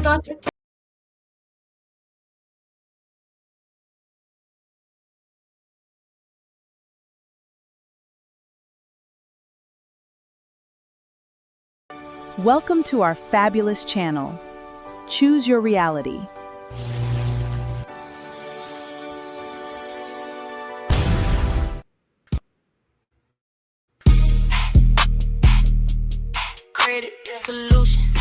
start. Welcome to our fabulous channel. Choose your reality. Credit solutions.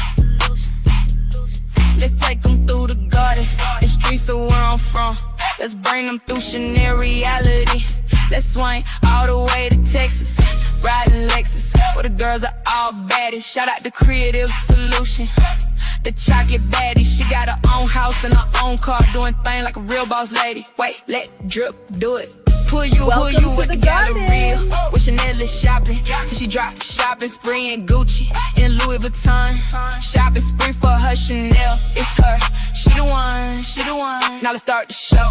Let's take them through the garden, the streets of where I'm from. Let's bring them through Chanel reality. Let's swing all the way to Texas, riding Lexus, where the girls are all baddies. Shout out to Creative Solution, the chocolate baddie. She got her own house and her own car, doing things like a real boss lady. Wait, let drip do it. Pull you with the gallery. With Chanel is shopping, till she drop shopping spree in Gucci, in Louis Vuitton. Shopping spree for her Chanel, it's her. She the one. Now let's start the show.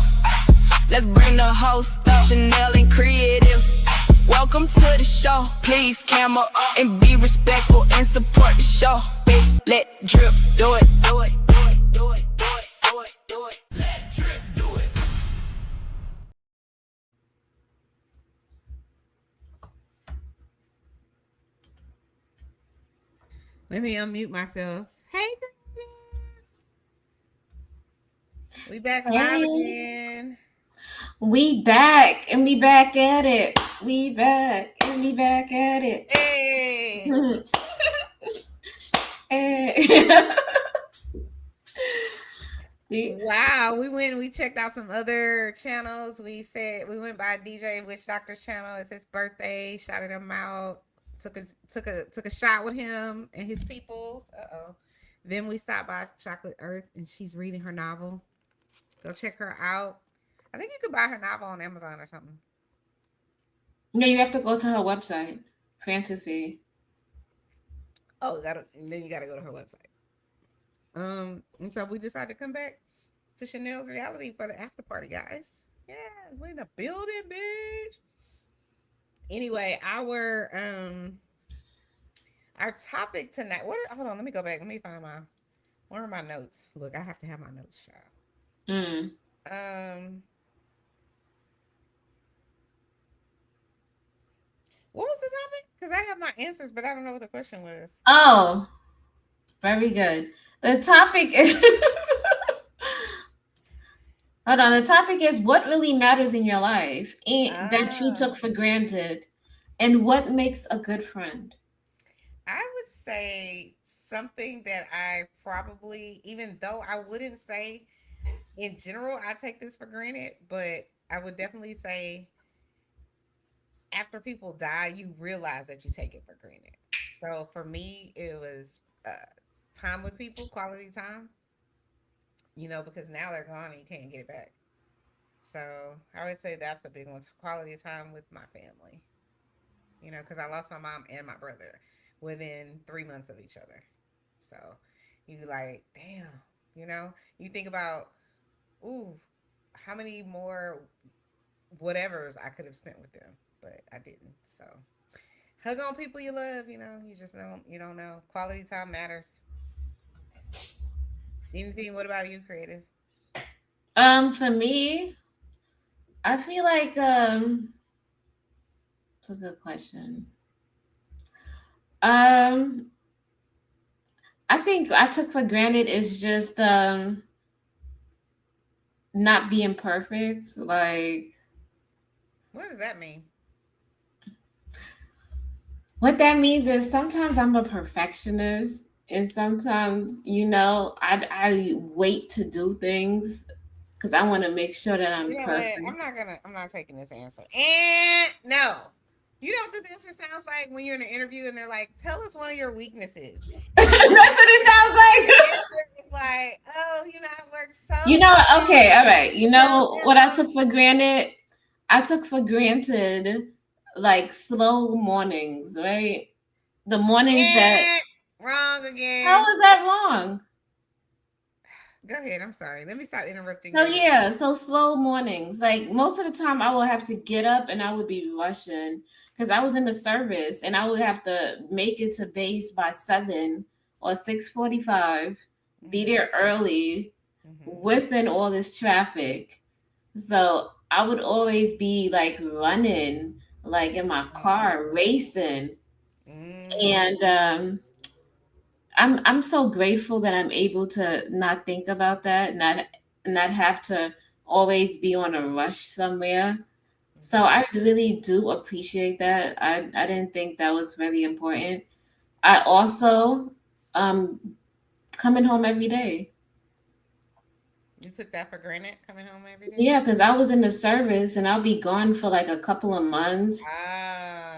Let's bring the host up, Chanel and Creative. Welcome to the show. Please camera up and be respectful and support the show. Let drip do it. Let drip do it. Let me unmute myself. Hey, girl. We back live again. We back and we back at it. We back and we back at it. Hey. Hey. Wow, we checked out some other channels. We went by DJ Witch Doctor's channel. It's his birthday. Shouted him out. Took a shot with him and his peoples. Then we stopped by Chocolate Earth and she's reading her novel. Go check her out. I think you could buy her novel on Amazon or something. No, you have to go to her website. Fantasy. Oh, you gotta go to her website. And so we decided to come back to Chanel's reality for the after party, guys. Yeah, we're in the building, bitch. Anyway, our topic tonight. Hold on, let me go back. Let me find where are my notes? Look, I have to have my notes, child. What was the topic? Because I have my answers, but I don't know what the question was. Oh, very good. The topic is hold on. The topic is what really matters in your life and that you took for granted, and what makes a good friend. I would say something that I probably, even though I wouldn't say in general I take this for granted, but I would definitely say after people die, you realize that you take it for granted. So for me, it was time with people, quality time, because now they're gone and you can't get it back. So I would say that's a big one. Quality time with my family, because I lost my mom and my brother within 3 months of each other. So you like, damn, you think about, ooh, how many more whatevers I could have spent with them, but I didn't. So hug on people you love, you just don't know. Quality time matters. Anything? What about you, Creative? For me, I feel like it's a good question. I think I took for granted is just not being perfect. Like, what does that mean? What that means is sometimes I'm a perfectionist, and sometimes, I wait to do things because I want to make sure that I'm perfect. I'm not taking this answer. And no. You know what this answer sounds like when you're in an interview and they're like, tell us one of your weaknesses. That's what it sounds like. It's like, oh, I work so okay, all right. What I took for granted? I took for granted like slow mornings, right? The mornings that wrong again. How is that wrong? Go ahead. I'm sorry. Let me stop interrupting. So slow mornings. Like most of the time I would have to get up and I would be rushing because I was in the service and I would have to make it to base by 7 or 6:45. be Mhm. there early Mhm. within all this traffic. So I would always be like running, like in my car, Mhm. racing. Mhm. And I'm so grateful that I'm able to not think about that, not have to always be on a rush somewhere. So Mhm. I really do appreciate that. I didn't think that was very important. I also um coming home every day. You took that for granted coming home every day? Yeah, because I was in the service and I'll be gone for like a couple of months.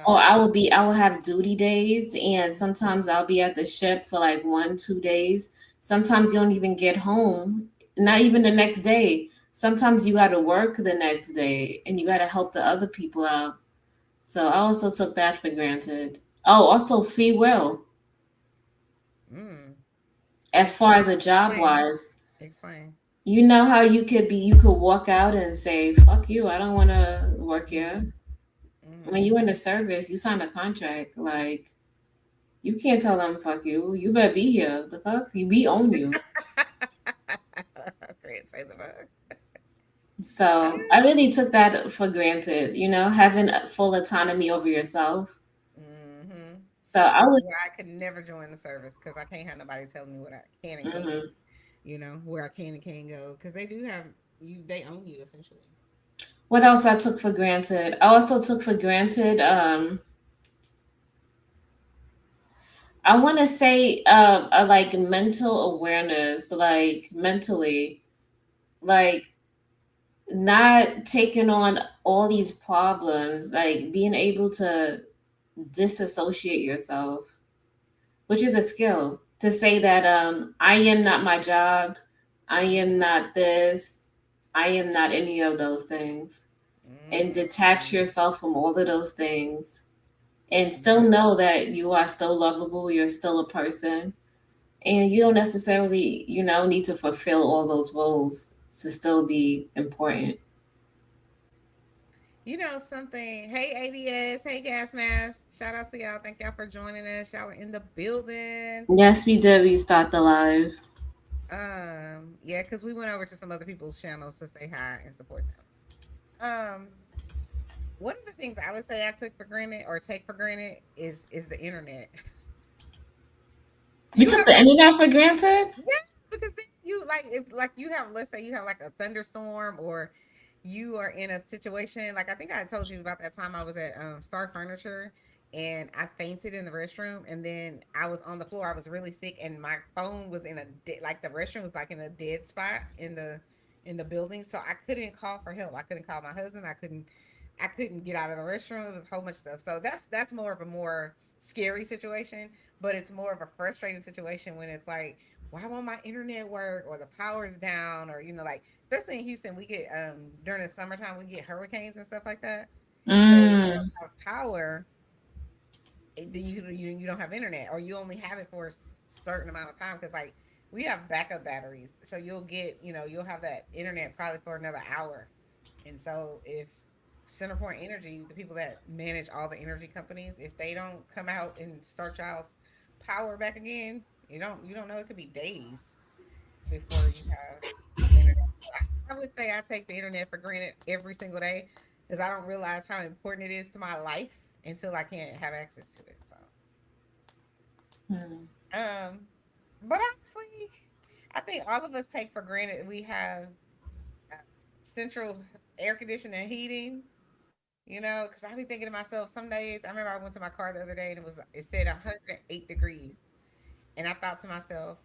Or Ah. I will have duty days and sometimes I'll be at the ship for like 1, 2 days. Sometimes you don't even get home, not even the next day. Sometimes you gotta work the next day and you gotta help the other people out. So I also took that for granted. Oh, also free will. Mm. As far as a job Explain. wise. Explain. You know how you could walk out and say, fuck you, I don't wanna work Mhm. here. When Mhm. you in the service, you sign a contract. Like you can't tell them fuck you. You better be here. The fuck? We own you. Great, say the bug. So I really took that for granted, having a full autonomy over yourself. Mm-hmm. So I This is would why I could never join the service because I can't have nobody telling me what I can and can't do. mhm. Where I can and can't go because they do have you. They own you essentially. What else I took for granted? I also took for granted I want to say a like mental awareness, like mentally, like not taking on all these problems, like being able to disassociate yourself, which is a skill to say that I am not my job, I am Mm-hmm. not this, I am not any of those things, and detach Mm-hmm. yourself from all of those things and still Mm-hmm. know that you are still lovable, you're still a person, and you don't necessarily, need to fulfill all those roles to still be important. Something. Hey ABS. Hey Gas Mask. Shout out to y'all. Thank y'all for joining us. Y'all are in the building. Yes, we did restart the live. Yeah, because we went over to some other people's channels to say hi and support them. One of the things I would say I took for granted or take for granted is the internet. You You took have the internet for granted? Yeah, because then you like if like you have let's say you have like a thunderstorm or you are in a situation like I think I told you about that time I was at Star Furniture and I fainted in the restroom and then I was on the floor. I was really sick and my phone was in like the restroom was like in a dead spot in the building, so I couldn't call for help. I couldn't call my husband. I couldn't get out of the restroom. It was a whole bunch of stuff. So that's more of a more scary situation, but it's more of a frustrating situation when it's like, why won't my internet work or the power's down or like especially in Houston we get during the summertime we get hurricanes and stuff like that. So if you Mm. don't have power, then you don't have internet or you only have it for a certain amount of time because like we have backup batteries, so you'll have that internet probably for another hour. And so if Centerpoint Energy, the people that manage all the energy companies, if they don't come out and start y'all's power back again, you don't know. It could be days before you have internet. I would say I take the internet for granted every single day because I don't realize how important it is to my life until I can't have access to it. So, Mm. um, but honestly, I think all of us take for granted we have uh, central air conditioning and heating. Because I be thinking to myself, some days, I remember I went to my car the other day and it said 108 degrees. And I thought to myself,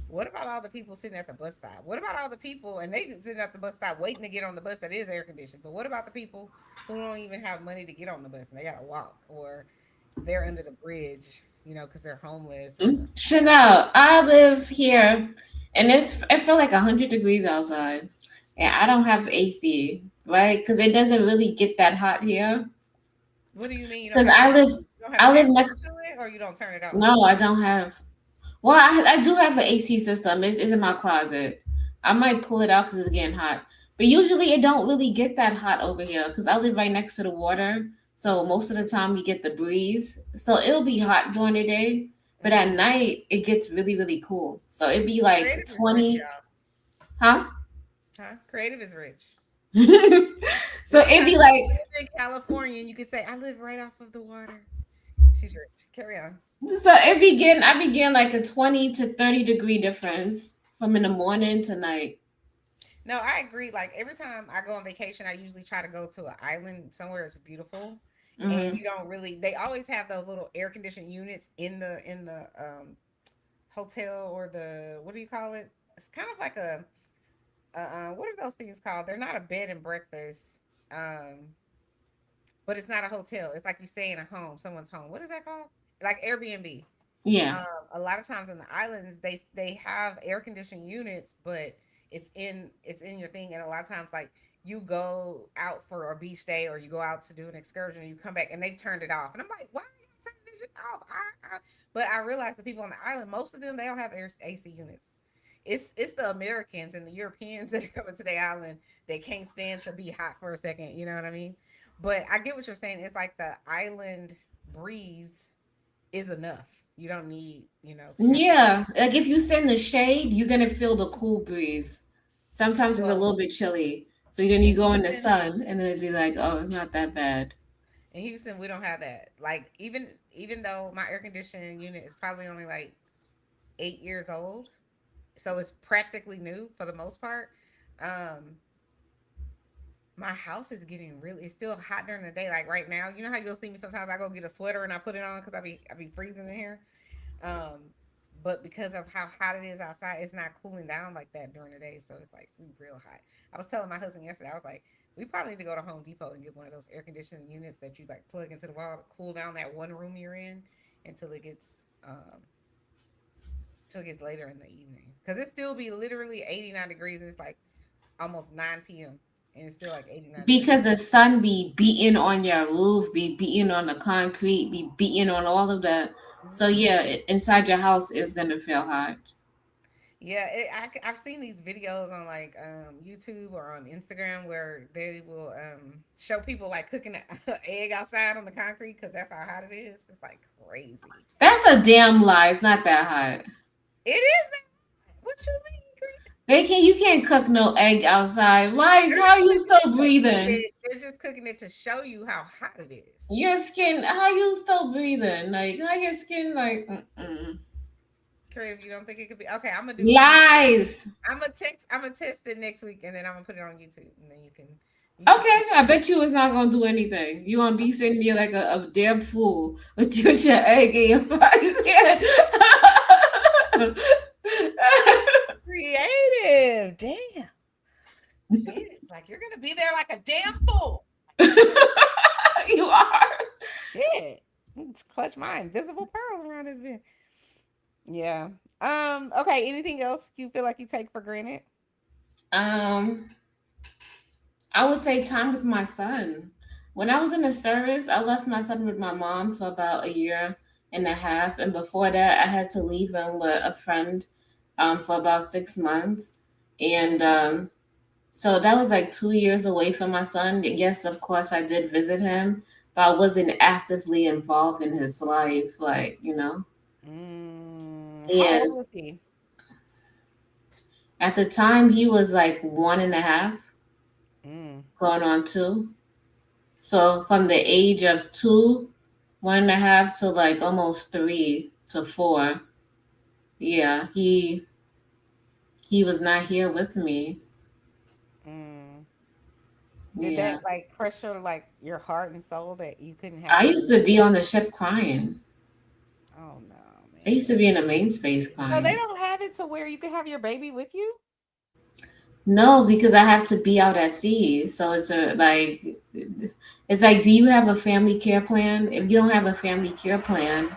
what about all the people sitting at the bus stop? What about all the people, and they sitting at the bus stop waiting to get on the bus that is air conditioned, but what about the people who don't even have money to get on the bus and they got to walk or they're under the bridge, because they're homeless or. Chanel, I live here, and it felt like 100 degrees outside, and I don't have AC, right? Because it doesn't really get that hot here. What do you mean you don't Because have AC? You don't have I live access next. to it or you don't turn it on? No, I don't have. Well, I do have an AC system. It's in my closet. I might pull it out because it's getting hot. But usually it don't really get that hot over here because I live right next to the water. So most of the time we get the breeze. So it'll be hot during the day. but at night it gets really, really cool. So it'd be like Creative is rich, 20, y'all. huh? Huh? Creative is rich. So Just it'd because be you like, live in California and you could say, I live right off of the water. She's rich. Carry on. I begin like a 20 to 30 degree difference from in the morning to night. No, I agree. Like every time I go on vacation, I usually try to go to an island somewhere it's beautiful. And Hmm. you don't really they always have those little air conditioned units in the hotel or the what do you call it? It's kind of like a what are those things called? They're not a bed and breakfast. Um but it's not a hotel. It's like you stay in a home, someone's home. What is that called? Like Airbnb. Yeah. Um, a lot of times in the islands, they have air conditioned units, but it's in your thing. And a lot of times, like you go out for a beach day or you go out to do an excursion, and you come back and they've turned it off. And I'm like, why are you turning this shit off? But I realize the people on the island, most of them, they don't have AC units. It's the Americans and the Europeans that are coming to the island that can't stand to be hot for a second. You know what I mean? But I get what you're saying. It's like the island breeze is enough. You don't need, to have to. Yeah. Like if you sit in the shade, you're gonna feel the cool breeze. Sometimes it's a Well, little bit chilly. So then you in go in the Houston, sun and then it'd be like, oh, it's not that bad. we don't have that. Like even though my air conditioning unit is probably only like 8 years old, so it's practically new for the most part. Um, my house is getting really. It's still hot during the day. Like right now, you know how you'll see me sometimes. I go get a sweater and I put it on because I be freezing in here. Um, but because of how hot it is outside, it's not cooling down like that during the day. So it's like real hot. I was telling my husband yesterday, I was like, we probably need to go to Home Depot and get one of those air conditioning units that you like plug into the wall to cool down that one room you're in until it gets till it gets later in the evening. Because it still be literally 89 degrees and it's like almost 9 p.m. and it's still like 89 degrees. Because the sun be beating on your roof, be beating on the concrete, be beating on all of that. So Mhm. yeah, inside your house is gonna feel hot. Yeah, I've seen these videos on like YouTube or on Instagram where they will show people like cooking an egg outside on the concrete because that's how hot it is. It's like crazy. That's a damn lie. It's not that hot. It is that. What you mean, Green? You can't cook no egg outside. Why is They're how not you cooking it still to eat breathing? it. They're just cooking it to show you how hot it is. Your skin, how you still breathing? Like how your skin like Creative, you don't think it could be okay? I'm gonna do. lies. I'm gonna test it next week, and then I'm gonna put it on YouTube, and then you can Okay, see. I bet you it's not gonna do anything. You gonna be sitting there like a damn fool with your egg in your pocket. Creative, damn. It's like you're gonna be there like a damn fool. You are. Shit. Let's clutch my invisible pearls around this bit. Yeah. Okay, anything else you feel like you take for granted? Um, I would say time with my son. When I was in the service, I left my son with my mom for about a year and a half, and before that, I had to leave him with a friend for about 6 months, and so that was like 2 years away from my son. Yes, of course, I did visit him, but I wasn't actively involved in his life, like How old was Yes, he? at the time he was like one and a half, Mm, going on two. So from the age of two, one and a half to like almost 3 to 4, yeah, he was not here with me. mm. Did Yeah, that like crush your heart and soul that you couldn't have I him used with to be you? on the ship crying. Oh no, I used to man. be in the main space So they crying. don't have it to where you can have your baby with you? No, because I have to be out at sea. So it's like, do you have a family care plan? If you don't have a family care plan,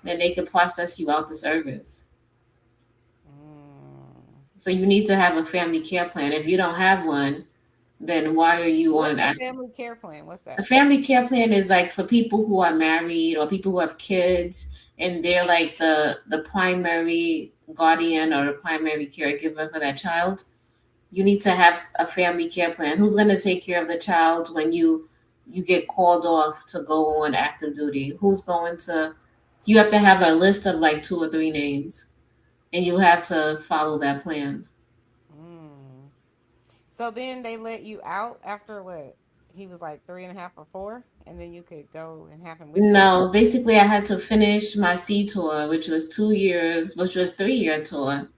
then they could process you out the service. Mm. So you need to have a family care plan. If you don't have one, then why are you What's on a active? family care plan? What's A that? family care plan is like for people who are married or people who have kids and they're like the primary guardian or the primary caregiver for that child. You need to have a family care plan. Who's going to take care of the child when you get called off to go on active duty? Who's going to You have to have a list of like 2 or 3 names, and you have to follow that plan. Mm. So then they let you out after what? He was like 3.5 or 4, and then you could go and have him with you. No, basically, I had to finish my sea tour, which was 2 years, which was 3 year tour.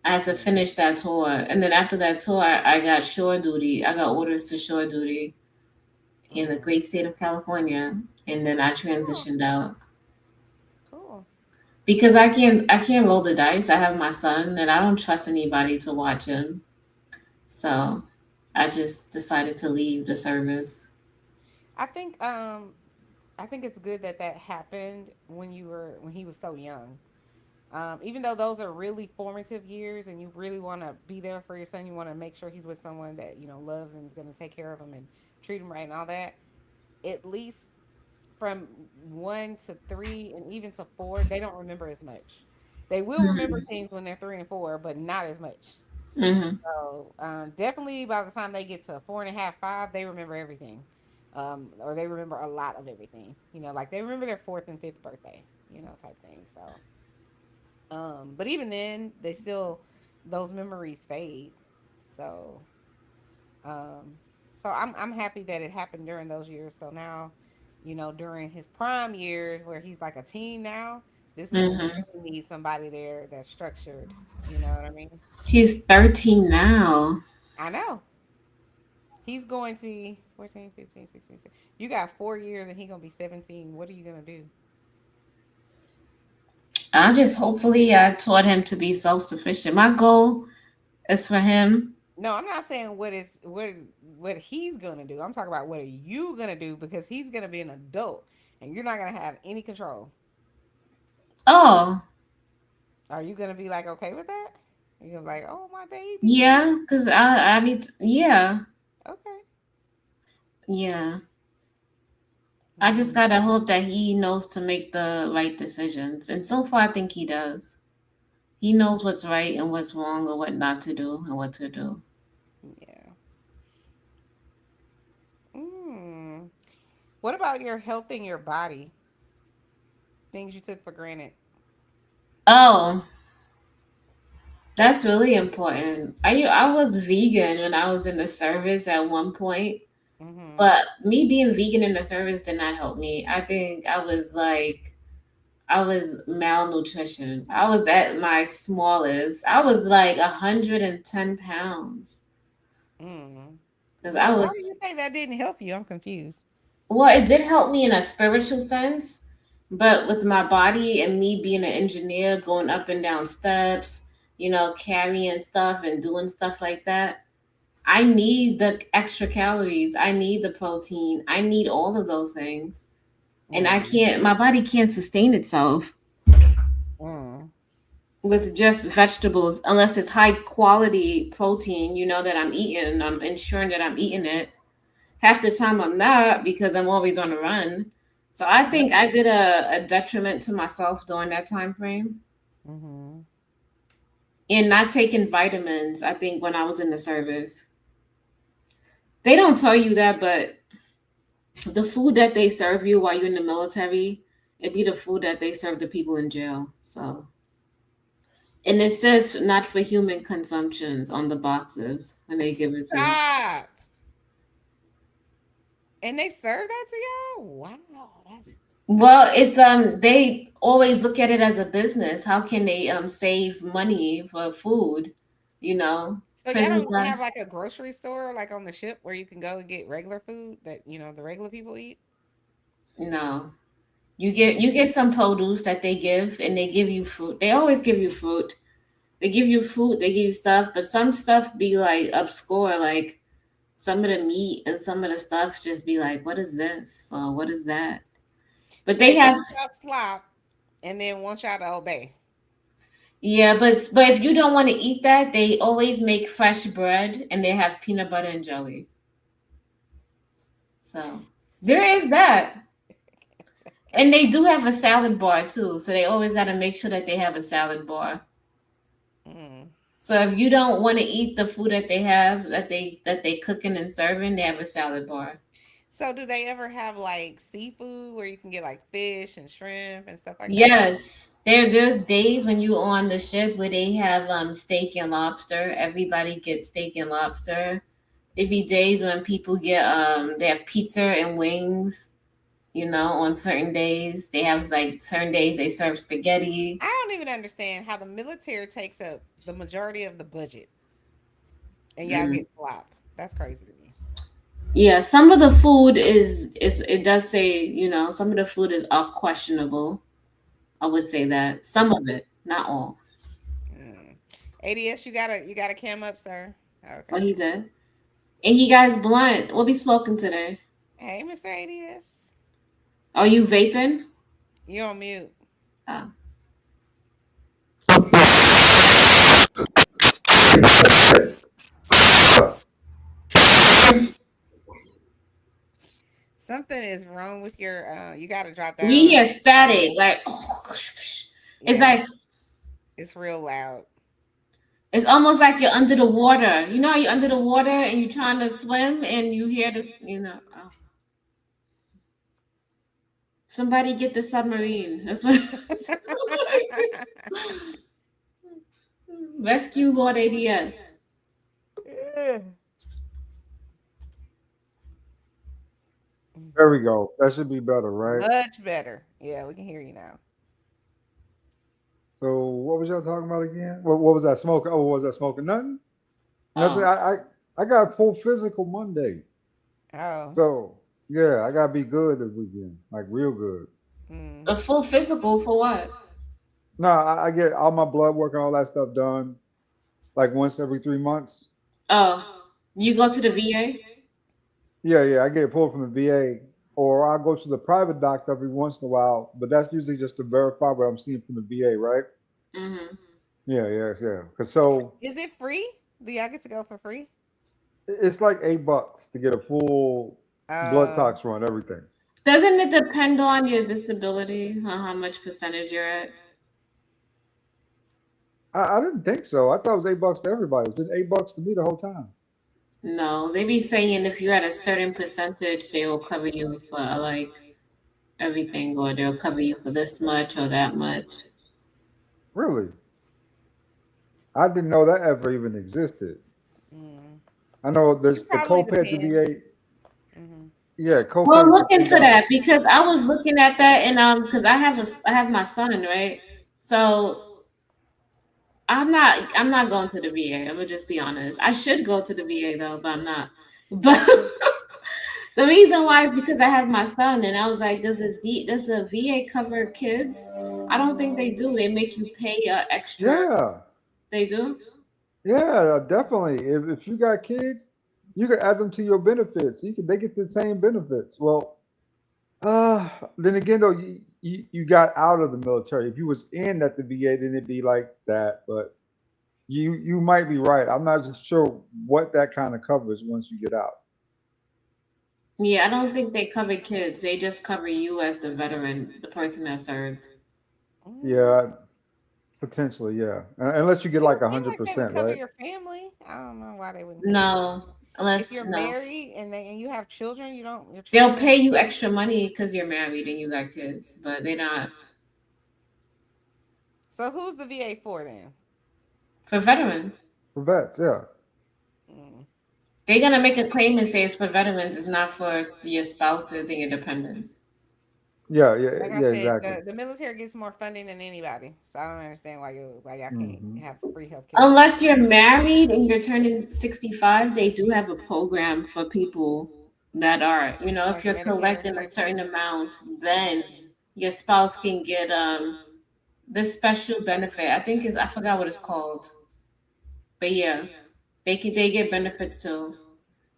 I had to finish that tour, and then after that tour, I got shore duty. I got orders to shore duty in the Mm. great state of California, and then I Cool. transitioned out Cool. because I can't roll the dice. I have my son, and I don't trust anybody to watch him. So I just decided to leave the service. I think I think it's good that that happened when you were when he was so young. Even though those are really formative years, and you really want to be there for your son, you want to make sure he's with someone that loves and is going to take care of him and treat him right and all that. At least from 1 to 3 and even to 4, they don't remember as much. They will remember Hmm. things when they're 3 and 4, but not as much. Hmm. So definitely by the time they get to 4.5, 5, they remember everything, or they remember a lot of everything. Like they remember their fourth and fifth birthday, type thing. So, but even then, they still those memories fade. So, um, so I'm happy that it happened during those years. So now, during his prime years where he's like a teen now, this is when you Hmm. really need somebody there that's structured. You know what I mean? He's 13 now. I know. He's going to be 14, 15, 16, 17. You got 4 years and he's going to be 17. What are you going to do? I just hopefully I taught him to be self sufficient. My goal is for him. No, I'm not saying what he's going to do. I'm talking about what are you going to do, because he's going to be an adult and you're not going to have any control. Oh, Are you going to be like okay with that? You're like, "Oh, my baby." yeah, because I need to, yeah, Okay. yeah. I just Mm, gotta hope that he knows to make the right decisions. And so far, I think he does. He knows what's right and what's wrong, or what not to do and what to do. yeah. Mm. What about your health and your body? Things you took for granted. Oh, that's really important. I was vegan when I was in the service at one point, Mhm. but me being vegan in the service did not help me. I think I was malnutrition. I was at my smallest. I was like 110 pounds Mm. because I Why do was. you say that didn't help you? I'm confused. Well, it did help me in a spiritual sense, but with my body and me being an engineer, going up and down steps, carrying stuff and doing stuff like that, I need the extra calories. I need the protein. I need all of those things. And Mm. my body can't sustain itself Mm. with just vegetables unless it's high quality protein, that I'm eating. I'm ensuring that I'm eating it. Half the time I'm not because I'm always on the run. So I think I did a detriment to myself during that time frame. Mm-hmm. And not taking vitamins, I think when I was in the service. They don't tell you that, but the food that they serve you while you're in the military, it be the food that they serve the people in jail. So, and it says not for human consumptions on the boxes when they give it to you. Stop. And they serve that to y'all? Wow, that's Well, it's they always look at it as a business. How can they save money for food? You know, so y'all prisons don't even like have like a grocery store like on the ship where you can go and get regular food that the regular people eat? no. You get some produce that they give, and they give you fruit. They always give you fruit. They give you fruit. They give you stuff, but some stuff be like obscure. Like some of the meat and some of the stuff just be like, what is this or what is that? But So they they have. feed y'all slop and then want y'all to obey. Yeah, but if you don't want to eat that, they always make fresh bread and they have peanut butter and jelly. So there is that. And they do have a salad bar too. So they always got to make sure that they have a salad bar. Mm. So if you don't want to eat the food that they have that they cooking and serving, they have a salad bar. So do they ever have like seafood where you can get like fish and shrimp and stuff like that? Yes, there's days when you on the ship where they have steak and lobster. Everybody gets steak and lobster. It be days when people get they have pizza and wings. You know, on certain days they have like certain days they serve spaghetti. I don't even understand how the military takes up the majority of the budget and y'all Mm. get flop. That's crazy to me. Yeah, some of the food is it does say, you know, some of the food is questionable. I would say that some of it, not all. Mm. ADS, you got to cam up, sir. What Okay. he did, and he got his blunt. What be smoking today? Hey, Mr. ADS, Are you vaping? you on mute. Oh. Something is wrong with your. You got to drop We down. hear static, like oh, it's Yeah, like it's real loud. it's almost like you're under the water. You know how you're under the water and you're trying to swim and you hear this, you know. Oh. Somebody get the submarine. That's what rescue Lord ADS. There we go. That should be better, right? Much better. Yeah, we can hear you now. So what was y'all talking about again? What was that smoking? Oh, what was that smoking? Nothing. Nothing. Oh. I got a full physical Monday. Oh. So yeah, I gotta be good this weekend, like real good. Mm. A full physical for what? No, I get all my blood work and all that stuff done like once every 3 months. Oh. You go to the VA? Yeah, yeah, I get it pulled from the VA, or I'll go to the private doctor every once in a while, but that's usually just to verify what I'm seeing from the VA, right? Mm-hmm. Yeah, yeah, yeah. Cause so Is it free? Do y'all get to go for free? it's like $8 to get a full blood Uh, tox run, everything. Doesn't it depend on your disability, on how much percentage you're at? I didn't think so. I thought it was $8 to everybody. It's been $8 to me the whole time. No, they be saying if you're at a certain percentage, they will cover you for like everything, or they'll cover you for this much or that much. Really? I didn't know that ever even existed. mm. I know It there's the probably copay at the depends. VA. Hmm. Yeah, Well, copay for look ten into dollars. that because I was looking at that and because I have my son, right? So I'm not going to the VA. I'm gonna just be honest. I should go to the VA though, but I'm not. But the reason why is because I have my son, and I was like, does the VA cover kids? I don't think they do. They make you pay extra. Yeah, They do. yeah, definitely. If you got kids, you can add them to your benefits. You can they get the same benefits. Well, then again though, you got out of the military. If you was in at the VA, then it'd be like that. But you might be right. I'm not just sure what that kind of covers once you get out. Yeah, I don't think they cover kids. They just cover you as the veteran, the person that served. Mm. Yeah, potentially, yeah. Unless you get It like would a seem hundred like they would percent, cover right? your family. I don't know why they wouldn't cover you. No, If unless you're no. married and you have children, you don't. Your They'll children. pay you extra money because you're married and you got kids, but they're not So who's the VA for then? for veterans. For vets, yeah. Mm. They're gonna make a claim and say it's for veterans, it's not for your spouses and your dependents. Yeah, yeah, Like I yeah, said, exactly. the military gets more funding than anybody. So I don't understand why y'all can't Hmm. have free healthcare. Unless you're married and you're turning 65, they do have a program for people that are, you know, if Like you're Medicare collecting a type certain shit. amount, then your spouse can get this special benefit. I think is I forgot what it's called. But yeah, they get benefits too.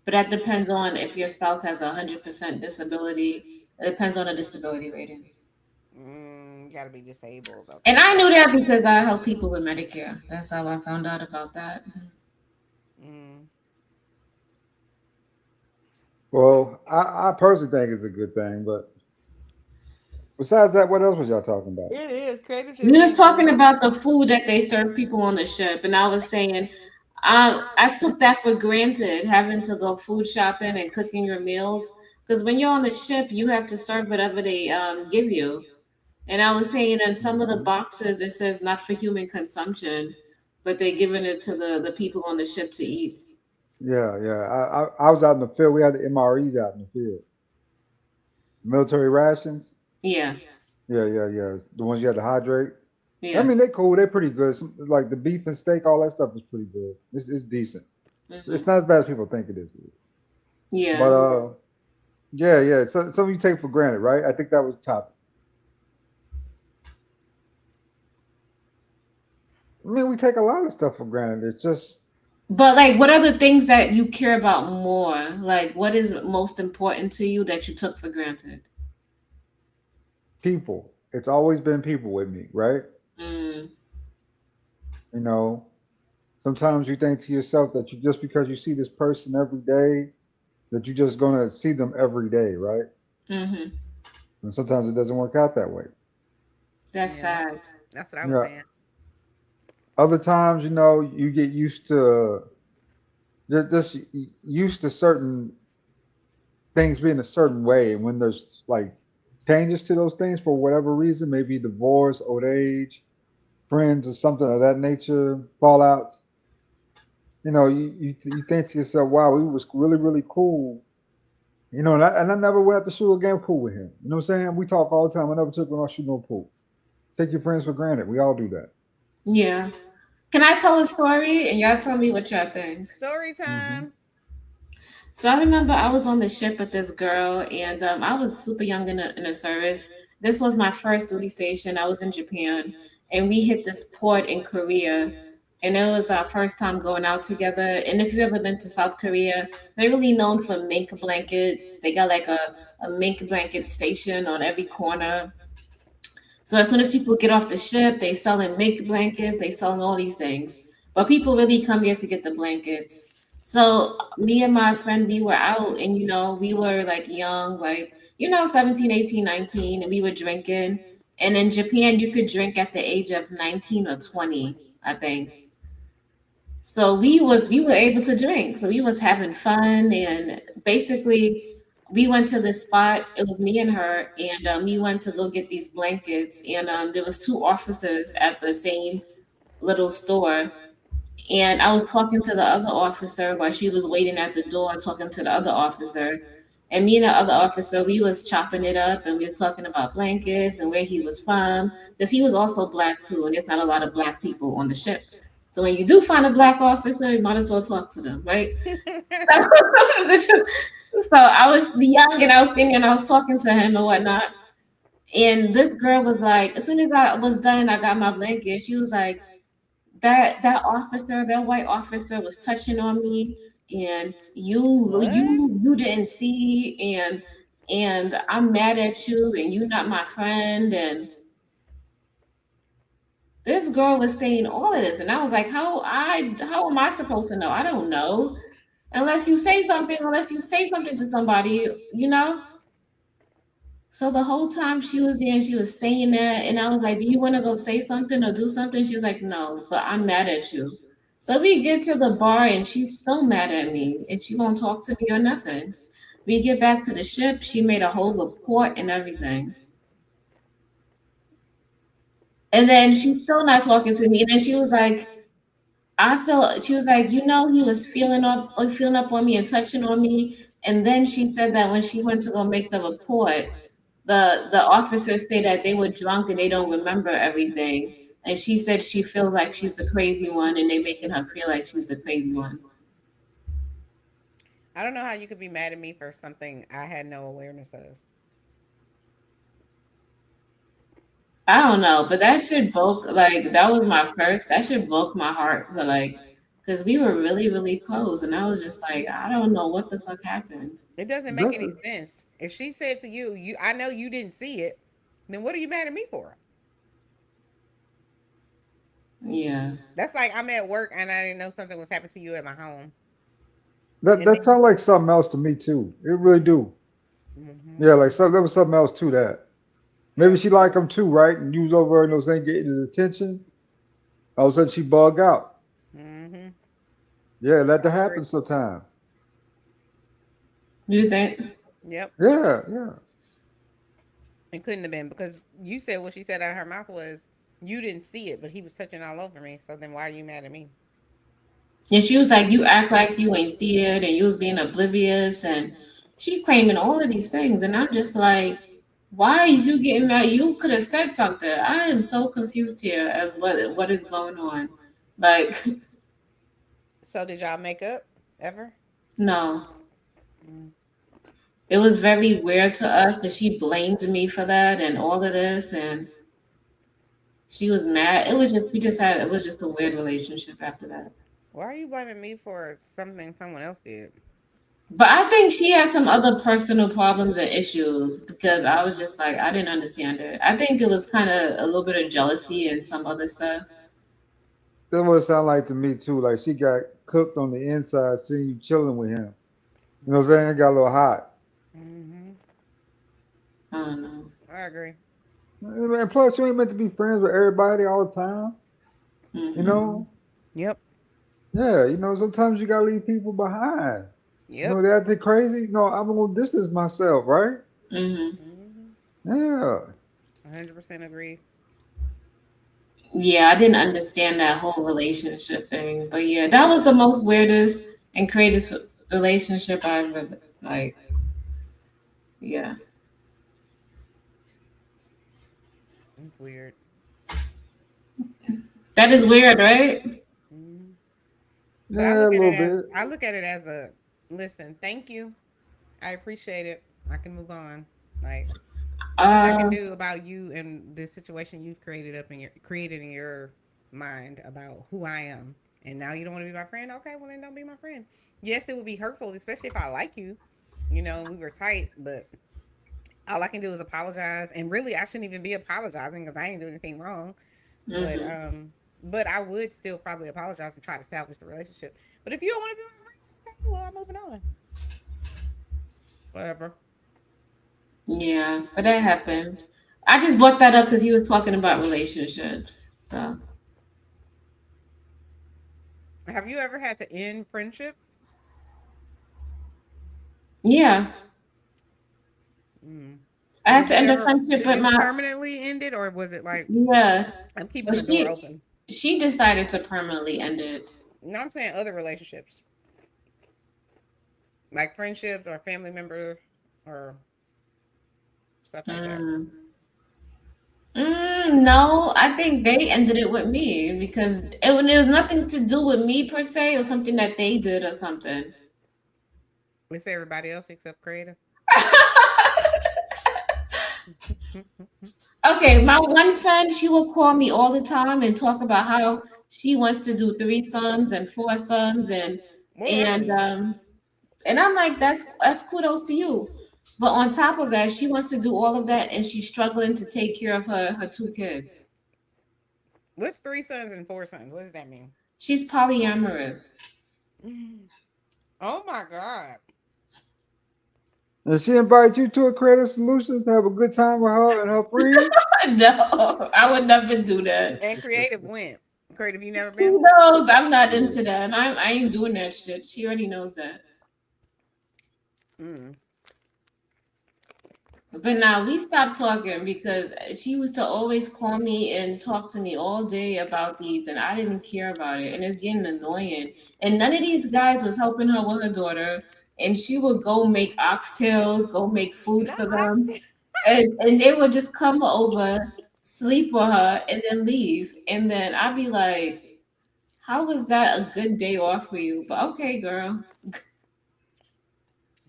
But that depends on if your spouse has 100% disability. It depends on the disability rating. You gotta be disabled. And Okay. I knew that because I help people with Medicare. That's how I found out about that. Mm. Well, I personally think it's a good thing, but besides that, what else was y'all talking about? It is. Creative We just was being talking real. about the food that they serve people on the ship, and I was saying, I took that for granted, having to go food shopping and cooking your meals. Because when you're on the ship, you have to serve whatever they give you. And I was saying in some of the Mhm. boxes it says not for human consumption, but they're giving it to the people on the ship to eat. Yeah, yeah. I was out in the field. We had the MREs out in the field. Military rations. Yeah, Yeah, yeah, yeah. The ones you had to hydrate. I yeah. mean, they cool. They're pretty good. Like the beef and steak, all that stuff is pretty good. It's decent. It's Hmm. not as bad as people think it is. But Yeah. yeah, yeah. So something you take for granted, right? I think that was the topic. I mean, we take a lot of stuff for granted. It's just But like, what are the things that you care about more? Like, what is most important to you that you took for granted? people. It's always been people with me, right? Mm, You know, sometimes you think to yourself that you just because you see this person every day, that you're just gonna see them every day, right? mm-hmm. And sometimes it doesn't work out that way. That's Yeah, sad. that's what I was Yeah. saying. Other times, you get used to just used to certain things being a certain way, and when there's like changes to those things for whatever reason, maybe divorce, old age, friends, or something of that nature, fallouts. You think to yourself, "Wow, we was really really cool." And I never went out to shoot a game pool with him. You know what I'm saying? We talk all the time. I never took him out shooting no pool. Take your friends for granted. We all do that. Yeah. Can I tell a story and y'all tell me what y'all think? Story Hmm. time. So I remember I was on the ship with this girl, and I was super young in the service. This was my first duty station. I was in Japan, and we hit this port in Korea, and it was our first time going out together. And if you've ever been to South Korea, they're really known for mink blankets. They got like a mink blanket station on every corner. So as soon as people get off the ship, they selling mink blankets, they selling all these things. But people really come here to get the blankets. So me and my friend, we were out and we were like young, like 17, 18, 19, and we were drinking. And in Japan, you could drink at the age of 19 or 20, I think. So we were able to drink. So we was having fun and basically we went to this spot. It was me and her, and we went to go get these blankets. And there was two officers at the same little store. And I was talking to the other officer while she was waiting at the door, talking to the other officer. And me and the other officer, we was chopping it up and we was talking about blankets and where he was from. Because he was also black too, and there's not a lot of black people on the ship. So when you do find a black officer, you might as well talk to them, right? So I was young and I was sitting and I was talking to him and whatnot. And this girl was like, as soon as I was done and I got my blanket, she was like, that officer, that white officer was touching on me, and you What? you you didn't see, and I'm mad at you, and you not my friend. And this girl was saying all of this, and I was like, how am I supposed to know? I don't know unless you say something to somebody, you know. So the whole time she was there and she was saying that, and I was like, "Do you want to go say something or do something?" She was like, "No, but I'm mad at you." So we get to the bar and she's still mad at me and she won't talk to me or nothing. We get back to the ship, she made a whole report and everything. And then she's still not talking to me. And then she was like, she was like, he was feeling up on me and touching on me. And then she said that when she went to go make the report, the officers say that they were drunk and they don't remember everything. And she said she feels like she's the crazy one and they making her feel like she's the crazy one. I don't know how you could be mad at me for something I had no awareness of. I don't know, but that should broke like that was my first. That should broke my heart, but like, because we were really really close, and I was just like, I don't know what the fuck happened. It doesn't make This any is sense. If she said to you, I know you didn't see it, then what are you mad at me for? Yeah, That's like I'm at work and I didn't know something was happening to you at my home. that And that sounds like something else to me too. It really do. then, Yeah, like there was something else to that. Maybe yep. she like him too, right? And you was over, and those ain't getting his attention. All of a sudden she bug out. Hmm. Yeah, let that I agree. happen sometime. you think? Yep. Yeah, yeah. It couldn't have been because you said what she said out of her mouth was you didn't see it, but he was touching all over me. So then why are you mad at me? And she was like, "You act like you ain't see it, and you was being oblivious." And she claiming all of these things, and I'm just like, "Why is you getting mad? You could have said something." I am so confused here as what is going on. Like, So did y'all make up ever? no, Mm. it was very weird to us that she blamed me for that and all of this, and she was mad. It was just we just had it was just a weird relationship after that. Why are you blaming me for something someone else did? But I think she had some other personal problems and issues because I was just like, I didn't understand it. I think it was kind of a little bit of jealousy and some other stuff. That's what it sounded like to me too. Like she got cooked on the inside, seeing you chilling with him. You know what I'm saying? It got a little hot. Hmm. I don't know. I agree. And plus, you ain't meant to be friends with everybody all the time. You Hmm. know? Yep. Yeah, sometimes you gotta leave people behind. Yep. They acting crazy. No, I'm gonna distance myself, right? Hmm. Hmm. Yeah. 100% agree. Yeah, I didn't understand that whole relationship thing. But yeah, that was the most weirdest and craziest relationship I ever like. Yeah, It's weird. that is weird, right? Hmm. But Yeah, a little bit. I look at it as a listen. Thank you. I appreciate it. I can move on. Like nothing I can Um, do about you and the situation you've created in your mind about who I am. And now you don't want to be my friend. Okay, well then don't be my friend. Yes, it would be hurtful, especially if I like you. You know, we were tight, but all I can do is apologize. And really, I shouldn't even be apologizing because I ain't doing anything wrong. But hmm. but I would still probably apologize and try to salvage the relationship. But if you don't want to be my friend, okay, well I'm moving on. Whatever. Yeah, but that happened. I just brought that up because he was talking about relationships. So Have you ever had to end friendships? yeah, Mm. I had to end a friendship Did with you my permanently end it or was it like yeah. I'm keeping But the door open? she decided to permanently end it. No, I'm saying other relationships, like friendships or family members or stuff like that. Mm. No, I think they ended it with me because it was nothing to do with me per se. It was something that they did or something. It's everybody else except creative. Okay, my one friend, she will call me all the time and talk about how she wants to do three sons and four sons Well, that's and good. and I'm like, that's kudos to you. But on top of that, she wants to do all of that and she's struggling to take care of her two kids. What's three sons and four sons? What does that mean? She's polyamorous. Oh my god! And she invited you to a creative solutions to have a good time with her and her friends. No, I would never do that. And creative went. Creative, you never She been? knows I'm not Yeah. into that, and I ain't doing that shit. She already knows that. Mm. But now we stopped talking because she used to always call me and talk to me all day about these, and I didn't care about it, and it's getting annoying. And none of these guys was helping her with her daughter, and she would go make oxtails, go make food Not for them, oxtail. and they would just come over, sleep with her, and then leave. And then I'd be like, "How was that a good day off for you?" But okay, girl.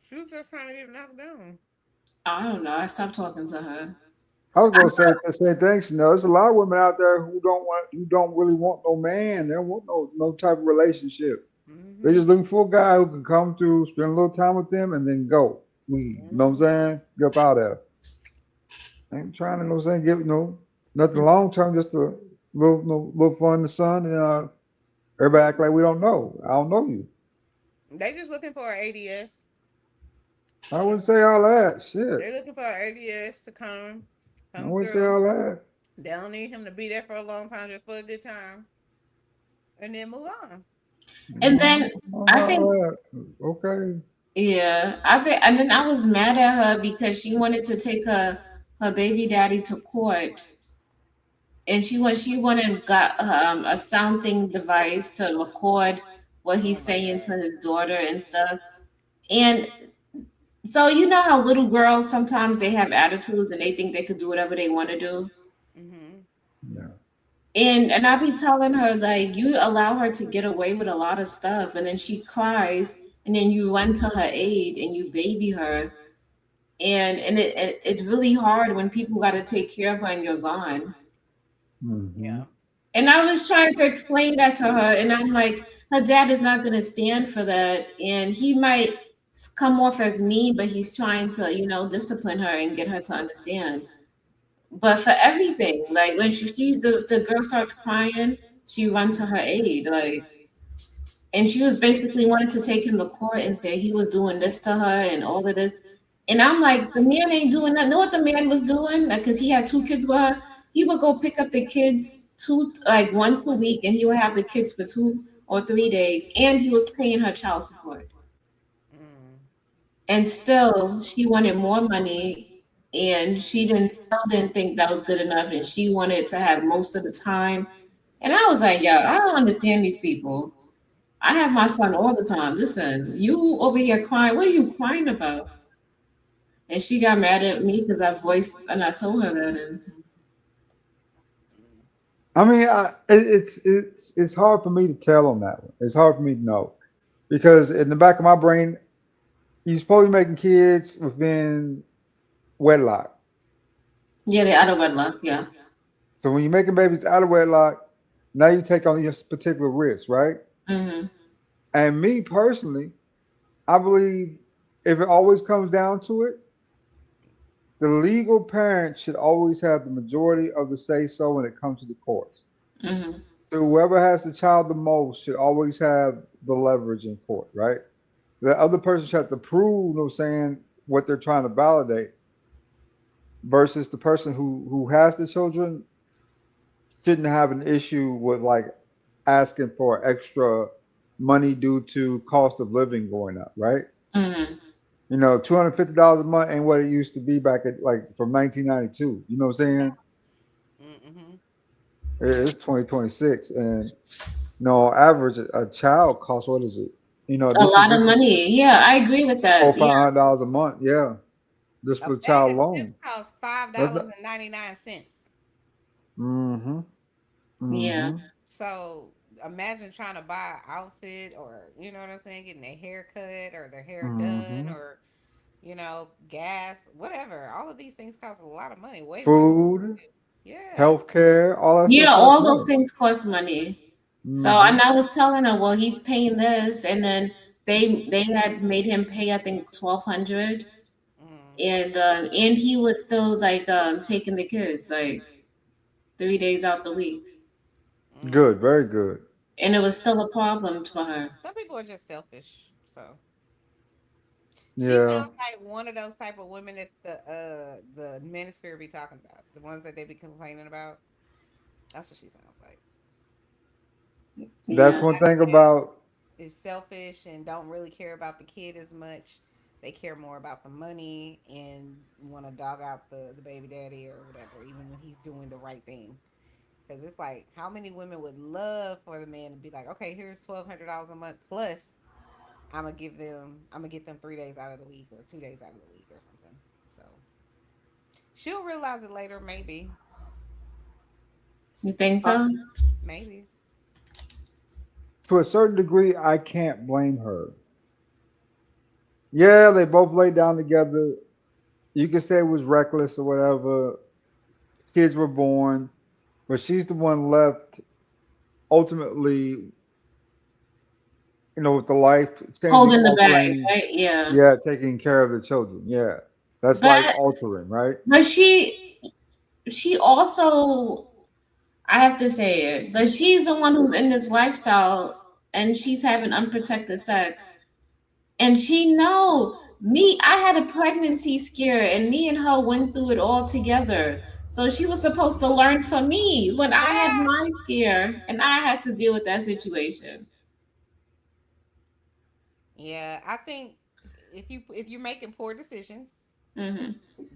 She was just trying to get knocked down. I don't know. I stopped talking to her. I was gonna say the same thing. There's a lot of women out there who don't really want no man. They don't want no type of relationship. They're Mm-hmm. just looking for a guy who can come through, spend a little time with them, and then go. Leave. You know what I'm Mm-hmm. saying? Get up out there. Ain't trying to, what I'm saying, give nothing long term, just a little little fun in the sun, and everybody act like we don't know. I don't know you. They just looking for an ADS. I wouldn't say all that. Shit. They're looking for an ADS to I come wouldn't say through. all that. They don't need him to be there for a long time, just for a good time, and then move on. And I then don't know I about think all that. Okay. Yeah, I think, and then I was mad at her because she wanted to take her baby daddy to court, and she went and got a sounding device to record what Oh he's my saying to god. his daughter and stuff. And so you know how little girls sometimes they have attitudes and they think they could do whatever they want to do. Mm-hmm. Yeah. And I be telling her like you allow her to get away with a lot of stuff, and then she cries, and then you run to her aid and you baby her, and it's really hard when people got to take care of her and you're gone. Hmm. Yeah. And I was trying to explain that to her, and I'm like, her dad is not going to stand for that, and he might come off as mean, but he's trying to discipline her and get her to understand. But for everything, like when the girl starts crying, she runs to her aid, like, and she was basically wanted to take him to court and say he was doing this to her and all of this. And I'm like, the man ain't doing that. Know what the man was doing? Like, cause he had two kids with her. He would go pick up the kids like once a week, and he would have the kids for 2 or 3 days, and he was paying her child support. Mm. And still, she wanted more money, and she didn't still didn't think that was good enough, and she wanted to have most of the time. And I was like, yo, I don't understand these people. I have my son all the time. Listen, you over here crying. What are you crying about? And she got mad at me because I voiced and I told her that. And I mean, it's hard for me to tell on that one. It's hard for me to know because in the back of my brain, you're supposed to be making kids within wedlock. yeah, they're out of wedlock. Yeah. So when you're making babies out of wedlock, now you take on this particular risk, right? Hmm. And me personally, I believe if it always comes down to it, the legal parent should always have the majority of the say so when it comes to the courts. Hmm. So whoever has the child the most should always have the leverage in court, right? The other person should have to prove, you know what I'm saying, what they're trying to validate versus the person who has the children shouldn't have an issue with like asking for extra money due to cost of living going up, right? Hmm. You know, $250 a month ain't what it used to be back at like from 1992. You know what I'm saying? Mm-hmm. It's 2026, and no average a child costs what is it? You know, A this is lot of this is money. Yeah, I agree with four that. Yeah. $500 a month. Yeah, just A for the bag child of chips alone. costs five That's dollars not. and 99 cents. Mm-hmm. Yeah. Mm-hmm. So imagine trying to buy an outfit, or you know what I'm saying, getting their hair cut or their hair done, Mm-hmm. or gas, whatever. All of these things cost a lot of money, way more than Food, yeah. healthcare, all that stuff Yeah, costs all those money. things cost money. So, Mm-hmm. and I was telling her, well, he's paying this, and then they had made him pay, I think, 1,200, Mm, and he was still like taking the kids like 3 days out the week, mm. Good, very good. and it was still a problem for her. Some people are just selfish. So she Yeah. sounds like one of those type of women that the manosphere be talking about, the ones that they be complaining about. That's what she sounds like. That's Yeah. one Somebody thing that about. is selfish and don't really care about the kid as much. They care more about the money and want to dog out the baby daddy or whatever, even when he's doing the right thing. Because it's like, how many women would love for the man to be like, okay, here's $1,200 a month plus I'm gonna get them 3 days out of the week or 2 days out of the week or something. So she'll realize it later, maybe, You think I, so? maybe. to a certain degree, I can't blame her. Yeah, they both laid down together. You could say it was reckless or whatever. Kids were born, but she's the one left ultimately, with the life changing, Holding the bag, altering, right? Yeah. yeah, taking care of the children. Yeah, that's life But altering, right? but she also, I have to say it, but she's the one who's in this lifestyle and she's having unprotected sex. And she know me, I had a pregnancy scare and me and her went through it all together. So she was supposed to learn from me when I had Ah, my scare and I had to deal with that situation. yeah, I think. if you're making poor decisions, Hmm.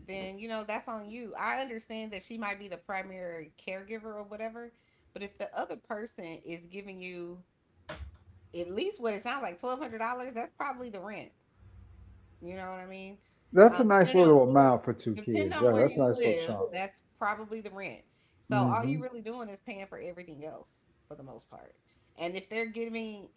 then that's on you. I understand that she might be the primary caregiver or whatever, but if the other person is giving you at least what it sounds like $1,200, that's probably the rent. You know what I mean? That's a nice Depending on little amount for two depending kids. on Yeah, where that's a you nice little live, chunk. that's probably the rent. So all you Hmm. really doing is paying for everything else for the most part. And if they're getting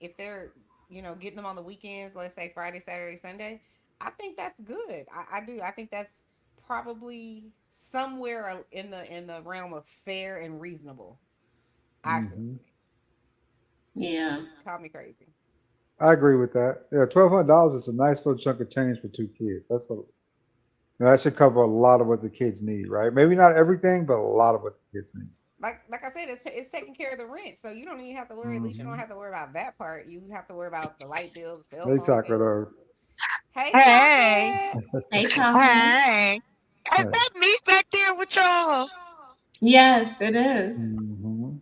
them on the weekends, let's say Friday, Saturday, Sunday, I think that's good. I do. I think that's probably somewhere in the realm of fair and reasonable. I feel Hmm. Yeah. call me crazy. I agree with that. Yeah, $1,200 is a nice little chunk of change for two kids. That should cover a lot of what the kids need, right? Maybe not everything, but a lot of what the kids need. Like I said, it's taking care of the rent, so you don't even have to worry. At least you don't Hmm. have to worry about that part. You have to worry about the light bill, the cell They phone chocolate payments. are. Hey, Hey, chocolate. Hey, chocolate. hey. Is that me back there with y'all? Yes, it is. Hmm.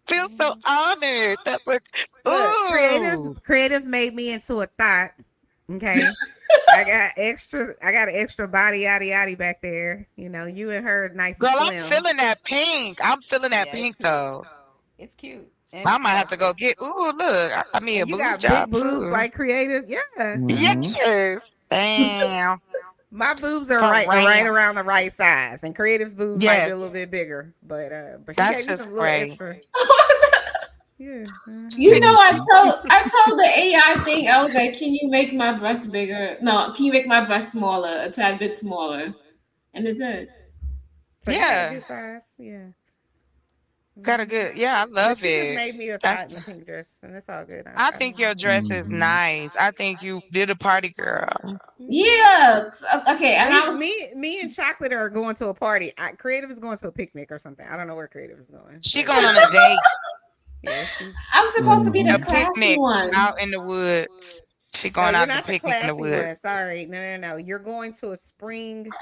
Feel so Mhm. honored. That's like, Look, ooh. creative made me into a thought. Okay. I got an extra body yaddy yaddy back there. You and her nice and Girl, I'm slim. feeling that pink. I'm feeling that Yeah, it's pink cute. though. It's cute. And I it's might have to healthy. go get, ooh, look, I got me a And you boob got big job boobs too. like creative. Yeah. Hmm. Yes. Damn. My boobs are For right rain. around the right size. And creative's boobs might be Yes, a little bit bigger. But she gave that's me just some little great. extra. Yeah. You know, Hmm. I told the AI thing, I was like, can you make my breast bigger? No, can you make my breast smaller, a tad bit smaller? And it did. So you got a Yeah. good size. Yeah. Got a Hmm. good, yeah, I But love she just it. made me a thought in That's, the pink dress, and it's all good. I I think don't your mind. dress is Hmm. nice. I think you did a party girl. Hmm. Yeah. Okay. And I Me, was, me, me, and Chocolate are going to a party. Creative is going to a picnic or something. I don't know where Creative is going, She but going on a date, yeah, she's. I'm supposed to be a the Hmm. classy picnic one. out in the woods. She No, going you're out to not the picnic in the classy woods. one. Sorry, no, no, no. You're going to a spring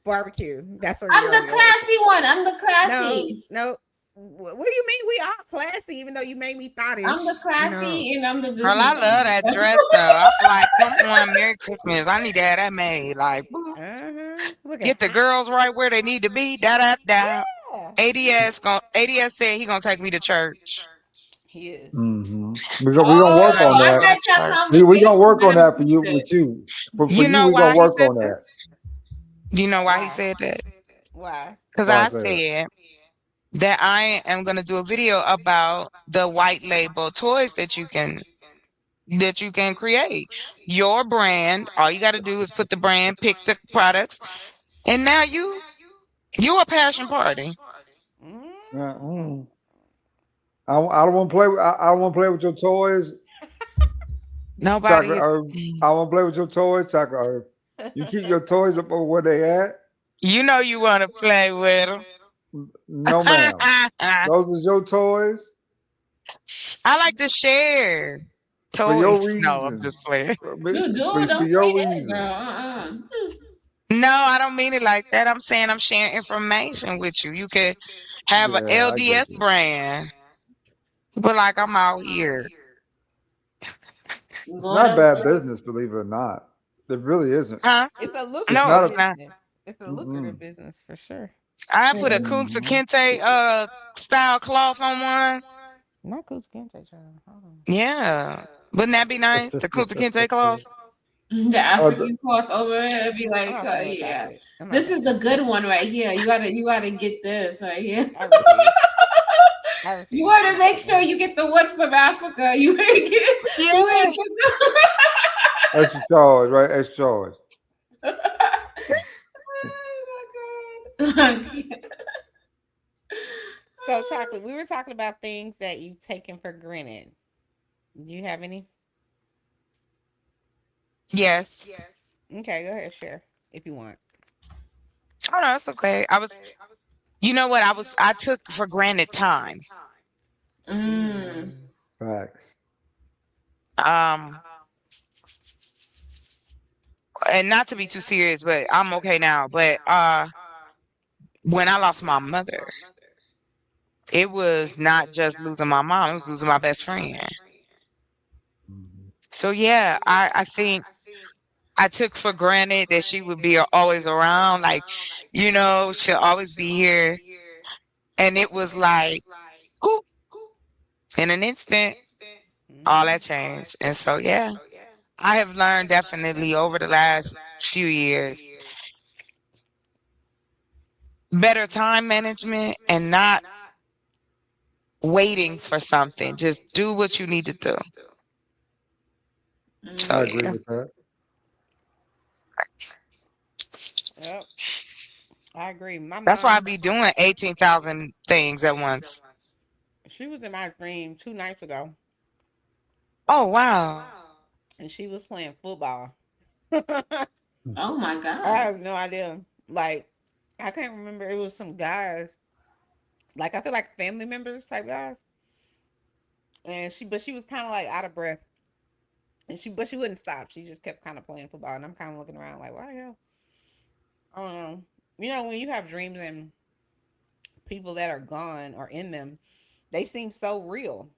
barbecue. That's where you're I'm going the to go. classy one. I'm the No, classy. no. What do you mean? We are classy, even though you made me I'm the thottish. classy and I'm the Girl, I business love owner. that dress though. I'm like, come on, Merry Christmas. I need to have that made. Like, boop. Looking Get the hot. girls right where they need to be. Da da da. Yeah. ADS said he gonna take me to church. He is. Hmm. We gonna Oh, work I Oh, on need to I go that. to bet that church. We gonna conversation work on got that for you boosted. with you. For You you, know we why gonna he work said on that. this? Do you know why he Why? said that? Why? Because Why I I say it. said that I am gonna do a video about the white label toys that you can create. Your brand, all you gotta do is put the brand, pick the products, and now you a passion party. Mm. Mm. I don't want to play. I don't want to play with your toys, Nobody Chocolate is Earth. I want to play with your toys, Chocolate Earth. You keep your toys up over where they at. you know you wanna play with them. No, ma'am. I Those is your toys like to share for your toys. No, I'm just reasons. playing. You do, For don't your say that, reasons. girl. No, I don't mean it like that. I'm saying I'm sharing information with you. You could have a Yeah, I get LDS you. brand, but like I'm out here, It's Lord not of bad business, believe it or not. It really isn't. huh? It's a It's No, lucrative not it's a. not. business. It's a lucrative Mm-mm. business for sure. I put a it. Kunta Hmm. Kinte style cloth on one. Not Coach Kente, child. Hold on. Yeah, wouldn't that be nice? The Kunta Kinte cloth. The Uh, African the- cloth over it, it'd be I'm like, not playing with yeah, chocolate. I'm not this is playing. the good one right here. You gotta get this right here. I refuse. I You refuse. want to make sure you get the one from Africa. You ain't get, you Yeah. ain't get extra charge, right? Extra charge. the. Oh my god. So, chocolate. We were talking about things that you've taken for granted. Do you have any? Yes. Okay, go ahead, share if you want. Oh no, it's okay. You know what? I took for granted time. Mm. Facts. Um, and not to be too serious, but I'm okay now. But when I lost my mother, it was not just losing my mom; it was losing my best friend. Mhm. So yeah, I think I took for granted that she would be always around, like, she'll always be here. And it was like, oop, in an instant, all Mhm. that changed. And so, yeah, I have learned definitely over the last few years better time management and not waiting for something. Just do what you need to do. So, I agree Mm. yeah, with that. Yep, I agree. My that's why I mom, be doing 18,000 things at once. she was in my dream 2 nights ago, Oh, wow. and she was playing football. I Oh my God. have no idea. Like, I can't remember. It was some guys. Like, I feel like family members type guys. And but she was kind of like out of breath, but she wouldn't stop. She just kept kind of playing football, and I'm kind of looking around like, why the hell? I don't know. When you have dreams and people that are gone or in them, they seem so real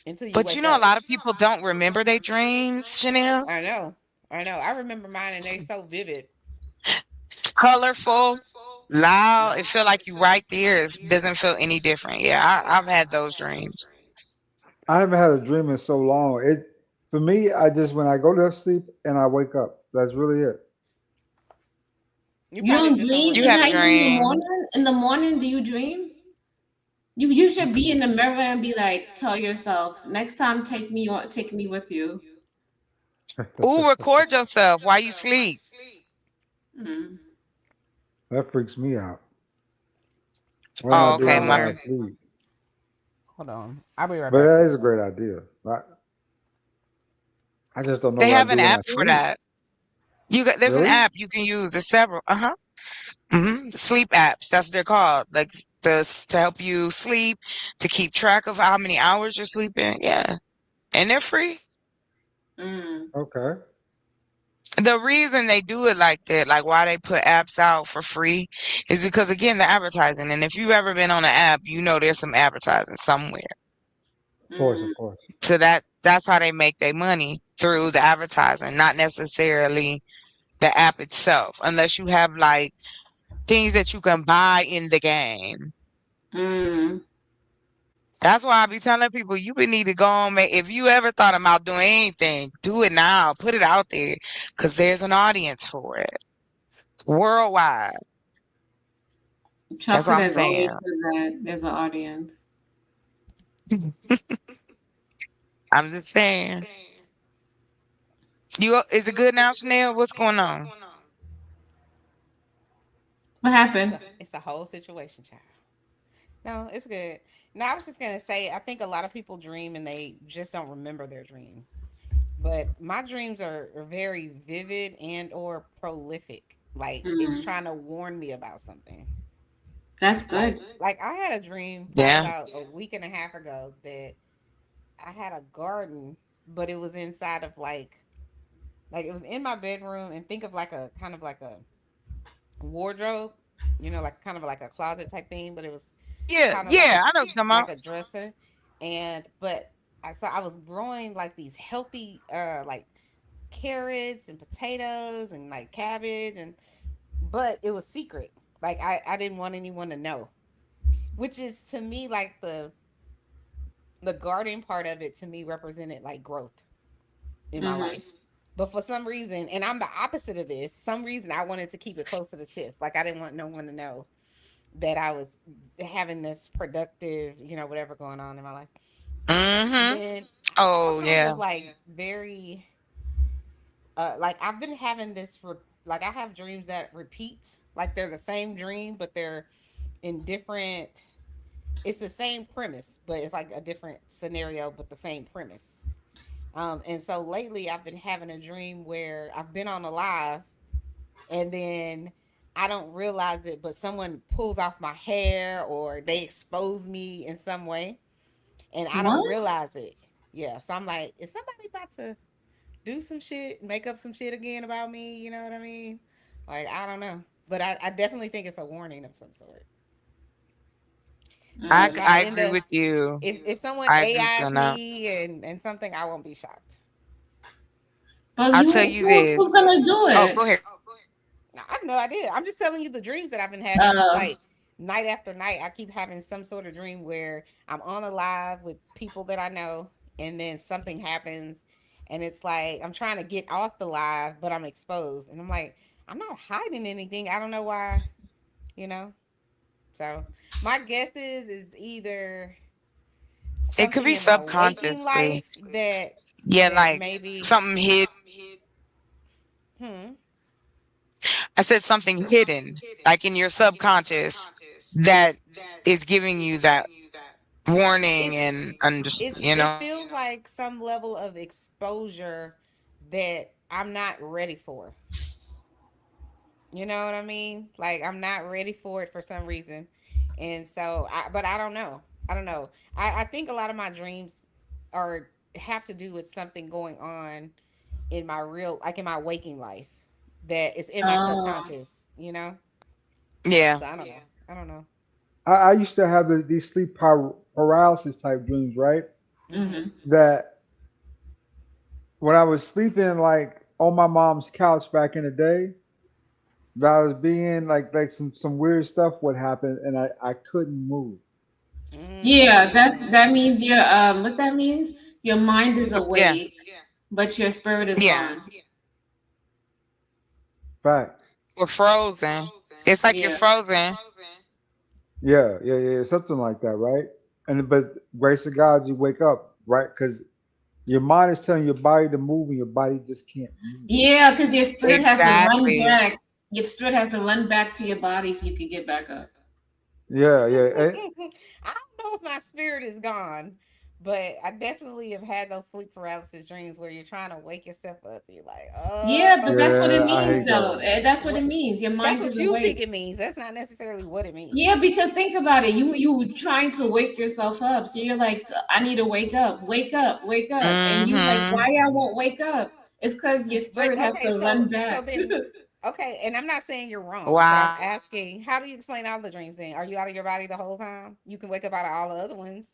until you But wake a up. lot of people don't remember their dreams, Chanel. I know. I know. I remember mine and they so vivid. Colorful, loud. It feel like you right there. It doesn't feel any different. Yeah, I've had those dreams. I haven't had a dream in so long. For me, I just when I go to sleep and I wake up. That's really it. You You probably don't just don't dream You at have remember night it. in the dreams. morning? In the morning, do you dream? You should be in the mirror and be like, tell yourself, next time take me with you. Ooh, record yourself while you sleep. Mm. That freaks me out. Why So Oh, not it's do okay, it while my. I color. sleep? Hold on. I'll be right But back. that is a great idea. I just don't know They what I have an do when I app for sleep. that. There's an Really? app you can use. There's several. Sleep apps. That's what they're called. Like to help you sleep, to keep track of how many hours you're sleeping. Yeah, and they're free. Mm. Okay. The reason they do it like that, like why they put apps out for free, is because again, the advertising. And if you've ever been on an app, there's some advertising somewhere. Of course, Mm. of course. So that's how they make their money through the advertising, not necessarily the app itself, unless you have like things that you can buy in the game. Mm. That's why I be telling people you would need to go on. If you ever thought about doing anything, do it now. Put it out there, because there's an audience for it worldwide. That's what Chocolate I'm has always saying. said that there's an audience. I'm just saying. Is it good now, Chanel? What's going on? What happened? It's a whole situation, child. No, it's good. No, I was just gonna say I think a lot of people dream and they just don't remember their dream. But my dreams are very vivid and or prolific. Like it's Mm. trying to warn me about something. That's Like good. like I had a dream probably Yeah. about a week and a half ago that I had a garden, but it was inside of like it was in my bedroom and think of like a kind of like a wardrobe, like kind of like a closet type thing, but it was Yeah. kind of Yeah. I know what you're talking like about. a dresser. And but I was growing like these healthy like carrots and potatoes and like cabbage and but it was secret. Like I didn't want anyone to know. Which is to me like the garden part of it to me represented like growth in my Mm. life. But for some reason, and I'm the opposite of this, some reason I wanted to keep it close to the chest. Like I didn't want no one to know that I was having this productive, whatever going on in my life. Mm-hmm. Then I Oh, also yeah. was like very like I've been having like I have dreams that repeat. Like they're the same dream, but they're in different it's the same premise, but it's like a different scenario, but the same premise. And so lately I've been having a dream where I've been on a live and then I don't realize it, but someone pulls off my hair or they expose me in some way and I don't What? realize it. Yeah. So I'm like, is somebody about to do some shit, make up some shit again about me? You know what I mean? Like, I don't know. But I definitely think it's a warning of some sort. So I if I I end agree up with you. if someone I agree with you AIs on that. me and something, I won't be shocked. But I'll you, tell you this. who's gonna do Oh, go it? ahead. No, I have no idea. I'm just telling you the dreams that I've been having. It's Uh, like night after night, I keep having some sort of dream where I'm on a live with people that I know, and then something happens, and it's like I'm trying to get off the live, but I'm exposed, and I'm like, I'm not hiding anything. I don't know why, you know. So my guess is either It could something be in my waking subconsciously. life that Yeah, like maybe. something hid. Hmm. I said something hidden, like in your subconscious, that is giving you that warning It's and under, it's you it know. feels like some level of exposure that I'm not ready for. You know what I mean? Like I'm not ready for it for some reason. And so but I don't know. I don't know. I think a lot of my dreams are have to do with something going on in my real like in my waking life that is in my oh, subconscious, you know? Yeah. So I don't know. I don't know. I used to have these sleep paralysis type dreams, right? Mhm. hmm That when I was sleeping like on my mom's couch back in the day, that I was being like some weird stuff would happen and I couldn't move. yeah. Mhm. That means your what that means? Your mind is Yeah. awake, but your spirit is Yeah. gone. Facts. We're frozen. It's like you're Yeah. frozen. Yeah, yeah, yeah, something like that, right? And but grace of God, you wake up, right? Because your mind is telling your body to move, and your body just can't move. Yeah, because your spirit has to run Exactly. back. Your spirit has to run back to your body so you can get back up. Yeah, yeah, I don't know if my spirit is gone, but I definitely have had those sleep paralysis dreams where you're trying to wake yourself up. And you're like, Yeah, but that's what it yeah. I means, hate though. those. That's what it what? means. Your That's mind what is you think awake. it means. That's not necessarily what it means. Yeah, because think about it. You trying to wake yourself up. So you're like, I need to wake up, wake up, wake up. And you like, Mm-hmm. why I won't wake up? It's because your But spirit has okay, to run so back. then okay, and I'm not saying you're wrong, but I'm Wow. asking, how do you explain all the dreams then? Are you out of your body the whole time? You can wake up out of all the other ones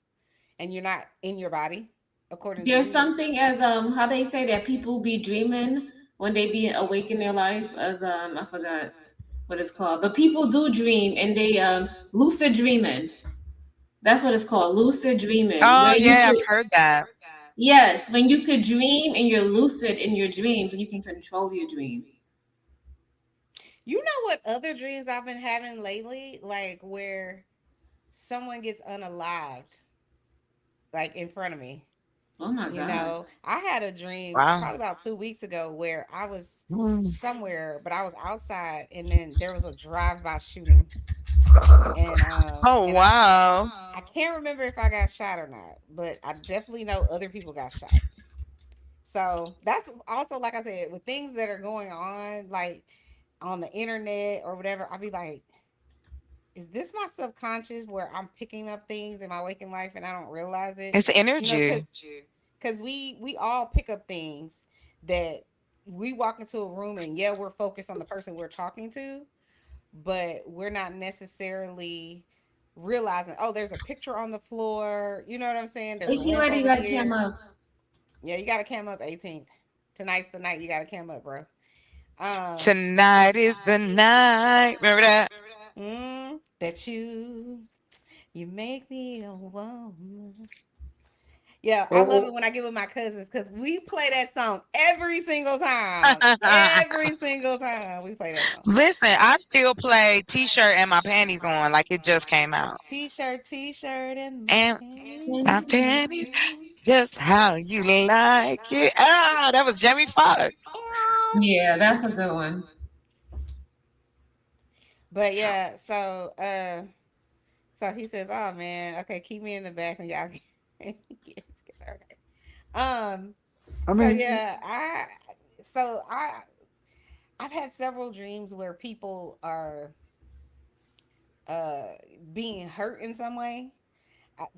and you're not in your body, according to There's you. something as how they say that people be dreaming when they be awake in their life as I forgot what it's called. But people do dream and they lucid dreaming. That's what it's called, lucid dreaming. Oh Where you yeah, I've could heard that. yes, when you could dream and you're lucid in your dreams and you can control your dream. You know what other dreams I've been having lately? Like where someone gets unalived, like in front of me. Oh my You God. know, I had a dream Wow. probably about 2 weeks ago where I was Mm. somewhere, but I was outside, and then there was a drive-by shooting, Oh and wow. I can't remember if I got shot or not, but I definitely know other people got shot. So that's also like I said, with things that are going on, like on the internet or whatever, I'll be like, is this my subconscious where I'm picking up things in my waking life and I don't realize it? It's You know, energy. because we all pick up things that we walk into a room and yeah, we're focused on the person we're talking to, but we're not necessarily realizing, oh, there's a picture on the floor. You know what I'm saying? There's a 18 lamp lady, you over gotta cam here. up. Yeah, you got to cam up 18th. Tonight's the night you got to cam up, bro. Um, Tonight is the night. Remember that? that you make me a woman. Yeah, I love it Oh, when I get with my cousins because we play that song every single time. Every single time we play that song. Listen, I still play T-shirt and my panties on like it just came out. T-shirt, t-shirt, and my And panties my Mhm. panties, just how you like it. Ah, that was Jamie Foxx. on. Yeah, that's a good one. But yeah, so he says, "Oh man, okay, keep me in the back when y'all get together." Okay. Um. I So mean, yeah, I've had several dreams where people are uh being hurt in some way.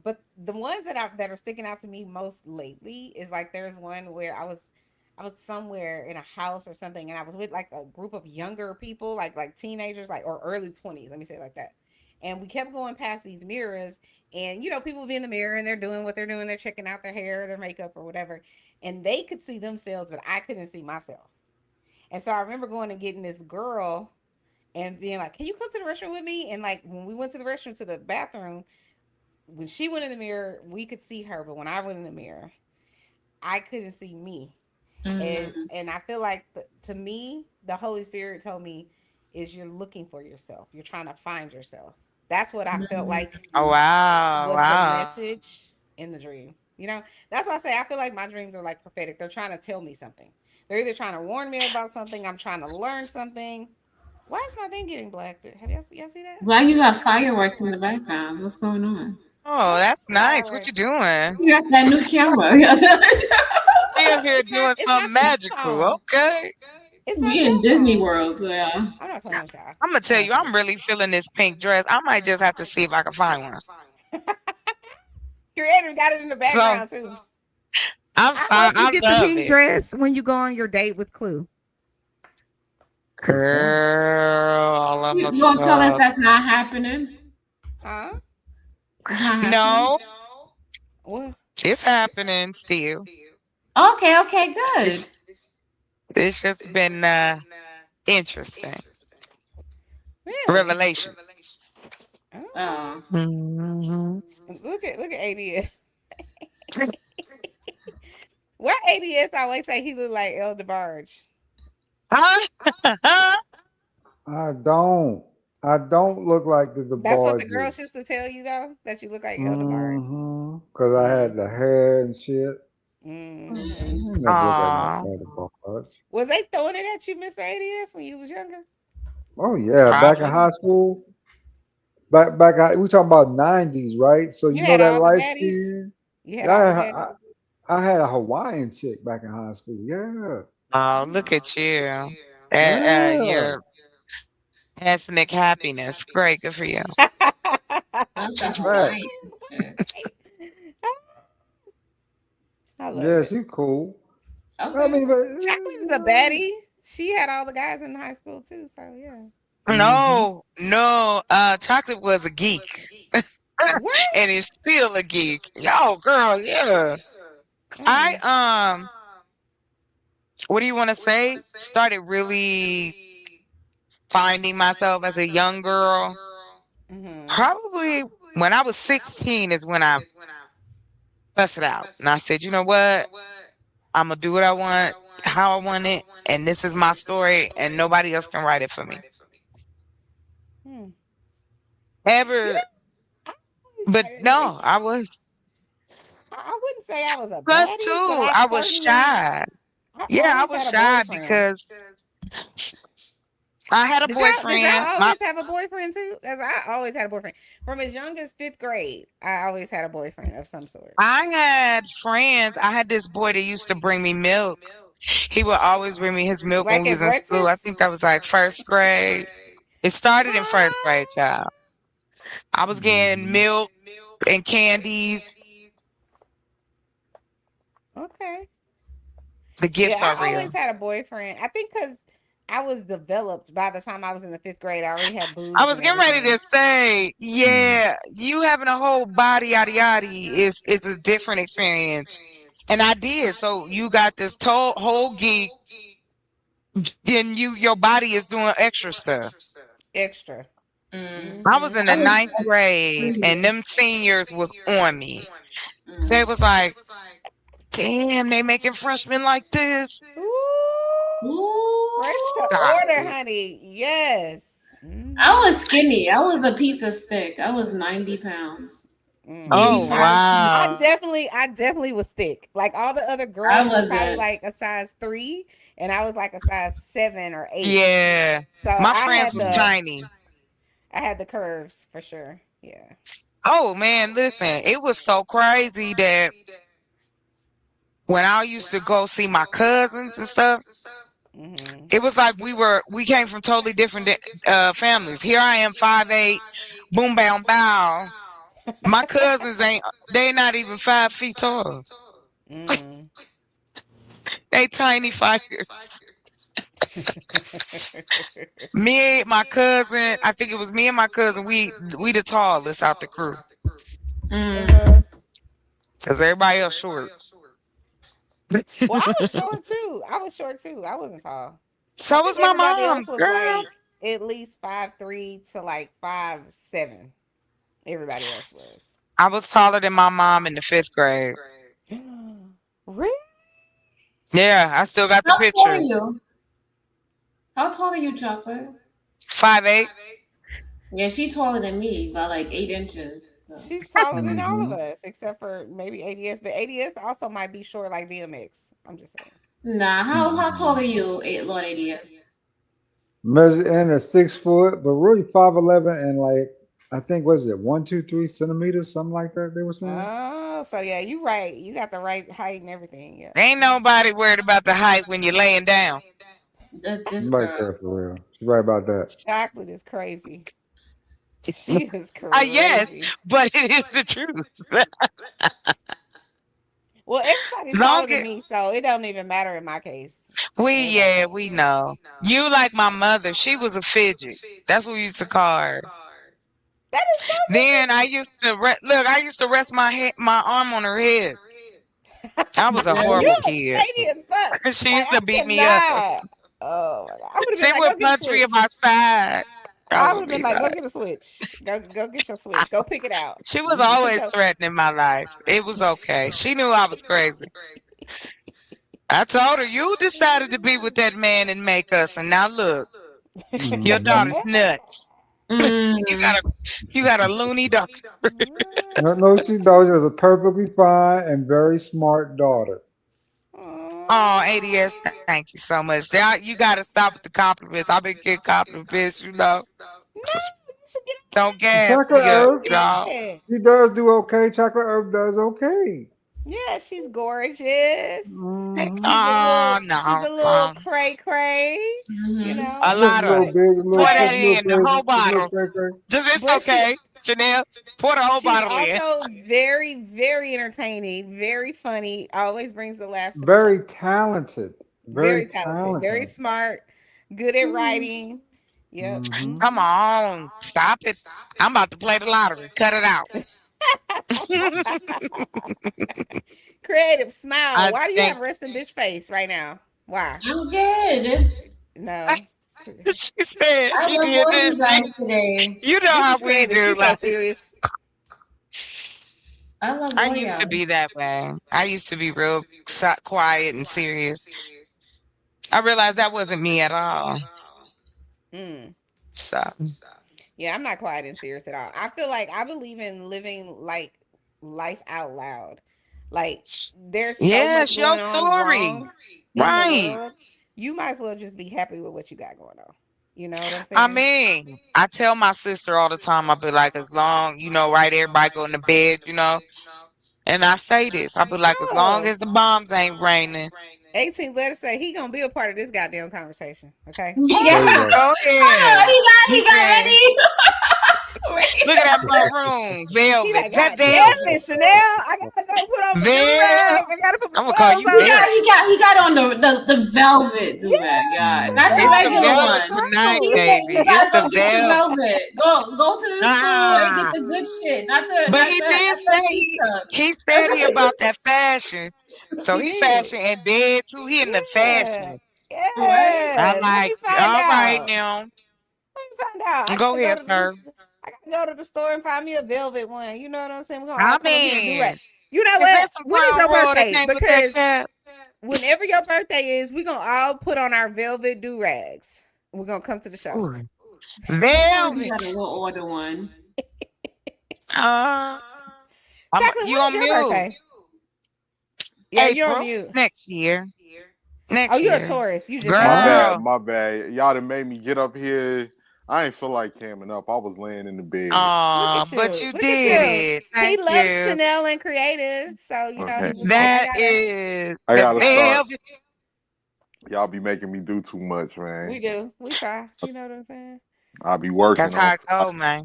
But the ones that are sticking out to me most lately is like there's one where I was somewhere in a house or something, and I was with like a group of younger people, like teenagers, like or early 20s. Let me say it like that. And we kept going past these mirrors, and you know, people be in the mirror and they're doing what they're doing. They're checking out their hair, their makeup, or whatever. and they could see themselves, but I couldn't see myself. And so I remember going and getting this girl and being like, "Can you come to the restroom with me?" And like when we went to the restroom to the bathroom, when she went in the mirror, we could see her, but when I went in the mirror, I couldn't see me. And I feel like to me, the Holy Spirit told me is you're looking for yourself. You're trying to find yourself. That's what I felt like Oh wow, was the wow. message in the dream. You know, that's why I say I feel like my dreams are like prophetic. They're trying to tell me something. They're either trying to warn me about something. I'm trying to learn something. Why is my thing getting blacked? Have y'all see that? Why you have fireworks in the background? What's going on? Oh, Huh? that's nice. What you Fireworks. doing? You got that new camera. We up here It's my doing it's my something cell magical. phone. Okay. It's my We in cell Disney phone. World, yeah. I'm not playing with y'all. I'm gonna I'm tell not you, playing. I'm really feeling this pink dress. I might just have to see if I can find one. Creator got it in the So background too. I'm I fine. hope you I get the love pink it. dress when you go on your date with Clue. Girl, I'm You a gonna tell us sub. that's not happening? Huh? It's not happening. No, Well, it's happening still. Okay, okay, good. It's it's just been interesting. really? Revelation. Oh. Okay. Hmm. Look at ADS. Why ADS always say he look like El DeBarge? I don't. I don't look like the That's what the DeBarges. girls used to tell you though, that you look like El DeBarge. Mm-hmm. Cause I Mm, had the hair and shit. I mm-hmm. Mm. never look like no Aw, DeBarge. Was they throwing it at you, Mr. ADS, when you was younger? Oh yeah, back in probably. high school. We talking about '90s, right? So you You know had that all the light baddies. skin. You had Yeah, all the baddies. I had a Hawaiian chick back in high school. Yeah, Oh, look at you. yeah. Your ethnic happiness. Great, good for you. That's a That's facts. Hawaiian chick. I love Yeah, it. she cool. I Okay. mean, but Chocolate is a baddie. She had all the guys in high school too, so yeah. mm-hmm. No, no. Chocolate was a geek, What? and is still a geek. Yo, girl, yeah. Mm. I what do you want to say? Started really finding myself as a young girl. Mm-hmm. Probably when I was 16 is when I busted out, and I said, you know what? I'm gonna do what I want, how I want it, and this is my story, and nobody else can write it for me. Hmm. You Ever, know, but no, I was I wouldn't say I was a plus baddie, but two. I was shy. I Yeah, I always was had a shy boyfriend. because I had a Did y'all boyfriend. My always have a boyfriend too? Because I always had a boyfriend. From as young as fifth grade, I always had a boyfriend of some sort. I had friends. I had this boy that used to bring me milk. He would always bring me his milk when Like we at was in school. I breakfast? think that was like first grade. It started in first grade, Ah, child. I was getting Mm-hmm. milk and candies. okay. The Yeah, gifts are I always real. had a boyfriend. I think because I was developed by the time I was in the fifth grade. I already had I boobs was and getting ready everything. to say, Mm-hmm. yeah, you having a whole body yada yada is a different experience. And I did. So you got this whole geek, and your body is doing extra stuff. Extra. Mm. I was Mm-hmm. in I the was ninth grade, and extremely. them seniors was on me. They Mm. was like, "Damn, they making freshmen like this." Ooh, fresh to Ooh. Stop order, it. honey. Yes. I Mm-hmm. was skinny. I was a piece of stick. I was 90 pounds. Mm. Oh 85 pounds. wow. I definitely was thick. Like all the other I girls were probably wasn't. like a size 3, and I was like a size 7 or 8. Yeah, So my friends was tiny. I had the curves for sure. Yeah. Oh man, listen, it was so crazy that when I used to go see my cousins and stuff, Mm-hmm. it was like we came from totally different families. Here I am, 5'8", boom, bam, bow. My cousins ain't, they not even 5 feet tall. Mm. They tiny fighters. Me, my cousin, I think it was me and my cousin. We the tallest out the crew Mm. uh-huh. because everybody else short. Well, I was short too. I was short too. I wasn't tall. I So think was my everybody mom, else was girl. like at least 5'3" to like 5'7". Everybody else was. I was taller than my mom in the 5th grade. Really? Yeah, I still got the How tall are picture. you? How tall are you, Chocolate? 5'8". Yeah, she taller than me by like 8 inches. So. She's taller than all of Hmm. us, except for maybe ADS. But ADS also might be short like DMX. I'm just saying. Nah, how tall are you, Lord ADS? Measure in at 6 foot, but really 5'11" and like I think was it 1, 2, 3 centimeters, something like that. They were saying. Oh, so yeah, you right. You got the right height and everything. Yeah. Ain't nobody worried about the height when you're laying down. This Right girl. there for real. She's right about that. Chocolate is crazy. She is Yes, crazy. but it is the truth. Well, everybody's taller Long than as me, so it don't even matter in my case. Everybody's yeah, taller we than me. know. You like my mother. She was a fidget. That's what we used to call her. That is so Then I used to look. I used to rest my arm on her head. I was a you horrible Really? are kid. shady as fuck. She Like used I to beat me up. cannot. Oh my god. I would have been She like, go would get a punch me in my switch. side. I I would would have been be like, go like, get a switch. Go get your switch. Go pick it out. she was Put always your threatening my life. It was okay. She knew I was crazy. I told her, you decided to be with that man and make us, and now look, your Hmm. daughter's nuts. You Mm. got a, you got a loony daughter. No, no, she knows she's a perfectly fine and very smart daughter. Oh, ADS, thank you so much. Now you got to stop with the compliments. I've been getting compliments, you know. No, you should get Don't gas Chocolate me up, Earth, you know. it. she does do okay. Chocolate Earth does okay. Yeah, she's gorgeous. Hmm. Oh, She's no. a little cray cray, you Mm-hmm. know. A Just a lot of little it. But bit, a Pour little, that just but a little in, the crazy, whole just a little bottle. cray cray. Just, it's but okay, Chanel. Pour the whole she's bottle in. also very, very entertaining, very funny, always brings the laughs to the show. Very talented. Very Very talented, very talented. smart, good at writing. Yep. Hmm. Come on. Stop it. I'm about to play the lottery. Cut it out. Creative smile. I Why do you think have resting bitch face right now? Why? I'm good. No. she said I she love did all this. you guys today. You know This how is we creative. do. She's so Like serious. I love I all used to y'all. be that way. I used to be real quiet and serious. I realized that wasn't me at all. Mm. So Yeah, I'm not quiet and serious at all. I feel like I believe in living like life out loud. Like there's so yeah, much it's your going on story. wrong in the Right. world. You might as well just be happy with what you got going on. You know what I'm I saying? mean, I tell my sister all the time, I'll be like, as long, right, everybody go to bed. And I say this, I'll be like, as long Oh, as the bombs ain't raining. 18 letter say he gonna be a part of this goddamn conversation. Okay. Yeah. There you go. Go ahead. He He got said, ready. Ready. look at that maroon He velvet. like, That God damn velvet. it, Chanel. I gotta go put on my do Vel. rag. I gotta put my I'm gonna call clothes you He Velvet. got on. he got on the velvet do rag, God, not the It's Hmm. the Oh, regular velvet one. tonight, He true. said you baby. It's gotta the go get the velvet. velvet. Go to the store and get Ah. the good shit, not the But not he the did not the say pizza. he said he about that fashion. So He he did. fashion in bed too. He in the Yeah. fashion. Right? I Yeah. Let like, me find all right out. now. Let me find out. I Go gotta go ahead, to sir. this. I gotta go to the store and find me a velvet one. You know what I'm saying? We're gonna all I come up here and do mean, it. You know is what? that some When is crown your royal that birthday? came with that Because cap? whenever your birthday is, we're gonna all put on our velvet do rags. We're gonna come to the show. Ooh, You velvet. gotta go order one. Uh, Chocolate, you when is on your mute. birthday? Yeah, you're on April mute. next year. Oh, Next you're a year, Taurus. You just My said that. bad, girl. my bad. Y'all done made me get up here. I ain't feel like camming up. I was laying in the bed. Look at But you. you Look at did you. it. He Thank loves you. Chanel and creative. So, you know, he Okay. was like, That is I the gotta start. velvet. Y'all be making me do too much, we man. do. We try. You know what I'm saying? I be working That's on how it go, man.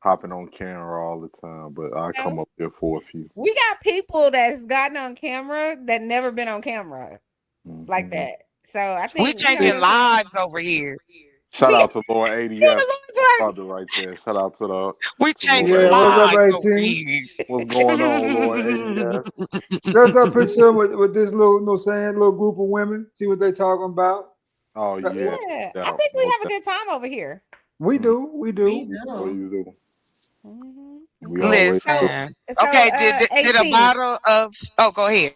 hopping on camera all the time, but I You come know? up here for a few. We got people that's gotten on camera that never been on camera like Mhm. that. So I We think, you know what changing I'm saying? lives over here. Shout out to Lord You on ADF. the Lord Brother right there. Shout out to the We to changed Lord his Yeah, what's ADF. up, life. Yo, 18? Reed. What's going on, Lord ADF? There's a picture with this little, no saying, little group of women. See what they talking about. Oh Uh, yeah, Yeah, no I doubt. think we No have a good time over here. We doubt. do, we We do. What do. you do? We always So, do. Listen. so Okay, did a 18. bottle of oh go ahead.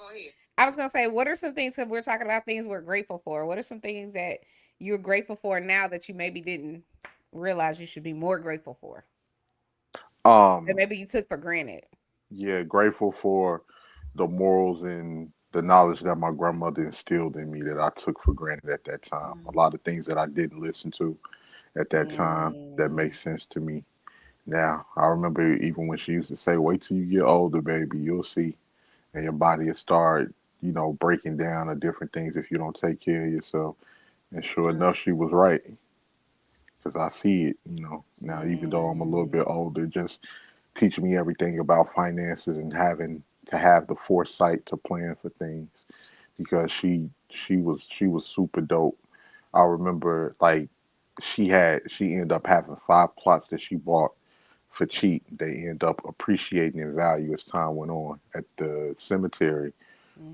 I was gonna say, what are some things? Because we're talking about things we're grateful for. What are some things that you're grateful for now that you maybe didn't realize you should be more grateful for, that Um, maybe you took for granted? yeah, grateful for the morals and the knowledge that my grandmother instilled in me that I took for granted at that time. A lot of things that I didn't listen to at that time that Mm. makes sense to me now. I remember even when she used to say, "Wait till you get older, baby, you'll see," and your body will start, breaking down or different things if you don't take care of yourself. And sure enough, she was right because I see it, now, even though I'm a little bit Mm. older, just teaching me everything about finances and having to have the foresight to plan for things because she was super dope. I remember like she ended up having 5 plots that she bought for cheap. They end up appreciating in value as time went on at the cemetery.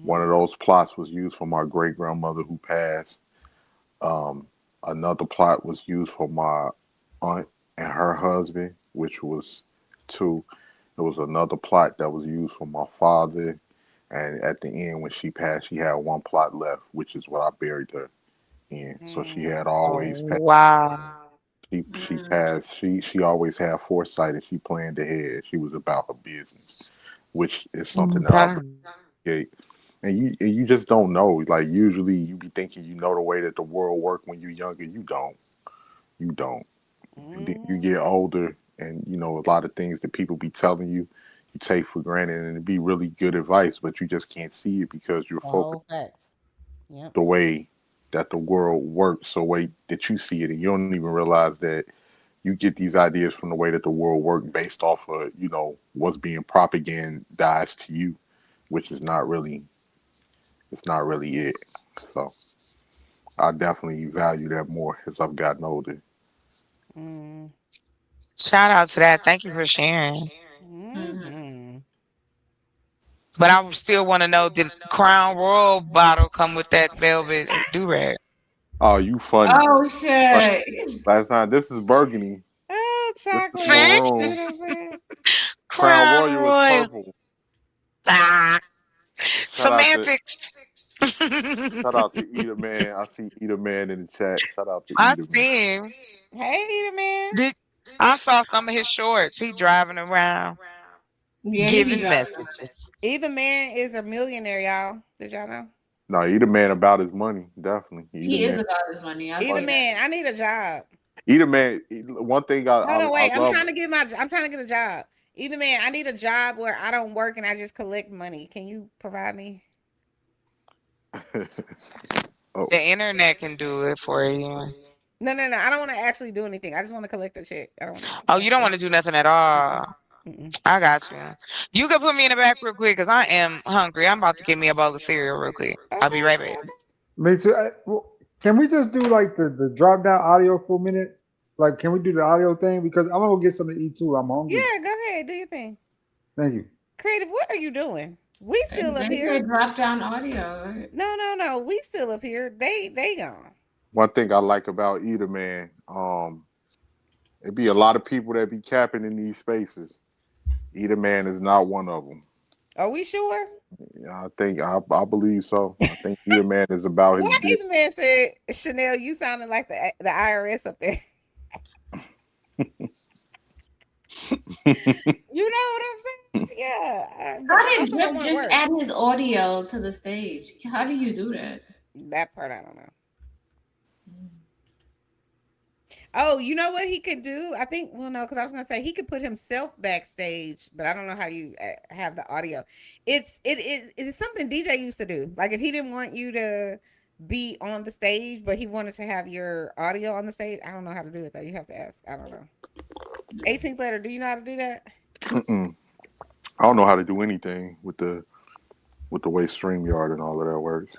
One of Mhm. those plots was used for my great grandmother who passed. Um, Another plot was used for my aunt and her husband, which was two. There was another plot that was used for my father. And at the end, when she passed, she had one plot left, which is what I buried her in. So she had Mm. Oh always passed. wow. She Mm. passed. She always had foresight and she planned ahead. She was about her business, which is something that I Okay. appreciate. And you just don't know. Like usually, you be thinking you know the way that the world work when you're younger. You don't. You don't. And then you Mhm. get older, and a lot of things that people be telling you, you take for granted, and it be really good advice, but you just can't see it because you're focused Oh, facts. Yep. the way that the world works, so way that you see it, and you don't even realize that you get these ideas from the way that the world works based off of what's being propagandized to you, which is not really it's not really it. So I definitely value that more as I've gotten older. Mm. Shout out to that. Thank you for sharing. Mhm. Mhm. But I still want to know, did Crown Royal bottle come with that velvet do rag? Oh, you funny. Oh Like, shit. last time, this is burgundy. Oh, This is chocolate. See? You know maroon. what I'm saying? Crown Crown Royal is Royal. purple. Ah, Shout out to semantics. shout out to Eater Man. I see Eater Man in the chat. Shout out to I Eater Man. see him. Hey, Eater man. Did, I saw some of his shorts. He driving around Yeah, he be giving driving. messages. Either man is a millionaire, y'all. Did y'all know? No, Eater Man about his money. Definitely. Eater He is Man. about his money. I Either see Money. that. man, I need a job. Eater Man. One thing I, Hold I, on, I wait. I'm love. trying to get I'm trying to get a job. Either man, I need a job where I don't work and I just collect money. Can you provide me? Oh, The internet can do it for you. No, no, no. I don't want to actually do anything. I just want to collect a check. I don't want to Oh, do you don't anything. want to do nothing at all. Mm-mm. I got you. You can put me in the back real quick because I am hungry. I'm about to get me a bowl of cereal real quick. I'll be Okay. right back. Me too. Well, can we just do like the drop down audio for a minute? Like, can we do the audio thing? Because I'm gonna go get something to eat too. I'm hungry. Yeah, go ahead. Do your thing. Thank you. Creative, what are you doing? We still up They here. could drop down audio, right? No, no, no. We still up here. They gone. one thing I like about Eater Man. It be a lot of people that be capping in these spaces. Eater Man is not one of them. Are we sure? Yeah, I believe so. I think Eater Man is about his What business. either man said, Chanel, you sounded like the IRS up there. You know what I'm saying? Yeah. But How did also don't Drip want to just work. add his audio to the stage? How do you do that? That part I don't know. Oh, you know what he could do? I think, well, no, because I was gonna say he could put himself backstage, but I don't know how you have the audio. It's something DJ used to do. Like if he didn't want you to be on the stage, but he wanted to have your audio on the stage. I don't know how to do it though. You have to ask. I don't know. 18th letter. Do you know how to do that? Mm-mm. I don't know how to do anything with the way StreamYard and all of that works.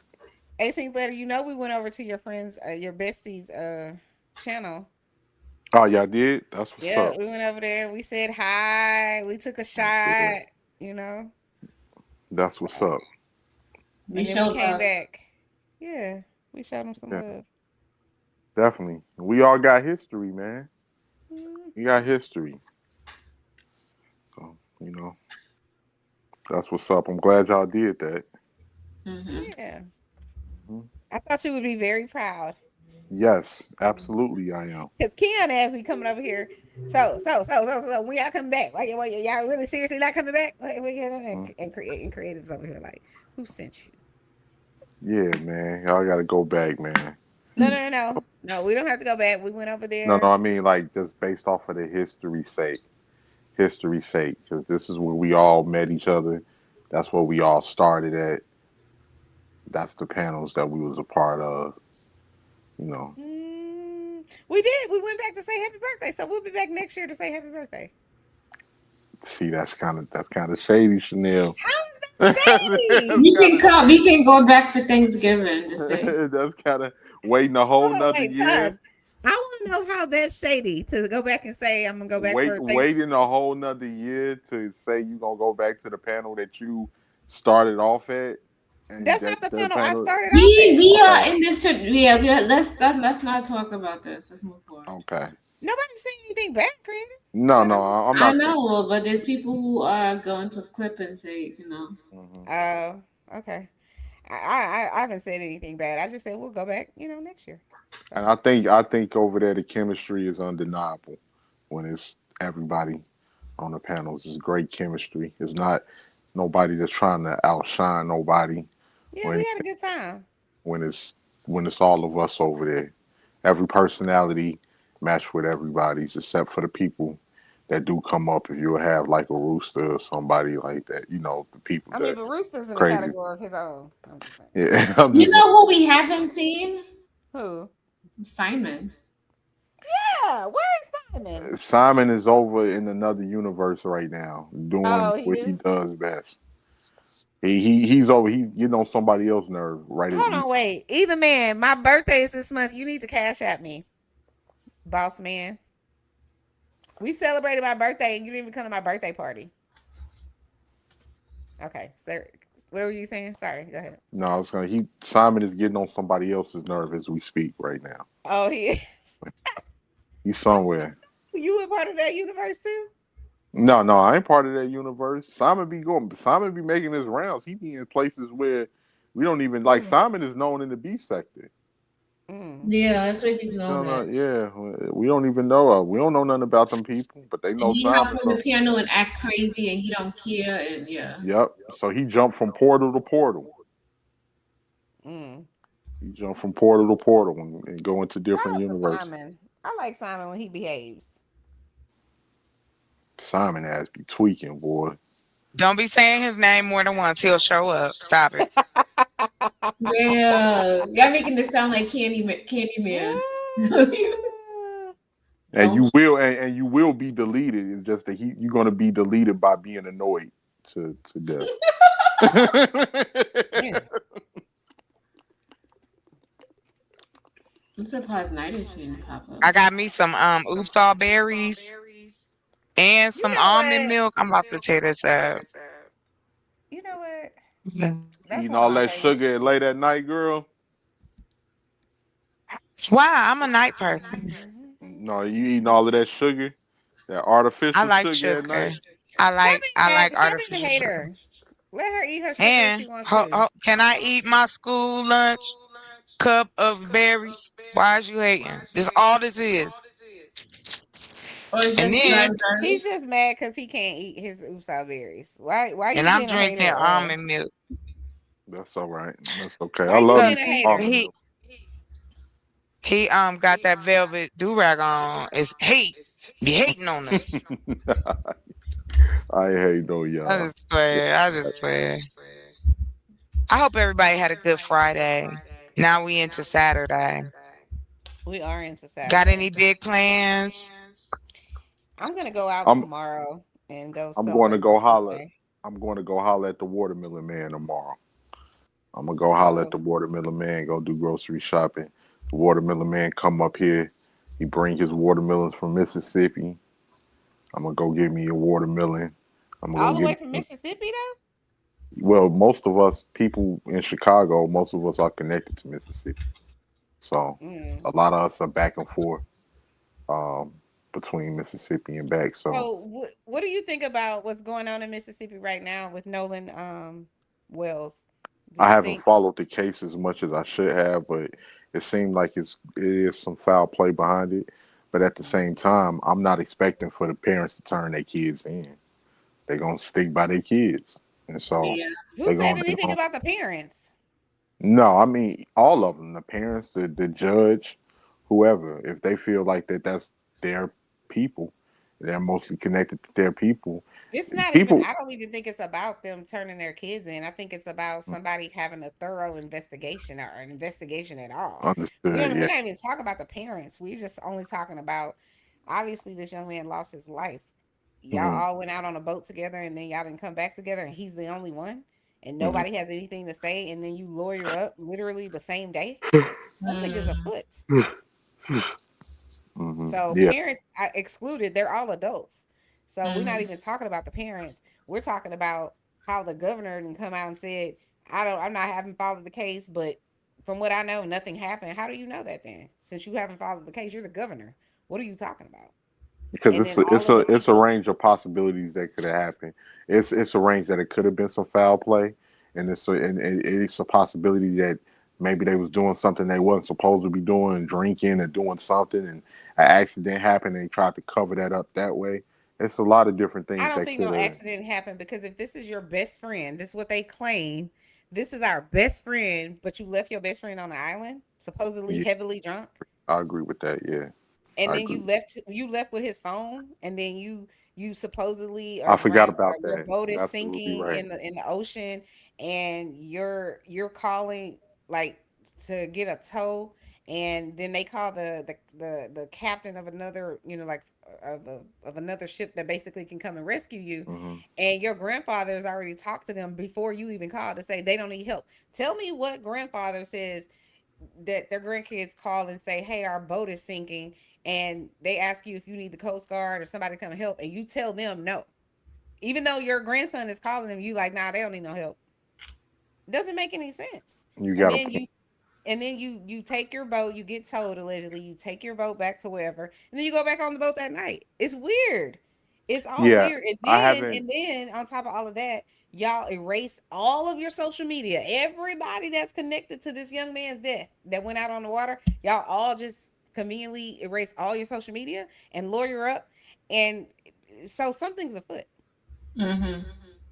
18th letter. You know we went over to your friends, your besties, channel. Oh, y'all did? That's what's Yeah, up. we went over there. We said hi. We took a That's good. shot. You know. That's So, what's up. We and then we showed came love. back. Yeah, we showed them some Yeah, love. definitely. We all got history, man. Mm, We got history. So, that's what's up. I'm glad y'all did that. Hmm. yeah, Mhm. I thought you would be very proud. Yes, absolutely, I am. Cause Keon asked me coming over here. So, when y'all coming back? Like, y'all really seriously not coming back? Like, we get Mm. and creatives over here. Like, who sent you? Yeah, man. Y'all got to go back, man. No. We don't have to go back. We went over No, there. I mean, like, just based off of the history sake, because this is where we all met each other. That's where we all started at. That's the panels that we was a part of. You know, We did. We went back to say happy birthday. So we'll be back next year to say happy birthday. see, that's kind of shady, Chanel. How is that that's shady? You can kind of come. You can go back for Thanksgiving to say. that's kind of waiting a whole Hold on, nother wait, year. pause. I want to know how that's shady to go back and say I'm gonna go back for Waiting a whole nother year to say you gonna go back to the panel that you started off at, and That's that not the the panel I panel. started off We at. are Okay, in this. Yeah. Let's not talk about this. Let's move forward. okay. Nobody's saying anything bad, creative. No, But no, I'm just I'm I not saying. know, but there's people who are going to clip and say, Mhm. oh, okay. I haven't said anything bad. I just said we'll go back, next year. So And I think over there the chemistry is undeniable when it's everybody on the panels. It's great chemistry. It's not nobody that's trying to outshine nobody yeah, or we anything. had a good time. When it's all of us over there. Every personality match with everybody's except for the people that do come up. If you have like a rooster or somebody like that, the people I mean, that but Rooster's in a crazy. category of his own. I'm just saying. Yeah, I'm you just know who we haven't seen? Who? Simon. Yeah, where is Simon? saying. Simon is over in another universe right now, doing Oh, he what he is. does best. He's over. He's getting on somebody else's nerve right as Hold we. on, wait. Either man, my birthday is this month. You need to cash at me, boss man. We celebrated my birthday and you didn't even come to my birthday party. Okay, sir. What were you saying? Sorry, go ahead. No, I was gonna. Simon is getting on somebody else's nerve as we speak right now. Oh, he is. He's somewhere. You were part of that universe too? No, I ain't part of that universe. Simon be making his rounds. He be in places where we don't even like. Mm, Simon is known in the B sector. mm. Yeah, that's what he's known No, no, at. yeah, we don't even know. We don't know nothing about them people, but they And know he hop Simon. on the So, piano and act crazy and he don't care and yeah. yep. So he jumped from portal to portal. Mm. He jumped from portal to portal and go into Shout different out to universes. Simon. I like Simon when he behaves. Simon has be tweaking, boy. Don't be saying his name more than once. He'll show up. Stop it. Yeah. Y'all making this sound like Candyman. And Don't. you will be deleted. It's just that you're gonna be deleted by being annoyed to death. Yeah. I'm surprised Night didn't pop up. I got me some oops all berries and You some know almond what? milk. I'm about to tear this up. You know what? That's Eating one of all my that favorites. sugar late at night, girl. Why? I'm a night person. No, you eating all of that sugar, that I artificial like sugar at sugar. night. I like Stop being a artificial sugar. hater. Let her eat her sugar if she And wants to. can I eat my school lunch cup of berries? Why is you hating? This all this is. Or it's And just dry then He's berries. just mad because he can't eat his usaw berries. Why and you I'm being a drinking hater? almond milk. That's all right. That's okay. I Why you love being me Cause a some hater? almond he milk. he got that velvet do rag on. It's hate. Be hating on us. I hate no I y'all. just play. I just play. I hope everybody had a good Friday. Now we into Saturday. We are into Got Saturday. any big plans? I'm gonna go out I'm tomorrow and go I'm going to celebrate my go holler. birthday. I'm going to go holler at the watermelon man tomorrow. I'm gonna go holler at Oh, the watermelon man. Go do grocery shopping. The watermelon man come up here He bring his watermelons from Mississippi. I'm gonna go get me a watermelon. I'm gonna All go the way get from me. Mississippi though. Well, most of us people in Chicago, most of us are connected to Mississippi. So Mm. a lot of us are back and forth um, between Mississippi and back. So So what do you think about what's going on in Mississippi right now with Nolan Wells? Do I you haven't think followed the case as much as I should have, but it seemed like it is some foul play behind it. But at the same time, I'm not expecting for the parents to turn their kids in. They're gonna stick by their kids, and so Yeah. who they're said gonna they're anything gonna. about the parents? No, I mean all of them, the parents, the judge, whoever. If they feel like that's their people, they're mostly connected to their people. It's not even, People I don't even think it's about them turning their kids in. I think it's about somebody having a thorough investigation or an investigation at all. We understood, don't, we're yeah. not even talking about the parents. We're just only talking about, obviously, this young man lost his life. Y'all Hmm. all went out on a boat together and then y'all didn't come back together and he's the only one and Hmm. nobody has anything to say and then you lawyer up literally the same day. Something is Mm. afoot. Hmm. So Yeah. parents I excluded, they're all adults. So we're not Mhm. even talking about the parents. We're talking about how the governor can come out and said, I'm not having followed the case, but from what I know, nothing happened. How do you know that then? Since you haven't followed the case, you're the governor. What are you talking about? Because And it's then all of the it's a people, range of possibilities that could have happened. It's a range that it could have been some foul play, and it's a possibility that maybe they was doing something they wasn't supposed to be doing, drinking and doing something, and an accident happened and they tried to cover that up that way. It's a lot of different I things don't that think could no have. accident happened because if this is your best friend, this is what they claim. This is our best friend, but you left your best friend on the island, supposedly Yeah, heavily drunk. I agree with that. Yeah, And I then agree. you left with his phone and then you supposedly are I forgot drunk or about your that. boat You're is absolutely sinking right. in the ocean and you're calling like to get a tow and then they call the captain of another like of another ship that basically can come and rescue you Hmm. and your grandfather has already talked to them before you even called to say they don't need help. Tell me what grandfather says that their grandkids call and say, "Hey, our boat is sinking," and they ask you if you need the Coast Guard or somebody to come help, and you tell them no, even though your grandson is calling them, you like, "Nah, they don't need no help." Doesn't make any sense. You And got a then point. you take your boat, you get towed allegedly, you take your boat back to wherever, and then you go back on the boat that night. It's weird. It's all Yeah, weird. I haven't. And then on top of all of that, y'all erase all of your social media. Everybody that's connected to this young man's death that went out on the water, y'all all just conveniently erase all your social media and lawyer up. And so something's afoot. Mhm.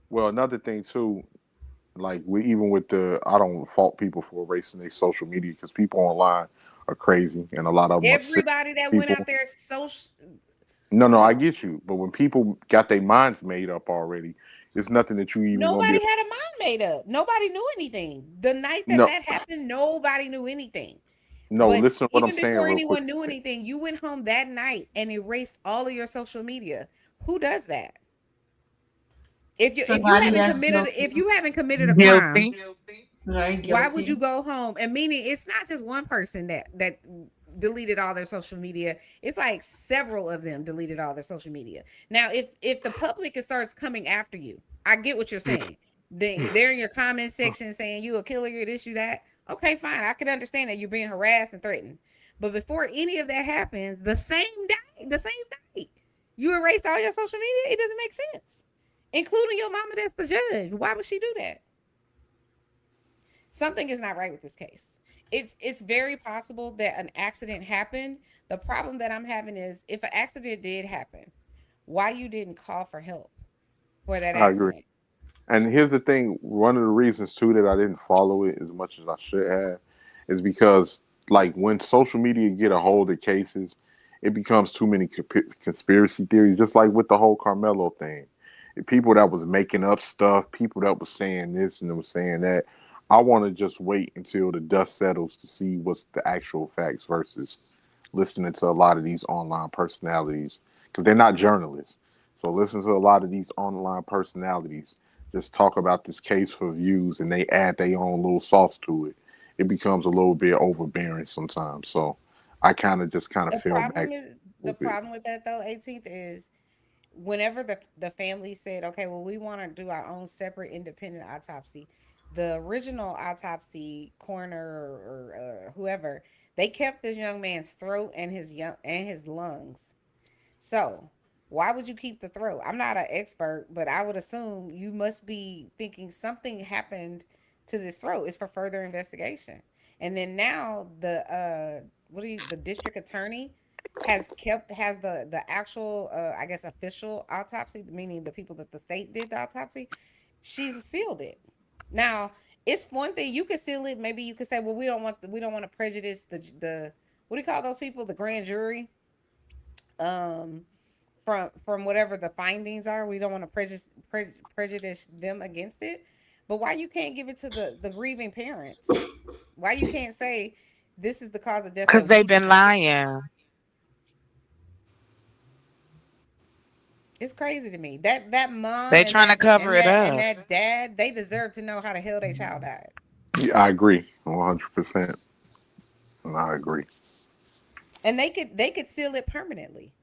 Well, another thing too, like we even with the, I don't fault people for erasing their social media because people online are crazy and a lot of them are sick Everybody that went people. out there social No, no, come I on. get you, but when people got their minds made up already, it's nothing that you even gonna be Nobody able. had a mind made up. Nobody knew anything. The night that No, that happened, nobody knew anything. no. But Listen to what I'm even saying before real quick. anyone knew anything, you went home that night and erased all of your social media. Who does that? Somebody that's guilty. If you haven't committed a crime, Guilty. Right, why would you guilty. go home? And meaning it's not just one person that deleted all their social media. It's like several of them deleted all their social media. Now, if the public starts coming after you, I get what you're saying. They're in your comment section saying you a killer, you this, you that. Okay, fine. I can understand that you're being harassed and threatened. But before any of that happens, the same night, you erase all your social media. It doesn't make sense, including your mama that's the judge. Why would she do that? Something is not right with this case. It's very possible that an accident happened. The problem that I'm having is if an accident did happen, why you didn't call for help for that I agree. accident? And here's the thing: one of the reasons too that I didn't follow it as much as I should have is because, like, when social media get a hold of cases, it becomes too many conspiracy theories. Just like with the whole Carmelo thing, people that was making up stuff, people that was saying this and was saying that. I want to just wait until the dust settles to see what's the actual facts versus listening to a lot of these online personalities because they're not journalists. So listen to a lot of these online personalities just talk about this case for views and they add their own little sauce to it. It becomes a little bit overbearing sometimes. So I kind of The fell back problem is a the little bit. problem with that though, 18th is whenever the family said, okay, well, we want to do our own separate independent autopsy, the original autopsy coroner or whoever, they kept this young man's throat and his lungs. So why would you keep the throat? I'm not an expert, but I would assume you must be thinking something happened to this throat. It's for further investigation. And then now the district attorney has the actual I guess official autopsy, meaning the people that the state did the autopsy. She's sealed it. Now it's one thing you could seal it. Maybe you could say, well, we don't want to prejudice the what do you call those people, the grand jury, um from whatever the findings are. We don't want to prejudice them against it. But why you can't give it to the grieving parents? Why you can't say this is the cause of death Because that they've we been determined? lying. It's crazy to me that that mom They trying to cover it and up. that dad, they deserve to know how the hell their child died. Yeah, I agree 100%. I agree. And they could seal it permanently.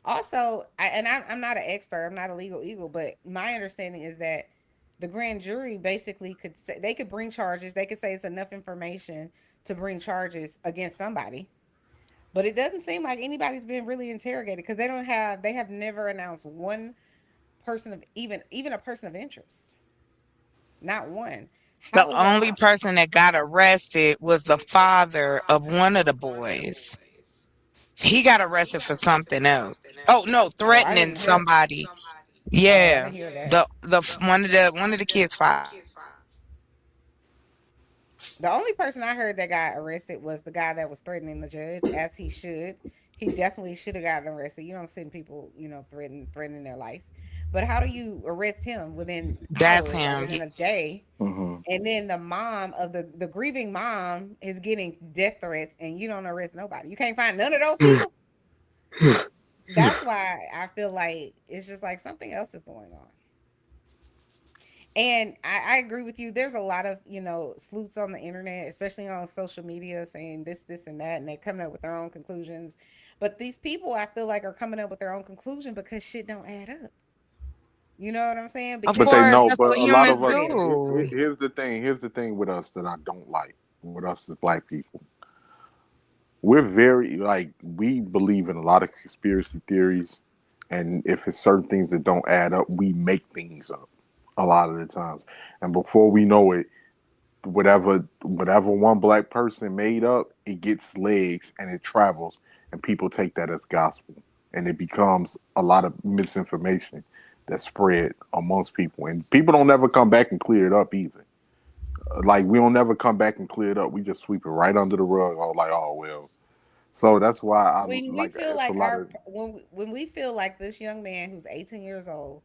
Also, I'm not an expert. I'm not a legal eagle, but my understanding is that the grand jury basically could say they could bring charges. They could say it's enough information to bring charges against somebody. But it doesn't seem like anybody's been really interrogated because they have never announced one person of even a person of interest. Not one. The How is that only possible? person that got arrested was the father of one of the boys. He got arrested for something else. Oh no, Oh, I threatening didn't hear. somebody. Oh, I Yeah. didn't hear that. One of the kids' father. The only person I heard that got arrested was the guy that was threatening the judge, as he should. He definitely should have gotten arrested. You don't send people, threatening their life. But how do you arrest him within That's hours or him. within a day? Hmm. And then the mom of the grieving mom is getting death threats, and you don't arrest nobody. You can't find none of those people. That's why I feel like it's just like something else is going on. And I agree with you. There's a lot of, sleuths on the internet, especially on social media, saying this, and that, and they're coming up with their own conclusions. But these people, I feel like, are coming up with their own conclusion because shit don't add up. You know what I'm saying? Of But Because they course, know. that's But what a lot humans of us. do. Here's the thing. Here's the thing with us that I don't like. With us as black people, we're very like we believe in a lot of conspiracy theories, and if it's certain things that don't add up, we make things up a lot of the times, and before we know it, whatever one black person made up, it gets legs and it travels, and people take that as gospel, and it becomes a lot of misinformation that's spread amongst people, and people don't ever come back and clear it up either. Like we don't never come back and clear it up. We just sweep it right under the rug. Oh, like oh well. So that's why I when we like feel it's a like lot of when we feel like this young man who's 18 years old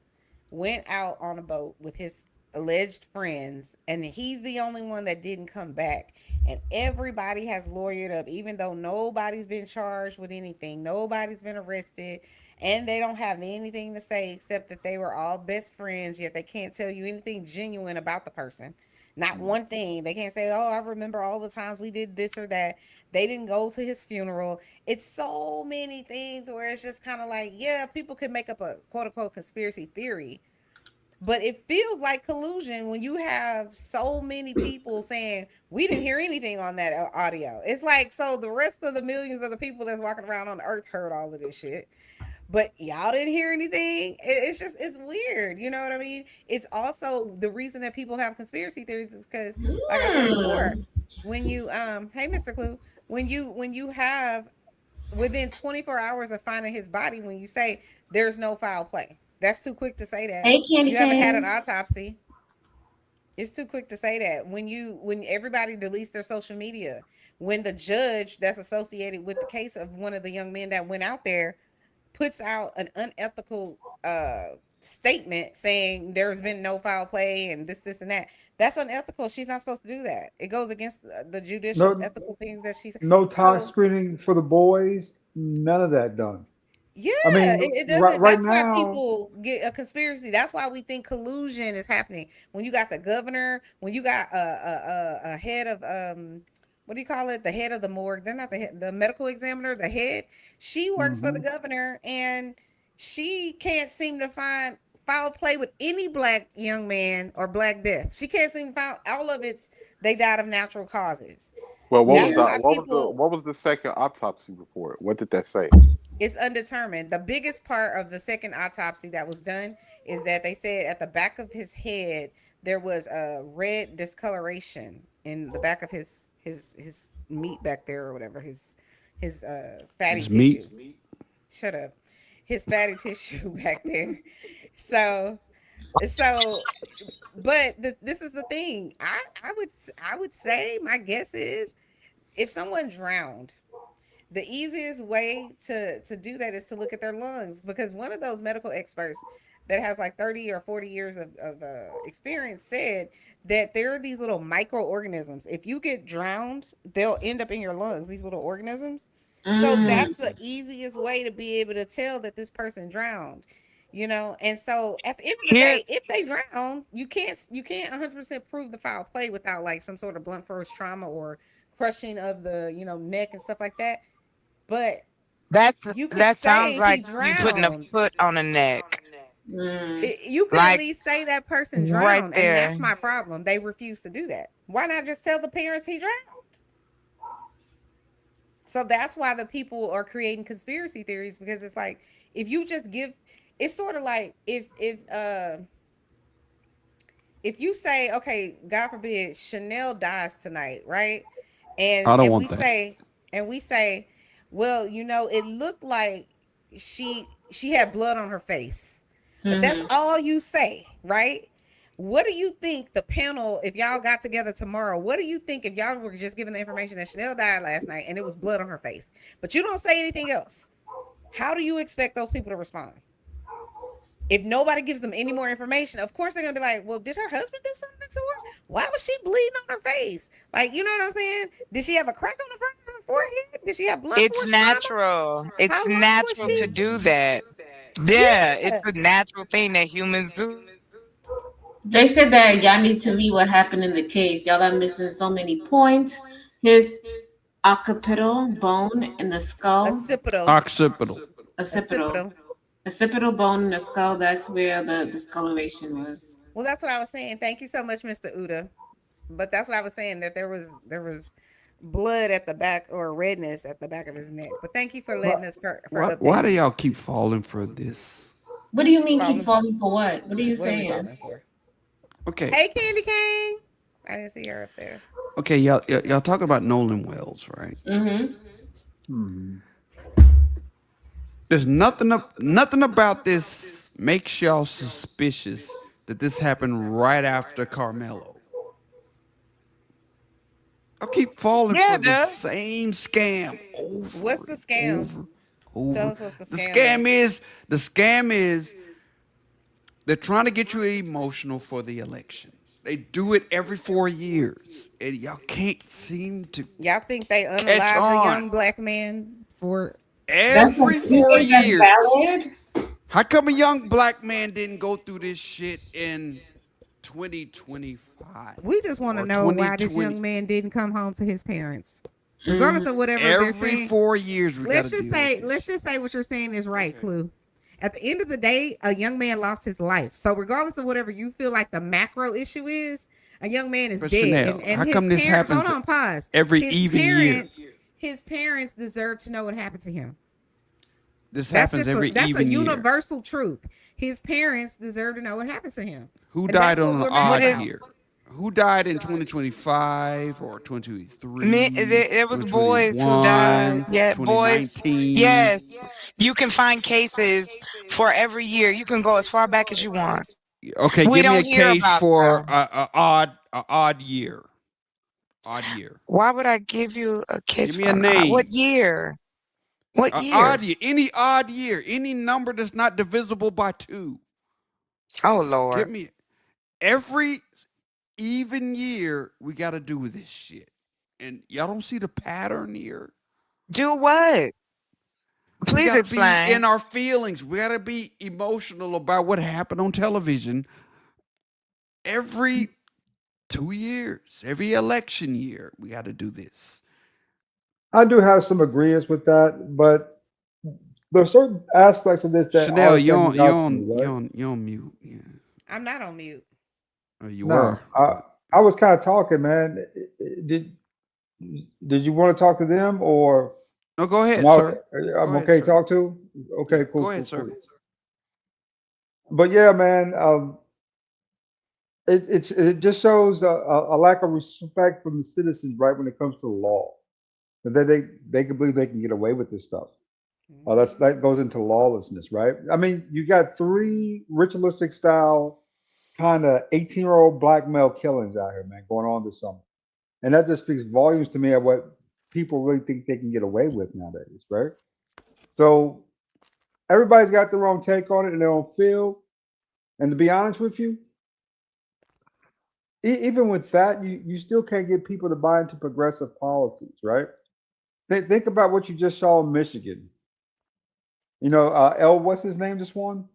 went out on a boat with his alleged friends and he's the only one that didn't come back, and everybody has lawyered up even though nobody's been charged with anything, nobody's been arrested, and they don't have anything to say except that they were all best friends, yet they can't tell you anything genuine about the person. Not one thing. They can't say, oh, I remember all the times we did this or that. They didn't go to his funeral. It's so many things where it's just kind of like, yeah, people can make up a quote unquote conspiracy theory, but it feels like collusion when you have so many people saying we didn't hear anything on that audio. It's like, so the rest of the millions of the people that's walking around on earth heard all of this shit, but y'all didn't hear anything. It's just, it's weird. You know what I mean? It's also the reason that people have conspiracy theories is because, like I said before, Hmm. when you hey Mr. Clue, when you have within 24 hours of finding his body, when you say there's no foul play, that's too quick to say that. Hey, Candy You haven't had an Cane. autopsy. It's too quick to say that. When everybody deletes their social media, when the judge that's associated with the case of one of the young men that went out there puts out an unethical statement saying there's been no foul play and this and that. That's unethical. She's not supposed to do that. It goes against the judicial No, ethical things that she's. no tox So screening for the boys. None of that done. yeah, I mean, it right doesn't. right That's why now, people get a conspiracy. That's why we think collusion is happening. When you got the governor, when you got a head of what do you call it? The head of the morgue. They're not the head, the medical examiner, the head. She works for the Hmm. governor, and she can't seem to find foul play with any black young man or black death. She can't seem to find all of it's they died of natural causes. Well, That's Yeah. why people what was the second autopsy report? What did that say? it's undetermined. The biggest part of the second autopsy that was done is that they said at the back of his head there was a red discoloration in the back of his meat back there or whatever his fatty His meat. tissue. Shut up. His fatty tissue back there. So so but this is the thing. I would say my guess is if someone drowned, the easiest way to do that is to look at their lungs, because one of those medical experts that has like 30 or 40 years of experience said that there are these little microorganisms. If you get drowned, they'll end up in your lungs, these little organisms. So Mm. that's the easiest way to be able to tell that this person drowned, and so at the end of the Here, day, if they drown, you can't 100% prove the foul play without like some sort of blunt force trauma or crushing of the neck and stuff like that. But you could that sounds say he like you putting a drowned. foot on a neck, Mm. You could at like least say that person right drowned, and there. that's my problem. They refuse to do that. Why not just tell the parents he drowned? So that's why the people are creating conspiracy theories, because it's like if you just give, it's sort of like if you say, okay, God forbid Chanel dies tonight, right? And I don't and want we that. say and we say, well, it looked like she had blood on her face. But that's Mhm. all you say, right? What do you think the panel, if y'all got together tomorrow, what do you think if y'all were just given the information that Chanel died last night and it was blood on her face, but you don't say anything else? How do you expect those people to respond? If nobody gives them any more information, of course they're gonna be like, well, did her husband do something to her? Why was she bleeding on her face? Like, you know what I'm saying? Did she have a crack on the front of her forehead? Did she have blunt It's force trauma? natural. How It's long was natural to she? do that. Yeah, it's Yeah. a natural thing that humans do. They said that y'all need to read what happened in the case. Y'all are missing so many points. His occipital bone in the skull, Occipital. Occipital. occipital, Occipital. occipital bone in the skull. That's where the discoloration was. Well, that's what I was saying. Thank you so much, Mr. Uda. But that's what I was saying, that there was blood at the back, or redness at the back of his neck. But thank you for letting us for Why do updating y'all us. keep falling for this? What do you mean keep Falling. falling for what? What are you What are we saying? falling for? Okay, Hey, Candy Cane. I didn't see her up there. okay, y'all talking about Nolan Wells, right? Mm-hmm. Hmm. There's nothing about this makes y'all suspicious that this happened right after Carmelo. I keep falling Yeah, for it the does. same scam over What's the and scam? over, Tell over. us what the The scam scam is. is they're trying to get you emotional for the election. They do it every 4 years, and y'all can't seem to Y'all think they catch unalive the on. young black man for? That's Every you 4 think that's years. valid? How come a young black man didn't go through this shit in 2025 We just want to or know why this 2020? young man didn't come home to his parents, regardless Mm-hmm. of whatever they're Every saying. 4 years we got Let's to just deal with say, this. let's just say what you're saying is right, Clue. At the end of the day, a young man lost his life. So regardless of whatever you feel like the macro issue is, a young man is But dead. Chanel, And how his come this parents, happens hold on, pause. every His even year? parents deserve to know what happened to him. This That's happens just every that's a even year. universal truth. His parents deserve to know what happened to him. Who And died that's what on an we're mad What odd is about. year? Who died in 2025 or 2023, me? There was boys who died. 2021, Yeah, boys. 2019? Yes, you can find cases for every year. You can go as far back as you want. Okay, We give me a don't hear case about for them. a odd year. Odd year. Why would I give you a case Give me for a what name. year? What A year? odd year. Any odd year. Any number that's not divisible by 2. Oh Give Lord. me every even year we got to do with this shit. And y'all don't see the pattern here. Do what? We Please got to be explain. in our feelings. We got to be emotional about what happened on television every 2 years, every election year, we got to do this. I do have some agreements with that, but there are certain aspects of this that Chanel, are standing out to me, right? you on mute. Yeah. I'm not on mute. Oh, you No, were. I was kind of talking, man. Did did you want to talk to them, or No, go am ahead, I, sir. I'm Go ahead, okay to sir. talk to? Yeah, Okay, cool, go ahead, cool, sir. cool. But yeah, man, it just shows a lack of respect from the citizens, right, when it comes to the law. That they can believe they can get away with this stuff. That goes into lawlessness, right? I mean, you got three ritualistic style kind of 18-year-old black male killings out here, man, going on this summer. And that just speaks volumes to me of what people really think they can get away with nowadays, right? So everybody's got their own take on it and their own feel. And to be honest with you, even with that, you still can't get people to buy into progressive policies, right? Think about what you just saw in Michigan. You know, what's his name just won?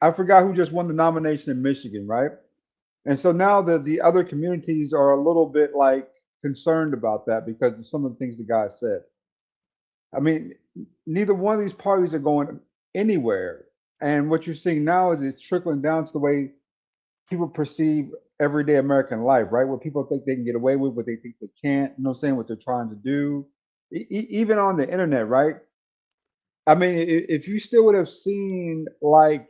I forgot who just won the nomination in Michigan, right? And so now the other communities are a little bit like concerned about that because of some of the things the guy said. I mean, neither one of these parties are going anywhere. And what you're seeing now is it's trickling down to the way people perceive everyday American life, right? What people think they can get away with, what they think they can't, you know what I'm saying, what they're trying to do. Even on the internet, right? I mean, if you still would have seen like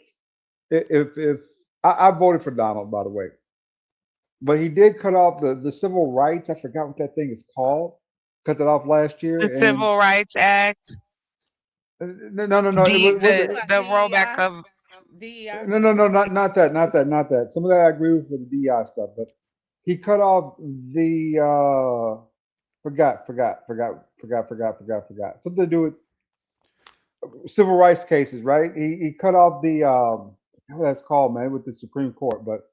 if I voted for Donald, by the way, but he did cut off the civil rights. I forgot what that thing is called. Cut that off last year, The and Civil Rights Act, no. It the was the the rollback DEI. of DEI. no, not that. Some of that I agree with the DI stuff, but he cut off the forgot. Something to do with civil rights cases, right? He cut off the what that's called, man, with the Supreme Court. But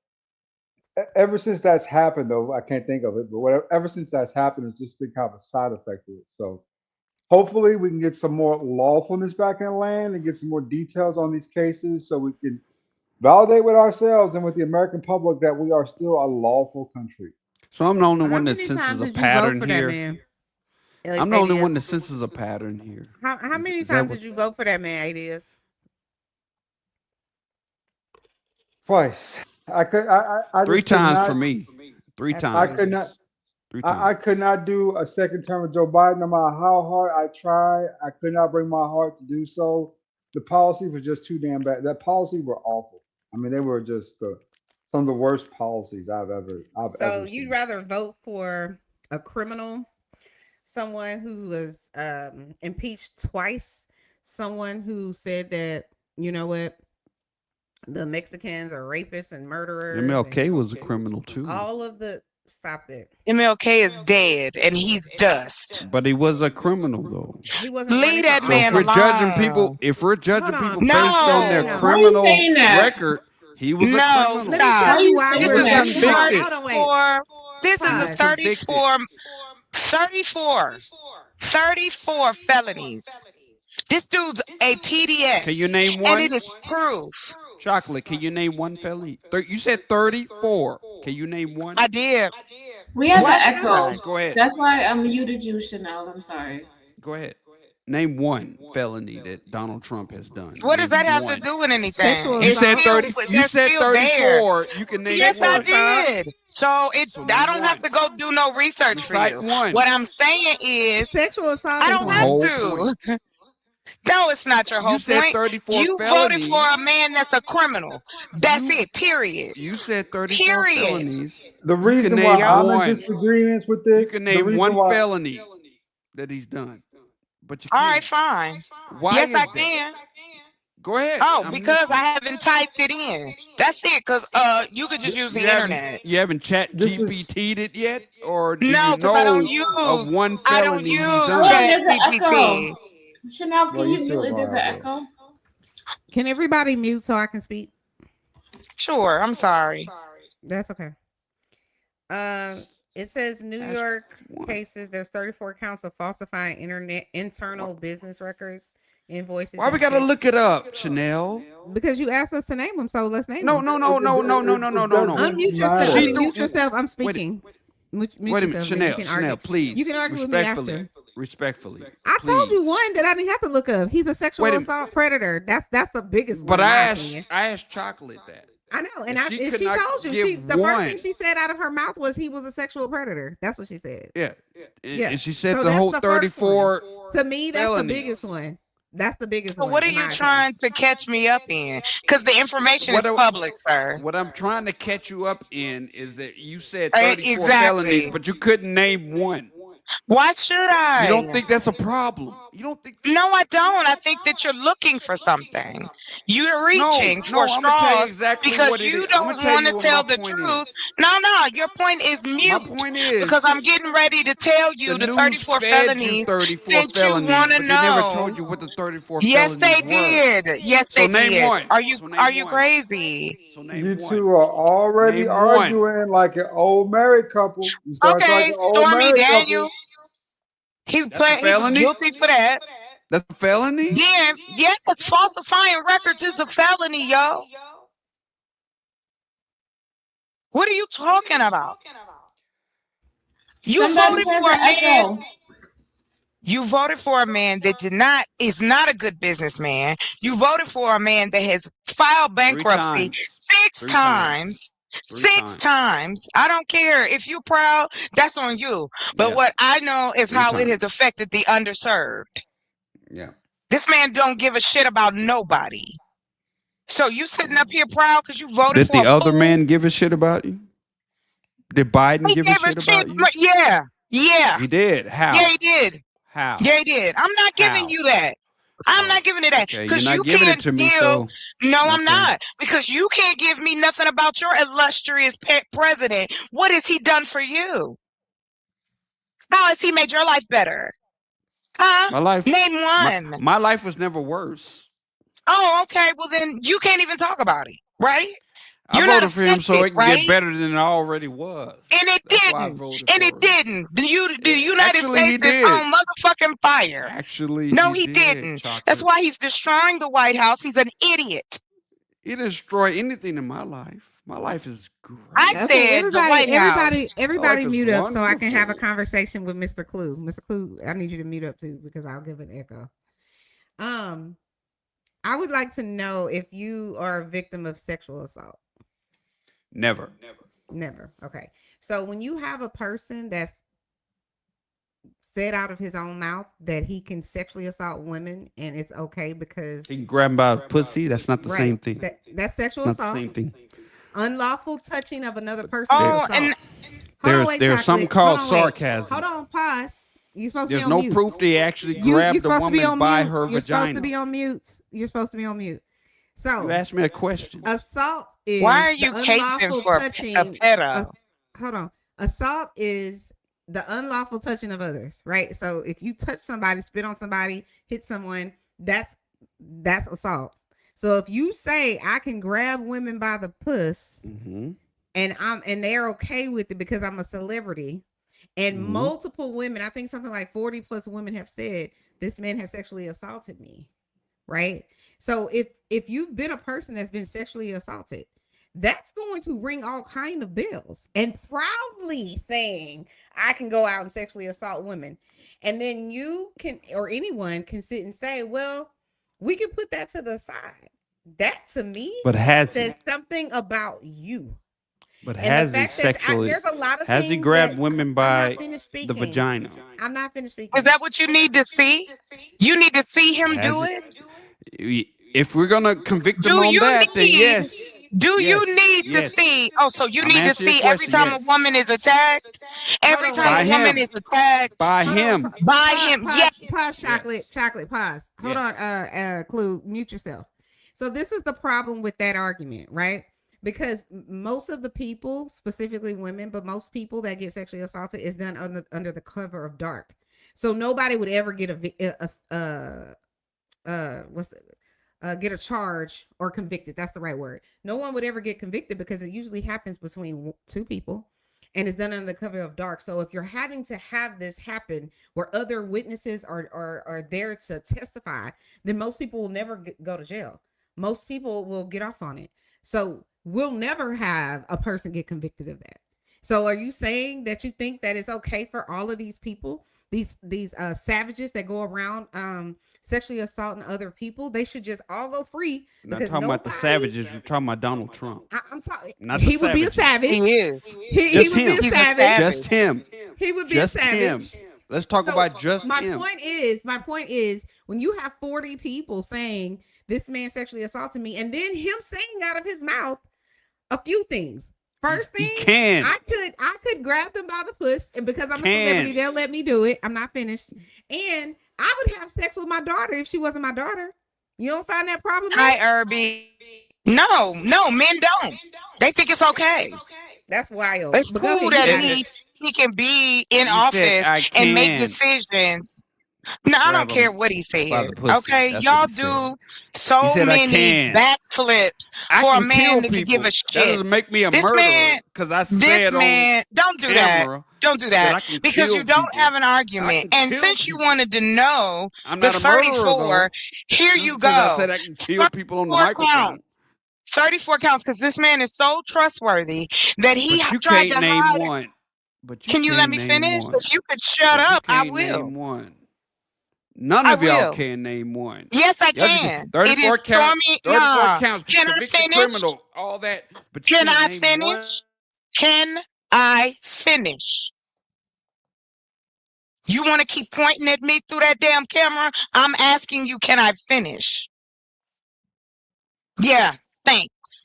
ever since that's happened, though, I can't think of it. But whatever, ever since that's happened, it's just been kind of a side effect of it. So hopefully, we can get some more lawfulness back in the land and get some more details on these cases, so we can validate with ourselves and with the American public that we are still a lawful country. So I'm the only How one that many senses times a did you vote pattern for that here. man? I'm the only one that ADS. senses a pattern here. How many Is that times what? did you vote for that man, ADS? Twice. I Three just could times for not. me. Three That's I times. could crazy. not. Three I times. could not do a second term of Joe Biden, no matter how hard I tried. I could not bring my heart to do so. The policy was just too damn bad. That policy were awful. I mean, they were just some of the worst policies I've So ever you'd seen. rather vote for a criminal, someone who was impeached twice, someone who said that, you know what, the Mexicans are rapists and murderers and MLK was a criminal too, all of the stop it. MLK is dead and he's dust. but he was a criminal though. He wasn't Leave running for that So if man we're office. judging alone. people, if we're judging Hold on. people based on their No, Why are you criminal saying that? record, he was a no, criminal. Let me Why tell are stop. you you why saying He This we're was is that? a judging him. convicted. Hold on, wait. 34. This He is a was Pod. convicted. 34 felonies. This dude's a Can you PDF, name and one? it is proof. Chocolate, can you name one felony? You said 34. Can you name one? I did. We have Why an should echo. I? Go ahead. That's why I muted you, Chanel. I'm sorry. Go ahead. Name one felony that Donald Trump has done. What does Name that have to one. do with anything? Sexual You It's said assault. still 30. You they're said still there. 34. You can name Yes, Sexual I one. assault. did. So So I name don't have one. to go do no research for Recite you. one. What I'm saying is Sexual assault I is That's don't my have one. whole point. to. No, it's not your You whole said point. 34 You voted for felonies. a man that's a criminal. That's You it. Period. you said 34 Period. felonies. The You can reason why name Yep. I'm in one. disagreements with You this, can the name reason one why felony that he's done, but you All right, can't. fine. Why Yes, I is that? can. Go ahead. Oh, I'm because I listening. haven't typed it in. That's it. Cause you could just use the internet. You haven't chat this is GPT'd it yet, or do you No, because I don't know of use one I don't felony he's use Hold on, done? Chat there's an echo. GPT. Chanel, well, can you you too, mute it? There's an Mario. echo. Can everybody mute so I can speak? Sure, I'm sorry. That's okay. It says New Ask York one. cases. There's 34 counts of falsifying internet internal business records, Invoices. Why we and gotta checks. look it up, Chanel? Because you asked us to name them, so let's name No, them. no, no, no, no, no, no, no, no, no. Unmute yourself. She I mean, threw- mute yourself. I'm speaking. Mute Wait a minute, yourself, then you Chanel, can Chanel, argue. please. You can argue with me respectfully, after. respectfully. I told you please. one that I didn't have to look up. He's a sexual Wait a- assault predator. That's the biggest But one. in I my asked, opinion. I asked Chocolate that. I know, and, and she could she not told you. give The first one. thing she said out of her mouth was he was a sexual predator. That's what she said. Yeah. And, Yeah. and she said So the that's whole the first one. 34. To me, that's felonies. the biggest one. That's the biggest So one. what are in you my trying to catch me up in? Because the information is public, sir. What I'm trying to catch you up in is that you said Eh, 34 exactly. felonies, but you couldn't name one. Why should I? You don't think that's a problem? You don't think? No, I don't. I think that you're looking for something. You're reaching for I'm gonna tell you straws exactly because what it you is. I'm don't gonna tell want you to what tell my the point truth. is. No, your point is My mute. point is Because I'm getting ready to tell you the news 34 fed you felonies 34 that you felonies, want to but they never know. told you what the 34 Yes, felonies they did. Yes, So they name did. one. Are you So name are you one. crazy? So name You one. two are already Name one. arguing like an old married couple. You start Okay, like an old Stormy married Daniels. He That's a pled. He was felony? guilty for that. That's a felony? Then, yes, falsifying records is a felony, yo. What are you talking about? You Somebody voted has for a an man. echo. You voted for a man that is not a good businessman. You voted for a man that has filed bankruptcy times. six Three times. Three Six times. I don't care. If you're proud, that's on you. But Yeah. what I know is Three how it times. has affected the underserved. Yeah. This man don't give a shit about nobody. So you sitting up here proud because you voted Did for the a other fool? man give a shit about you? Did Biden He give a gave shit about you? Yeah. Yeah. He did. How? Yeah, he did. How? Yeah, he did. I'm not giving How? you that. I'm Oh, not giving it that Okay, you're because not you giving can't it to me, give. so No, I'm okay. not, because you can't give me nothing about your illustrious president. What has he done for you? How has he made your life better? Huh? My life. Name one. My life was never worse. Oh, okay. Well, then you can't even talk about it, right? I You're not voted for him so affected, it can right? get better than it already was. And it That's why I didn't. voted And for it him. didn't. The United Actually, he States is did. on motherfucking fire. Actually, No, he he did, didn't. Chocolate. That's why he's destroying the White House. He's an idiot. He didn't destroy anything in my life. My life is great. I Okay, said the White House. everybody is mute up so I can have a wonderful. conversation with Mr. Clue. Mr. Clue, I need you to mute up too because I'll give an echo. I would like to know if you are a victim of sexual assault. Never. Never. Okay. So when you have a person that's said out of his own mouth that he can sexually assault women and it's okay because He can grab him by the pussy. That's not the Right. same thing. That's sexual It's not assault. the same thing. Unlawful touching of another person. Oh, is assault. and Hold on, There's wait, there's something Chocolate. called Hold on, wait. sarcasm. Hold on, pause. You're supposed to There's be on no mute. proof they actually You're grabbed the supposed to be woman on by mute. her You're supposed vagina. to be on mute. You're supposed to be on mute. So You asked me a question. assault is why are you the caping unlawful for a touching. pedo? Hold on. Assault is the unlawful touching of others, right? So if you touch somebody, spit on somebody, hit someone, that's assault. So if you say I can grab women by the puss Mm-hmm. and they're okay with it because I'm a celebrity, and Mhm. multiple women, I think something like 40 plus women have said this man has sexually assaulted me, right? So if you've been a person that's been sexually assaulted, that's going to ring all kind of bells, and proudly saying I can go out and sexually assault women. And then you can, or anyone can sit and say, well, we can put that to the side. That to me But has he? says something about you. But And has the he fact that sexually? there's a lot of Has he things grabbed that- women I'm by not finished the speaking. vagina? I'm not finished speaking. Is that what you need to see? You need to see him do Has it? If we're gonna convict him Do on you that, then need- yes. Do you Yes, need to yes. see? Oh, so you I'm need to answering your see every question, time yes. a woman is attacked? Every Hold on, time By a woman him. is attacked? By Hold on, him. By him, pause, yes. Pause, chocolate, chocolate, pause. Hold Yes. on, Clue, mute yourself. So this is the problem with that argument, right? Because most of the people, specifically women, but most people that get sexually assaulted is done under the cover of dark. So nobody would ever get get a charge or convicted. That's the right word. No one would ever get convicted because it usually happens between two people. and it's done under the cover of dark. So if you're having to have this happen where other witnesses are there to testify, then most people will never go to jail. Most people will get off on it. So we'll never have a person get convicted of that. So are you saying that you think that it's okay for all of these people, these savages that go around sexually assaulting other people, they should just all go free? You're not Because talking about the nobody- savages. You're talking about Donald Trump. I'm talking. Not the He would be a savages. savage. He is. He Just would him. be a He's a savage. savage. Just him. He would be Just a savage. him. Let's talk So, about just my him. point is, when you have 40 people saying this man sexually assaulted me, and then him saying out of his mouth a few things. First He thing, can. I could grab them by the puss, and because I'm a Can. celebrity, they'll let me do it. I'm not finished. And I would have sex with my daughter if she wasn't my daughter. You don't find that problematic? Hi, Irby. No, men don't. They think it's okay. That's wild. It's But go cool ahead, that you got it. he can be in He office said, "I and make can." decisions. No, I don't Grab care him what he by the said. pussy. Okay, That's y'all what he said. do so He said, "I many can." backflips I for a can man kill that could give people. a shit. That doesn't make me a This murderer man- because I This said man, don't do that. camera Don't do that I that can because kill you don't people. have an I argument. can And kill since you people. wanted to know I'm the not a murderer, 34, here Just you because I go. said I can kill people on the 34 microphone. counts. 34 counts because this man is so trustworthy that he But you tried can't to name hide. one. But Can you let can't me name finish? one. If you could shut But you up, I can't will. name one. None I of y'all will. can name one. Yes, I Y'all just can. It 34 is counts, Stormy. 34 Nah. counts, Can I convicted finish? criminal, all that. But you Can can't I name one. finish? Can I finish? You want to keep pointing at me through that damn camera? I'm asking you, can I finish? Yeah, thanks.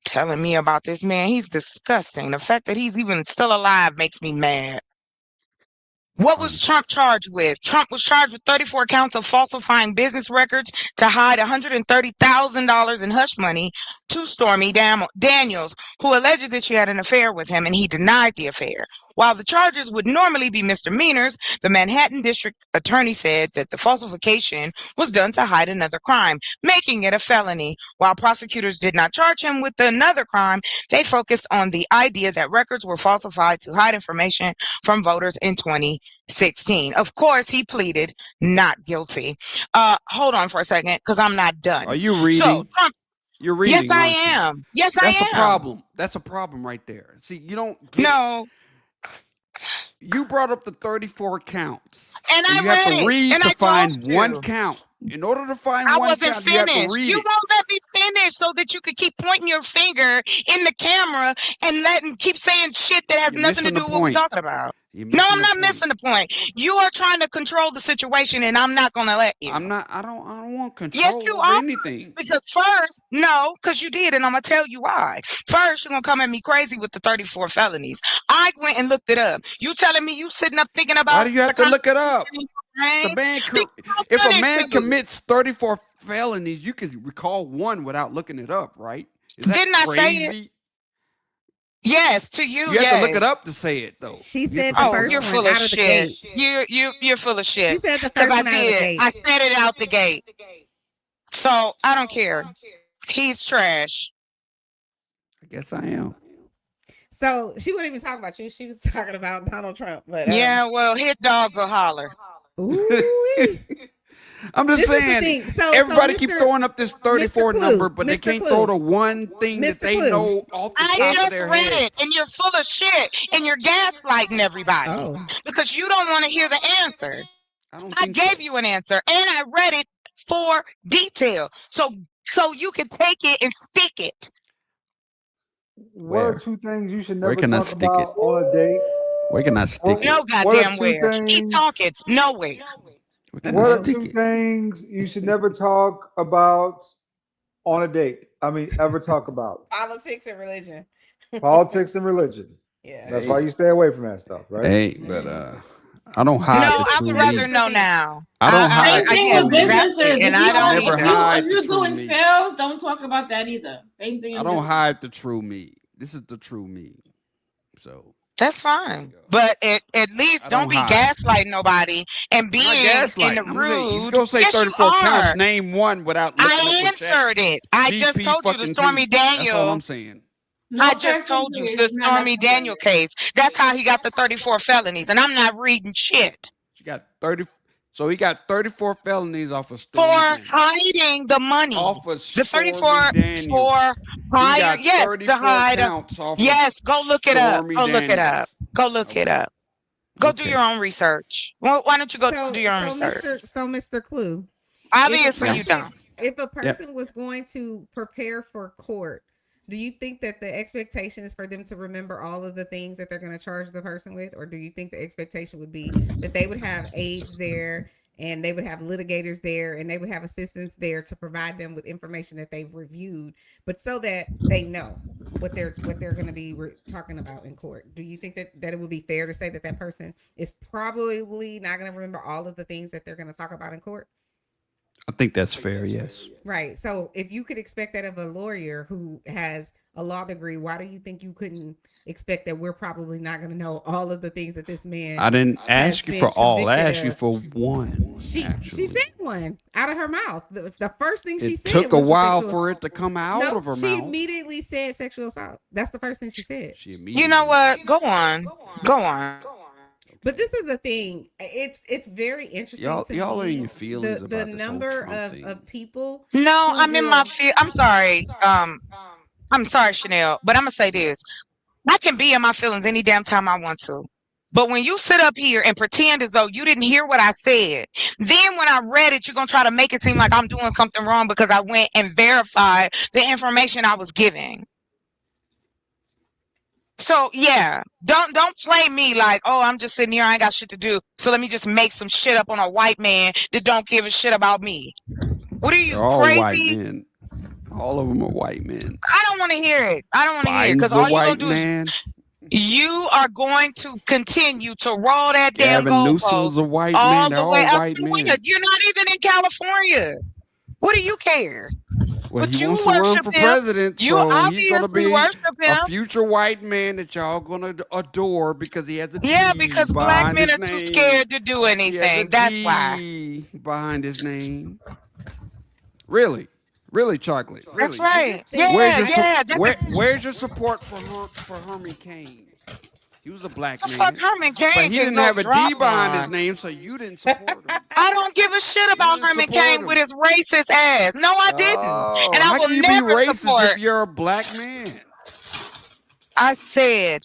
Telling me about this man, he's disgusting. The fact that he's even still alive makes me mad. What was Trump charged with? Trump was charged with 34 counts of falsifying business records to hide $130,000 in hush money to Stormy Daniels, who alleged that she had an affair with him, and he denied the affair. While the charges would normally be misdemeanors, the Manhattan District Attorney said that the falsification was done to hide another crime, making it a felony. While prosecutors did not charge him with another crime, they focused on the idea that records were falsified to hide information from voters in 2016. Of course, he pleaded not guilty. Hold on for a second, because I'm not done. Are you reading? So, Trump, You're reading. yes, I aren't you? am. Yes, That's I a am. problem. That's a problem right there. See, you don't get it. No, You brought up the 34 counts. and I you have read to it, read and to I find told one you. count. In order to find I one wasn't count, you have to finished. read You it. won't let me finish so that you could keep pointing your finger in the camera and keep saying shit that has You're nothing to missing do the with what we're point. talking about. You're No, missing I'm the not point. missing the point. You are trying to control the situation, and I'm not gonna let you. I'm not. I don't want Yes, control you over are. anything. Because first, no, because you did, and I'm gonna tell you why. First, you're gonna come at me crazy with the 34 felonies. I went and looked it up. You telling me you sitting up thinking about Why do you have the to look it up? Constitution in your The brain? man, Because I if done a it man too. commits 34 felonies, you can recall one without looking it up, right? Is that Didn't I say it? crazy? Yes, to you, You have to look yes. it up to say it, though. She You have said to the look Oh, it first you're up. one full of out of the shit. gate. You're full of She shit. said the Because first I one out of the did. gate. I said it out the gate. So I don't care. He's trash. I guess I am. So she wasn't even talking about you. She was talking about Donald Trump. But Yeah, well, hit dogs will holler. ooh-wee. I'm just This is the saying. thing. So Everybody keep Mr. throwing up this 34 Clue, number, but they Mr. can't Clue. throw the one thing that Mr. they Clue. know off the I top of just their read head. it, and you're full of shit, and you're gaslighting everybody Oh, because you don't want to hear the answer. I don't I think gave so. you an answer, and I read it for detail, so you can take it and stick it. What are Where? two things you should Where never can I talk stick it? about on a date? Where can I stick it? No What are goddamn two where. Keep things? talking. Nowhere. Where can I What are stick two it? things you should never talk about on a date? I mean, ever talk about politics and religion. politics and religion. Yeah. That's why you stay away from that stuff, right? Hey, but I don't hide No, the I true would me. rather know now. I don't hide Same the thing yes, with true me. exactly, businesses. and If I you don't Never if either. you hide if the you're true doing me. sales, don't talk about that either. Same thing. I in don't business. hide the true me. This is the true me. So That's fine. But at least I don't don't be hide. gaslighting nobody and I'm not being in gaslighting. the I'm saying you rude. go say Yes, you 34 counts. are. Name one without looking up I what chat. answered it. I just GP told you the fucking Stormy T. That's all Daniel. I'm saying. No I just person told you is the not Stormy necessary. Daniel case. That's how he got the 34 felonies, and I'm not reading shit. She got 30. So he got 34 felonies off of For Stormy Daniels. hiding the money. Off of The Stormy 34 Daniels. for He hire, got yes, to 34 hide. counts off Yes, of go look it up. Stormy Go look it up. Daniels. Go look it Okay. up. Go do Okay. your own research. Well, why don't you go So, do your own so research? Mr. Clue, Obviously, if a you don't. if a person was going to prepare for court, do you think that the expectation is for them to remember all of the things that they're going to charge the person with, or do you think the expectation would be that they would have aides there and they would have litigators there and they would have assistants there to provide them with information that they've reviewed, but so that they know what they're going to be talking about in court? Do you think that it would be fair to say that that person is probably not going to remember all of the things that they're going to talk about in court? I think that's fair, yes. Right. So if you could expect that of a lawyer who has a law degree, why do you think you couldn't expect that we're probably not going to know all of the things that this man? I didn't ask you for all. I asked you of? for one. She actually. said one out of her mouth. The first thing she It said took a was while sexual for assault. it to come out No, of her she mouth. immediately said sexual assault. That's the first thing she said. She immediately. You know what? Go on. Go on. But this is the thing. It's very interesting. Y'all are in your feelings the about this whole number Trump thing. of people. No, who I'm in my will- feel. I'm sorry. I'm sorry, Chanel, but I'm gonna say this. I can be in my feelings any damn time I want to. But when you sit up here and pretend as though you didn't hear what I said, then when I read it, you're gonna try to make it seem like I'm doing something wrong because I went and verified the information I was giving. So yeah, don't play me like, oh, I'm just sitting here, I ain't got shit to do, so let me just make some shit up on a white man that don't give a shit about me. What are you, They're all crazy? white men. All of them are white men. I don't want to hear it. I don't want to hear it Biden's because a all you're gonna white do man. is you are going to continue to roll that damn Gavin Newsom's goalpost a white all man. the They're all way. white men. You're not even in California. What do you care? Well, But he you wants to run worship for him. president, You so he's going obviously to be worship him. a future white man that y'all going to adore because he has a Yeah, D because black behind men his are too name. scared to do He has a anything. That's why. D behind his name. Really, really, Chocolate. Really. That's right. Where's your, Yeah. That's where's your support for Herman Cain? He was a black the man, fuck Herman Cain but he just didn't go have a drop D behind his on. name, so you didn't support him. I don't give a shit about didn't Herman support Cain him. with his racist ass. No, I didn't. Oh, And I how will can you be never racist support. if you're a black man? I said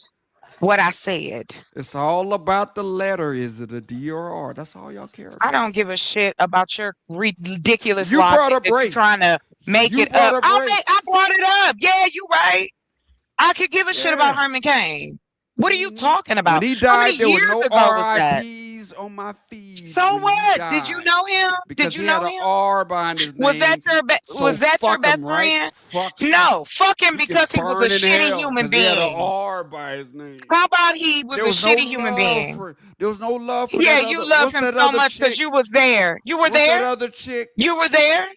what I said. It's all about the letter. Is it a D or R? That's all y'all care about. I don't give a shit about your ridiculous You logic brought up that you're race. trying to make You it brought up. up race. I brought it up. Yeah, you right. I could give a shit about Yeah. Herman Cain. What are you Mhm. talking about? When he How many died, there were years no ago was that? RIPs on my feed. So when he what? Did you died. know him? Because Did you he know had an him? R behind his name. Was that your So was that your fuck best him, right? friend? Fuck him. No, fuck him He can because he was a burn in shitty hell human 'cause he had an being. R by his name. How about he was There a was no shitty human love being? there was no love for Yeah, that you other. love What's him that so other much because chick? you was there. You were What's that there. other chick? You were there.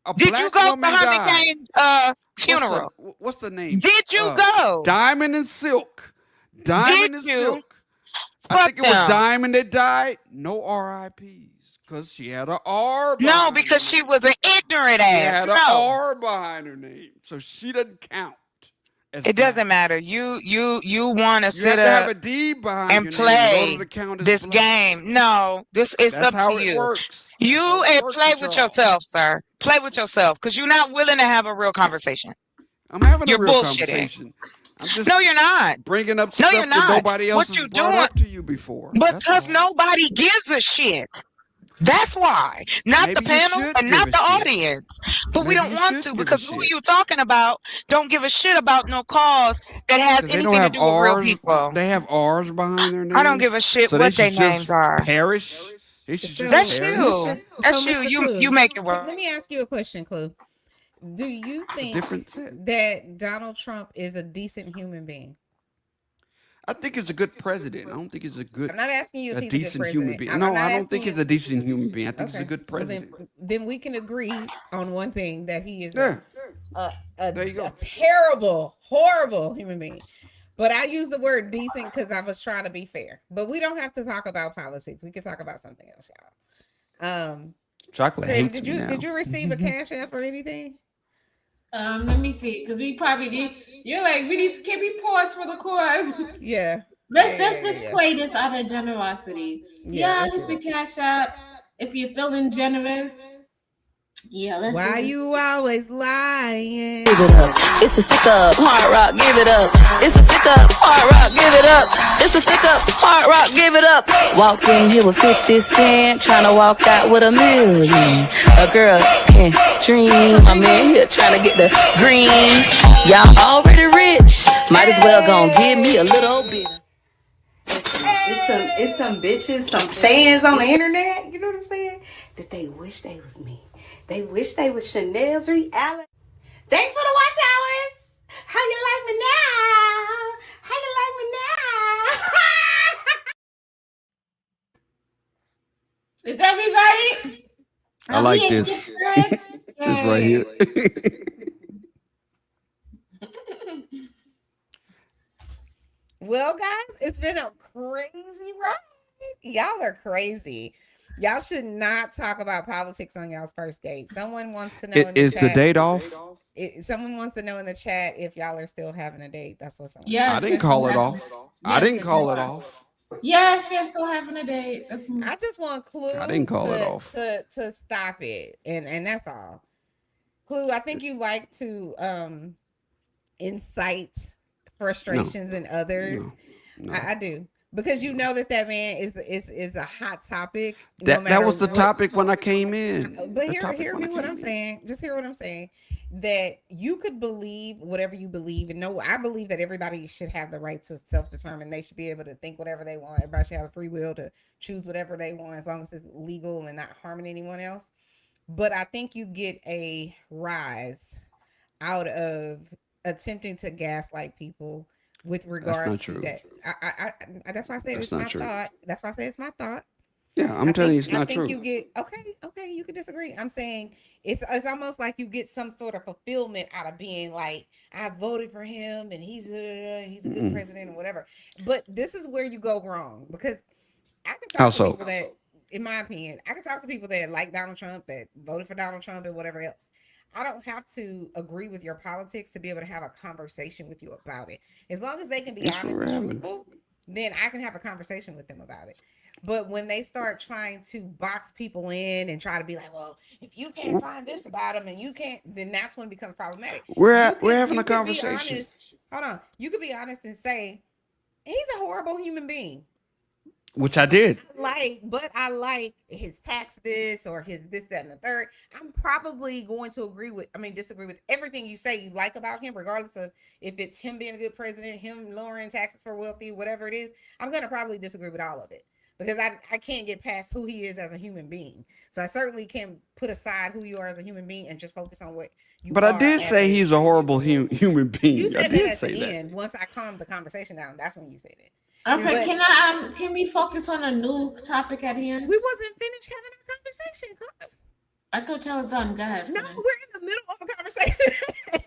A Did black you go to woman Herman died. Cain's funeral? What's the name? Did you go? Diamond and Silk. Diamond and you? Silk. I Fuck think it was them. Diamond that died. No RIPs because she had an R behind No, her because she name. was an ignorant She ass. had an No, R behind her name, so she doesn't count. As it doesn't black. matter. You want to You sit have to have up a D behind and your name in play order to count as this black. game. No, it's That's up how to it you. works. You That's how it and works play with with y'all. yourself, sir. Play with yourself because you're not willing to have a real conversation. I'm having You're a real bullshitting. conversation. I'm just No, you're not. bringing up No, stuff you're that not. nobody else What has you brought doing? up to you before. That's Because all. nobody gives a shit. That's why. Not the Maybe you panel should and give not a the shit. audience. But we Maybe don't you want should to give a because who shit. you talking about don't give a shit about no cause that has 'Cause they don't anything to have do with real R's. people. They have R's behind their names. I don't give a shit So what they their should names just are. perish. They should just That's perish. you. That's So, you. Mr. You Clue, make it work. let me ask you a question, Clue. Do you A think different set. that Donald Trump is a decent human being? I think he's a good president. I don't think he's a good, I'm not asking you if a he's a good decent human president. being. I'm No, not I don't asking think you. he's a decent human being. I think he's a Okay. good Well, president. then we can agree on one thing that he is Yeah. a There you go. terrible, horrible human being. But I use the word decent because I was trying to be fair. But we don't have to talk about politics. We can talk about something else, y'all. Chocolate Craig, hates did me you now. did you receive a cash app or anything? Let me see, because we probably need. You're like, we need to. Can we pause for the cause? Yeah. Let's just play this out of generosity. Yeah, Yeah, let's hit do the it. cash app if you're feeling generous. Yeah, let's Why just. you always lying? Give it up. It's a stick up, hard rock, give it up. It's a stick up, hard rock, give it up. It's a stick up, hard rock, give it up. Walked in here with 50 cent, tryna walk out with $1 million. A girl can dream. I'm in here tryna get the green. Y'all already rich, might as well gon' give me a little bit. It's some bitches, some fans on the internet, you know what I'm saying? That they wish they was me. They wish they was Chanel's reality. Thanks for the watch hours. How you like me now? How you like me now? Is everybody? I like this. This right here. Well, guys, it's been a crazy ride. Y'all are crazy. Y'all should not talk about politics on y'all's first date. Someone wants to know in the Is chat. the date off? Someone wants to know in the chat if y'all are still having a date. That's what someone. Yes, I didn't call it off. I didn't call it off. Yes, they're still having a date. That's I just want Clue I didn't call it off. to stop it, and that's all. Clue, I think you like to incite frustrations in others. No. I do, because you know that man is a hot topic. That was the topic when I came in. But hear me what I'm saying. Just hear what I'm saying. That you could believe whatever you believe, and no, I believe that everybody should have the right to self-determine. They should be able to think whatever they want. Everybody should have the free will to choose whatever they want, as long as it's legal and not harming anyone else. But I think you get a rise out of attempting to gaslight people with regard to that. That's why I say it's my thought. That's why I say it's my thought. Yeah, I'm telling you, it's not true. I think you get okay. You can disagree. I'm saying it's almost like you get some sort of fulfillment out of being like, I voted for him and he's a good president or whatever. But this is where you go wrong, because I can talk to people that, in my opinion, I can talk to people that like Donald Trump, that voted for Donald Trump and whatever else. I don't have to agree with your politics to be able to have a conversation with you about it. As long as they can be honest and truthful, then I can have a conversation with them about it. But when they start trying to box people in and try to be like, well, if you can't find this about them and you can't, then that's when it becomes problematic. We're having a conversation. Hold on. You could be honest and say, he's a horrible human being. Which I did. But I like his tax this or his this, that, and the third. I'm probably going to disagree with everything you say you like about him, regardless of if it's him being a good president, him lowering taxes for wealthy, whatever it is. I'm going to probably disagree with all of it, because I can't get past who he is as a human being. So I certainly can put aside who you are as a human being and just focus on what you But I did say he's a horrible human being. You said I did that at say the that. end. Once I calmed the conversation down, that's when you said it. Okay, can we focus on a new topic at hand? We wasn't finished having our conversation, Cliff. I thought y'all was done. Go ahead. No, we're in the middle of a conversation,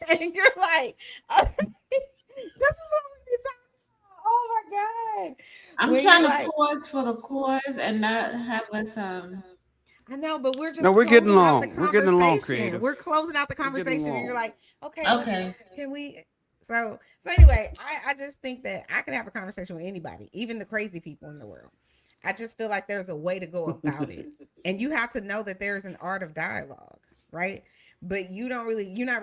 and you're like, this is what we need to talk about. Oh my god! I'm trying to pause for the cause and not have us I know, but we're just we're getting along. We're getting along, creative. We're closing out the conversation, and you're like, okay, can we? So anyway, I just think that I can have a conversation with anybody, even the crazy people in the world. I just feel like there's a way to go about it. And you have to know that there's an art of dialogue, right? But you're not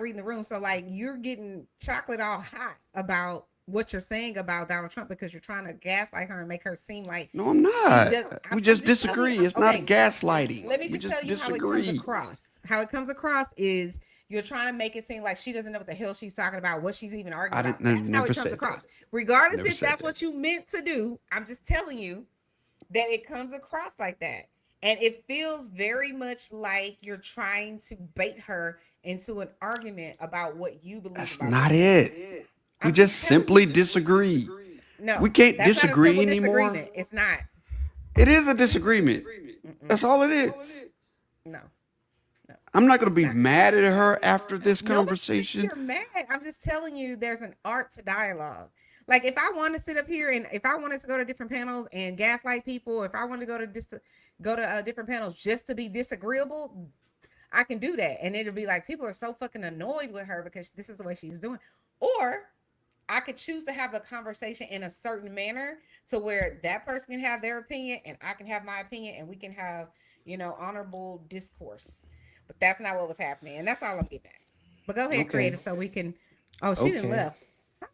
reading the room. So like you're getting chocolate all hot about what you're saying about Donald Trump because you're trying to gaslight her and make her seem like. No, I'm not. We just disagree. It's not gaslighting. Let me just tell you how it comes across. How it comes across is you're trying to make it seem like she doesn't know what the hell she's talking about, what she's even arguing about. That's how it comes across. Regardless if that's what you meant to do, I'm just telling you that it comes across like that. And it feels very much like you're trying to bait her into an argument about what you believe. That's not it. We just simply disagree. No, we can't disagree anymore. It's not. It is a disagreement. That's all it is. No. I'm not going to be mad at her after this conversation. You're mad. I'm just telling you there's an art to dialogue. Like if I want to sit up here and if I wanted to go to different panels and gaslight people, if I wanted to go to different panels just to be disagreeable, I can do that. And it'll be like people are so fucking annoyed with her because this is the way she's doing. Or I could choose to have the conversation in a certain manner to where that person can have their opinion and I can have my opinion and we can have, honorable discourse. But that's not what was happening. And that's all I'm getting at. But go ahead, Okay. creative, so we can. Oh, she didn't Okay. left.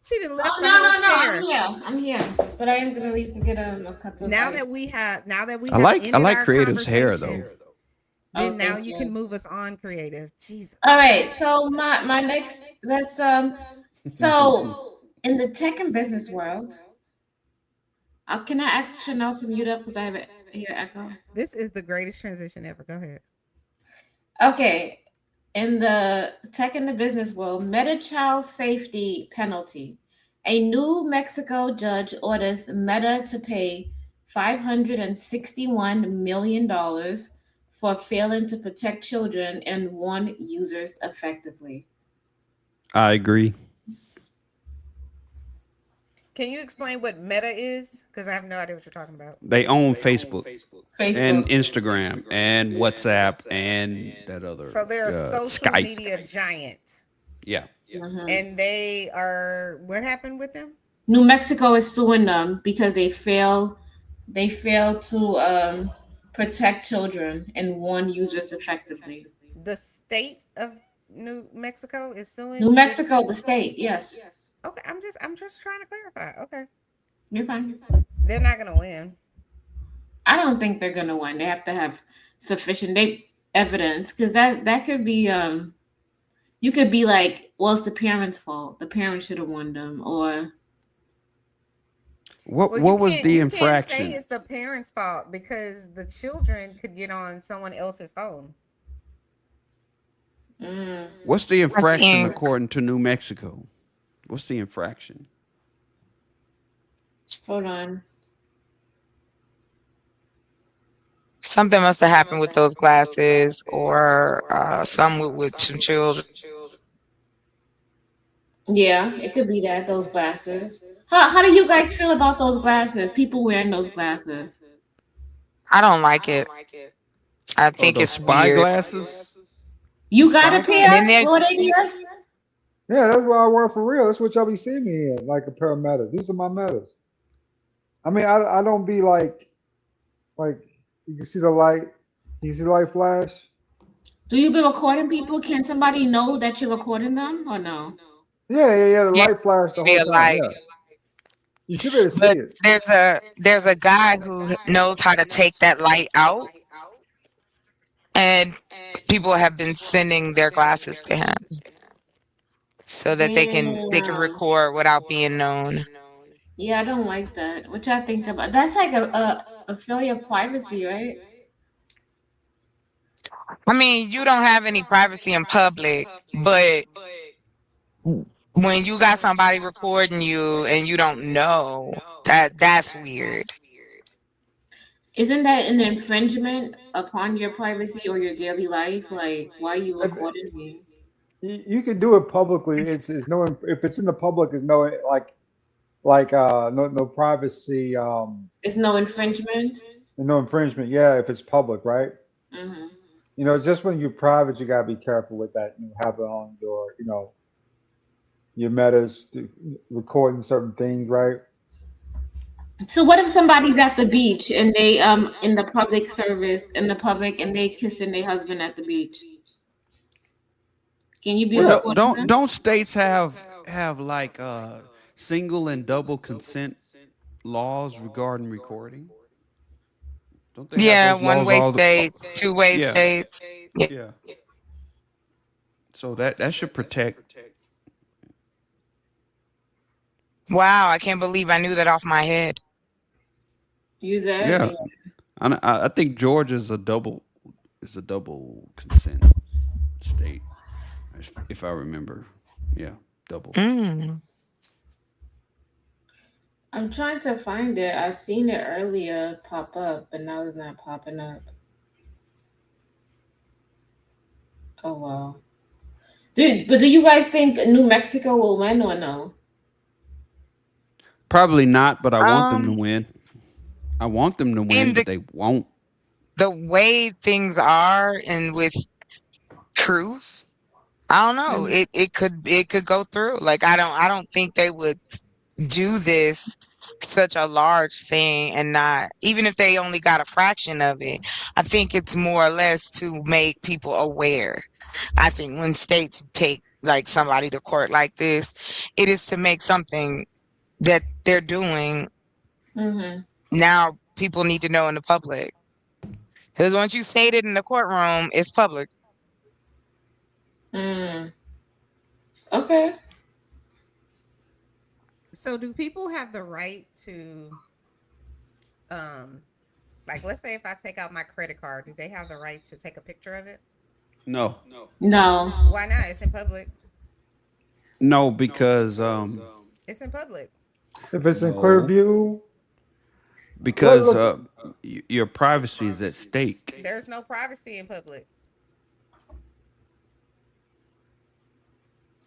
She didn't left Oh, the no, whole no, no. chair. I'm here. But I am gonna leave to get a cup of Now ice. that we have I like ended our Creative's hair though. conversation, Oh, then now thank you can move us on, creative. Jesus. All right. So my next so in the tech and business world, can I ask Chanel to mute up because I hear echo? This is the greatest transition ever. Go ahead. Okay. In the tech and the business world, Meta child safety penalty. A New Mexico judge orders Meta to pay $561 million for failing to protect children and warn users effectively. I agree. Can you explain what Meta is? Because I have no idea what you're talking about. They own Facebook and Facebook. Instagram and WhatsApp and that other. So they're a social Skype. media giant. Yeah. Mhm. And they are. What happened with them? New Mexico is suing them because they fail to protect children and warn users effectively. The state of New Mexico is suing. New Mexico, the state, yes. Okay, I'm just trying to clarify. Okay, You're fine. they're not gonna win. I don't think they're gonna win. They have to have sufficient evidence because that could be you could be like, well, it's the parents' fault. The parents should have won them, or What Well, what was the you can't say infraction? it's the parents' fault because the children could get on someone else's phone. What's the infraction can't- according to New Mexico? What's the infraction? hold on. Something must have happened with those glasses, or some with some children. Yeah, it could be that those glasses. How do you guys feel about those glasses? People wearing those glasses. I don't like it. I Oh, think those it's spy weird. glasses? You got a Spy pair? And then they're- Lord ADS? Yeah, that's what I wear for real. That's what y'all be seeing me in, like a pair of Metas. These are my Metas. I mean, I don't be like you can see the light. You see the light flash? Do you be recording people? Can somebody know that you're recording them or no? Yeah. The Yeah, light flash the be whole a time. light. Yeah. You should be able to see But it. there's a guy who knows how to take that light out, and people have been sending their glasses to him so that they can Damn. record without being known. Yeah, I don't like that. What y'all think about? That's like a failure of privacy, right? I mean, you don't have any privacy in public, but when you got somebody recording you and you don't know, that's weird. Isn't that an infringement upon your privacy or your daily life? Like, why are you If- recording me? You can do it publicly. It's no if it's in the public, it's no no privacy It's no infringement. no infringement. Yeah, if it's public, right? Hmm. Just when you're private, you gotta be careful with that. You have it on your metas recording certain things, right? So what if somebody's at the beach and they in the public service in the public and they kissing their husband at the beach? Can you be Well, recording don't them? don't states have like single and double consent laws regarding recording? Don't they have Yeah, those one laws way all the states, two-way Yeah. states. Yeah. Yeah. So that should protect. Wow, I can't believe I knew that off my head. Use that? Yeah. I think Georgia's a double consent state, if I remember. Yeah, double. Mm. I'm trying to find it. I seen it earlier pop up, but now it's not popping up. Oh wow. But do you guys think New Mexico will win or no? Probably not, but I want them to Um, win. I want them to in win, the but they won't. the way things are, and with truth. I don't know. It could go through. Like I don't think they would do this such a large thing and not, even if they only got a fraction of it. I think it's more or less to make people aware. I think when states take like somebody to court like this, it is to make something that they're doing Mm-hmm. now people need to know in the public. Because once you state it in the courtroom, it's public. Mm. Okay. So do people have the right to like, let's say if I take out my credit card, do they have the right to take a picture of it? No, No. Why not? It's in public. no, because It's in public. If it's in clear no, view, because let's your privacy is at stake. There's no privacy in public.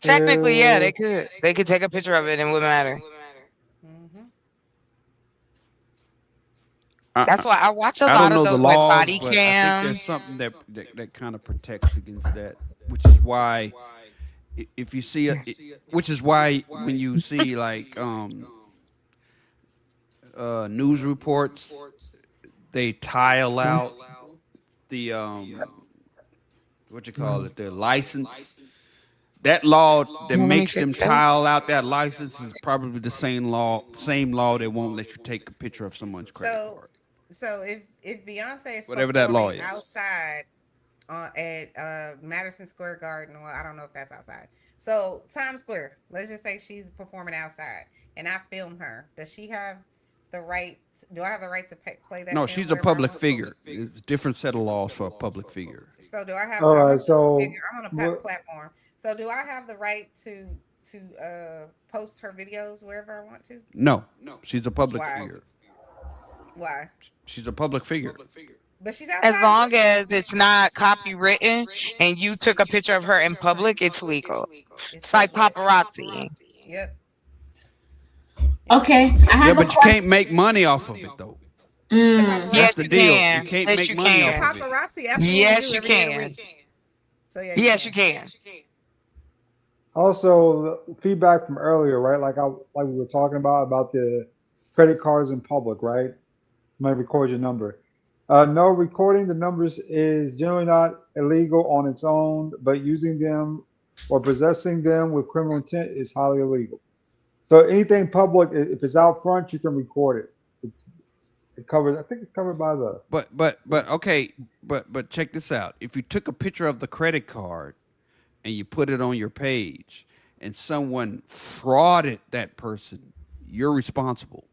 Technically, yeah, uh, they could. They could take a picture of it and it wouldn't matter. Hmm. That's why I watch a I lot don't of know the those like laws, body but I think cam. there's something that kind of protects against that, which is why if you see which is why when you see like news reports, they tile out the what you call it, the license. That law that Let me makes them fix that. tile out that license is probably the same law that won't let you take a picture of someone's credit card. So if Beyonce is Whatever that law performing is. outside at Madison Square Garden, well, I don't know if that's outside. So Times Square, let's just say she's performing outside, and I film her. Does she have the right? Do I have the right to play that? No, film she's a wherever I public want? figure. It's a different set of laws for a public figure. So do I have? all I'm a right. public So figure. I'm on a what? platform. So do I have the right to post her videos wherever I want to? No, she's a public Why? figure. Why? She's a public figure. But she's As outside. long as it's not copywritten and you took a picture of her in public, it's legal. It's like paparazzi. Yep. Okay. I Yeah, have a but you question. can't make money off of it though. Mm. That's Yes, the you deal. can. You can't Yes, make you money can. off of it. Paparazzi absolutely Yes, do you every day of the can. week. So yeah, Yes, you can. Also, the feedback from earlier, right? Like we were talking about the credit cards in public, right? Might record your number. No, recording the numbers is generally not illegal on its own, but using them or possessing them with criminal intent is highly illegal. So anything public, if it's out front, you can record it. It covers. I think it's covered by the. But okay, but check this out. If you took a picture of the credit card and you put it on your page and someone frauded that person, you're responsible.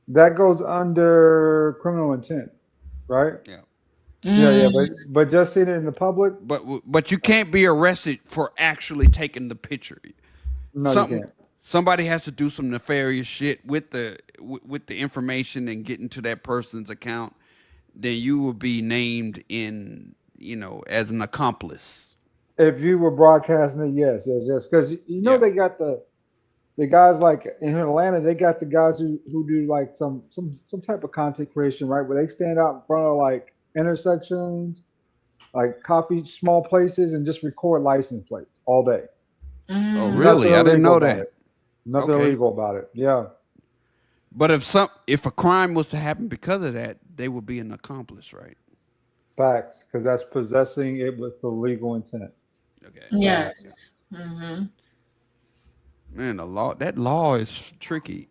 That goes under criminal intent, right? Yeah. Yeah. But just seeing it in the public, But you can't be arrested for actually taking the picture. no, you can't. Somebody has to do some nefarious shit with the information and get into that person's account. Then you will be named in, as an accomplice. If you were broadcasting it, yes, because Yeah. they got the guys like in Atlanta, they got the guys who do like some type of content creation, right? Where they stand out in front of like intersections, like coffee small places, and just record license plates all day. Oh, Mm. really? I didn't know that. Nothing Okay. illegal about it. Yeah. But if a crime was to happen because of that, they would be an accomplice, right? Facts, because that's possessing it with the legal intent. Okay. Yes. Mm-hmm. Man, that law is tricky.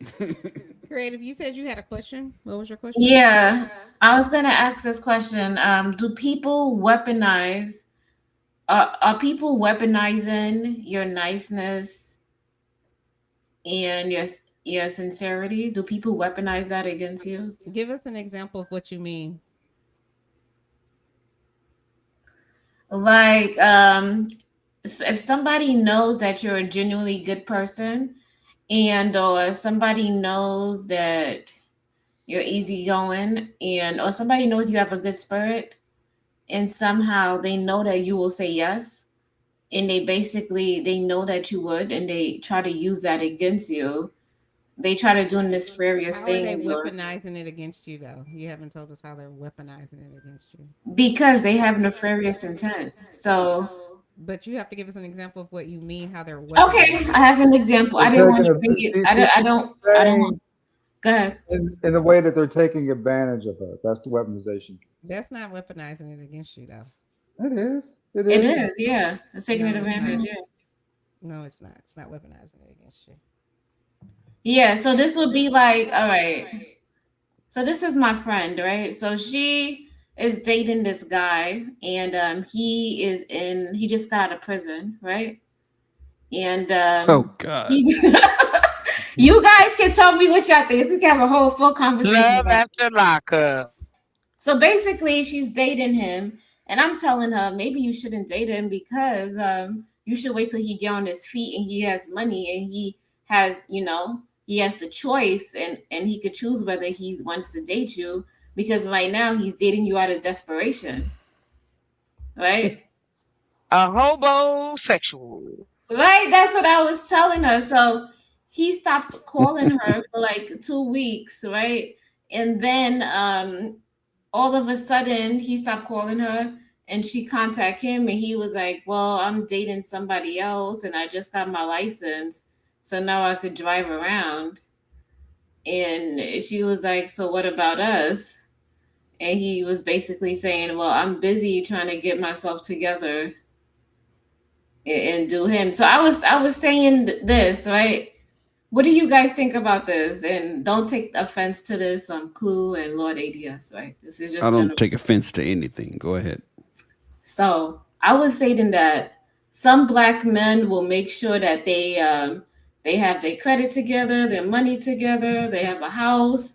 Creative, you said you had a question. What was your question? Yeah. I was gonna ask this question. Do people weaponize? Are people weaponizing your niceness and your sincerity? Do people weaponize that against you? Give us an example of what you mean. Like, if somebody knows that you're a genuinely good person, or somebody knows that you're easygoing, or somebody knows you have a good spirit, and somehow they know that you will say yes, and they know that you would, and they try to use that against you. they try to do nefarious How are they things, or weaponizing it against you, though? You haven't told us how they're weaponizing it against you. because they have nefarious intent. So But you have to give us an example of what you mean, how they're okay, weaponizing I have an example. I They're didn't want taking to bring it. I don't. saying Go ahead. in the way that they're taking advantage of her. That's the weaponization. it. That's not weaponizing it against you, though. It is. It It is. is, yeah. It's taking No, it's advantage, not. yeah. No, it's not. It's not weaponizing it against you. Yeah, so this would be like, all right. So this is my friend, right? So she is dating this guy, and he just got out of prison, right? And Oh God. you guys can tell me what y'all think. We can have a whole full conversation Love about it. after lockup. So basically, she's dating him, and I'm telling her maybe you shouldn't date him because you should wait till he get on his feet and he has money and he has, he has the choice and he could choose whether he wants to date you because right now he's dating you out of desperation, right? A homosexual. Right, that's what I was telling her. So he stopped calling her for like 2 weeks, right? And then all of a sudden he stopped calling her and she contacted him and he was like, well, I'm dating somebody else and I just got my license. So now I could drive around. And she was like, so what about us? And he was basically saying, well, I'm busy trying to get myself together and do him. So I was saying this, right? What do you guys think about this? And don't take offense to this, Clue and Lord ADS, right? This is just I don't general. take offense to anything. Go ahead. So I was saying that some Black men will make sure that they have their credit together, their money together, they have a house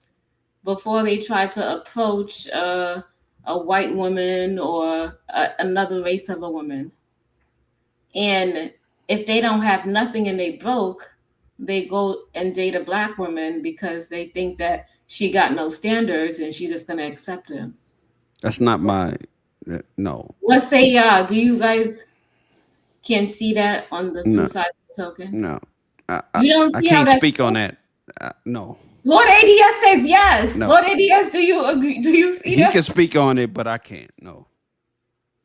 before they try to approach a white woman or another race of a woman. And if they don't have nothing and they broke, they go and date a Black woman because they think that she got no standards and she's just gonna accept him. That's not my no. Let's say, do you guys can see that on the No. two sides of the token? No. You don't I see how can't that's speak on that. No. Lord ADS says yes. No. Lord ADS, do you agree? Do you see He that? can speak on it, but I can't. No.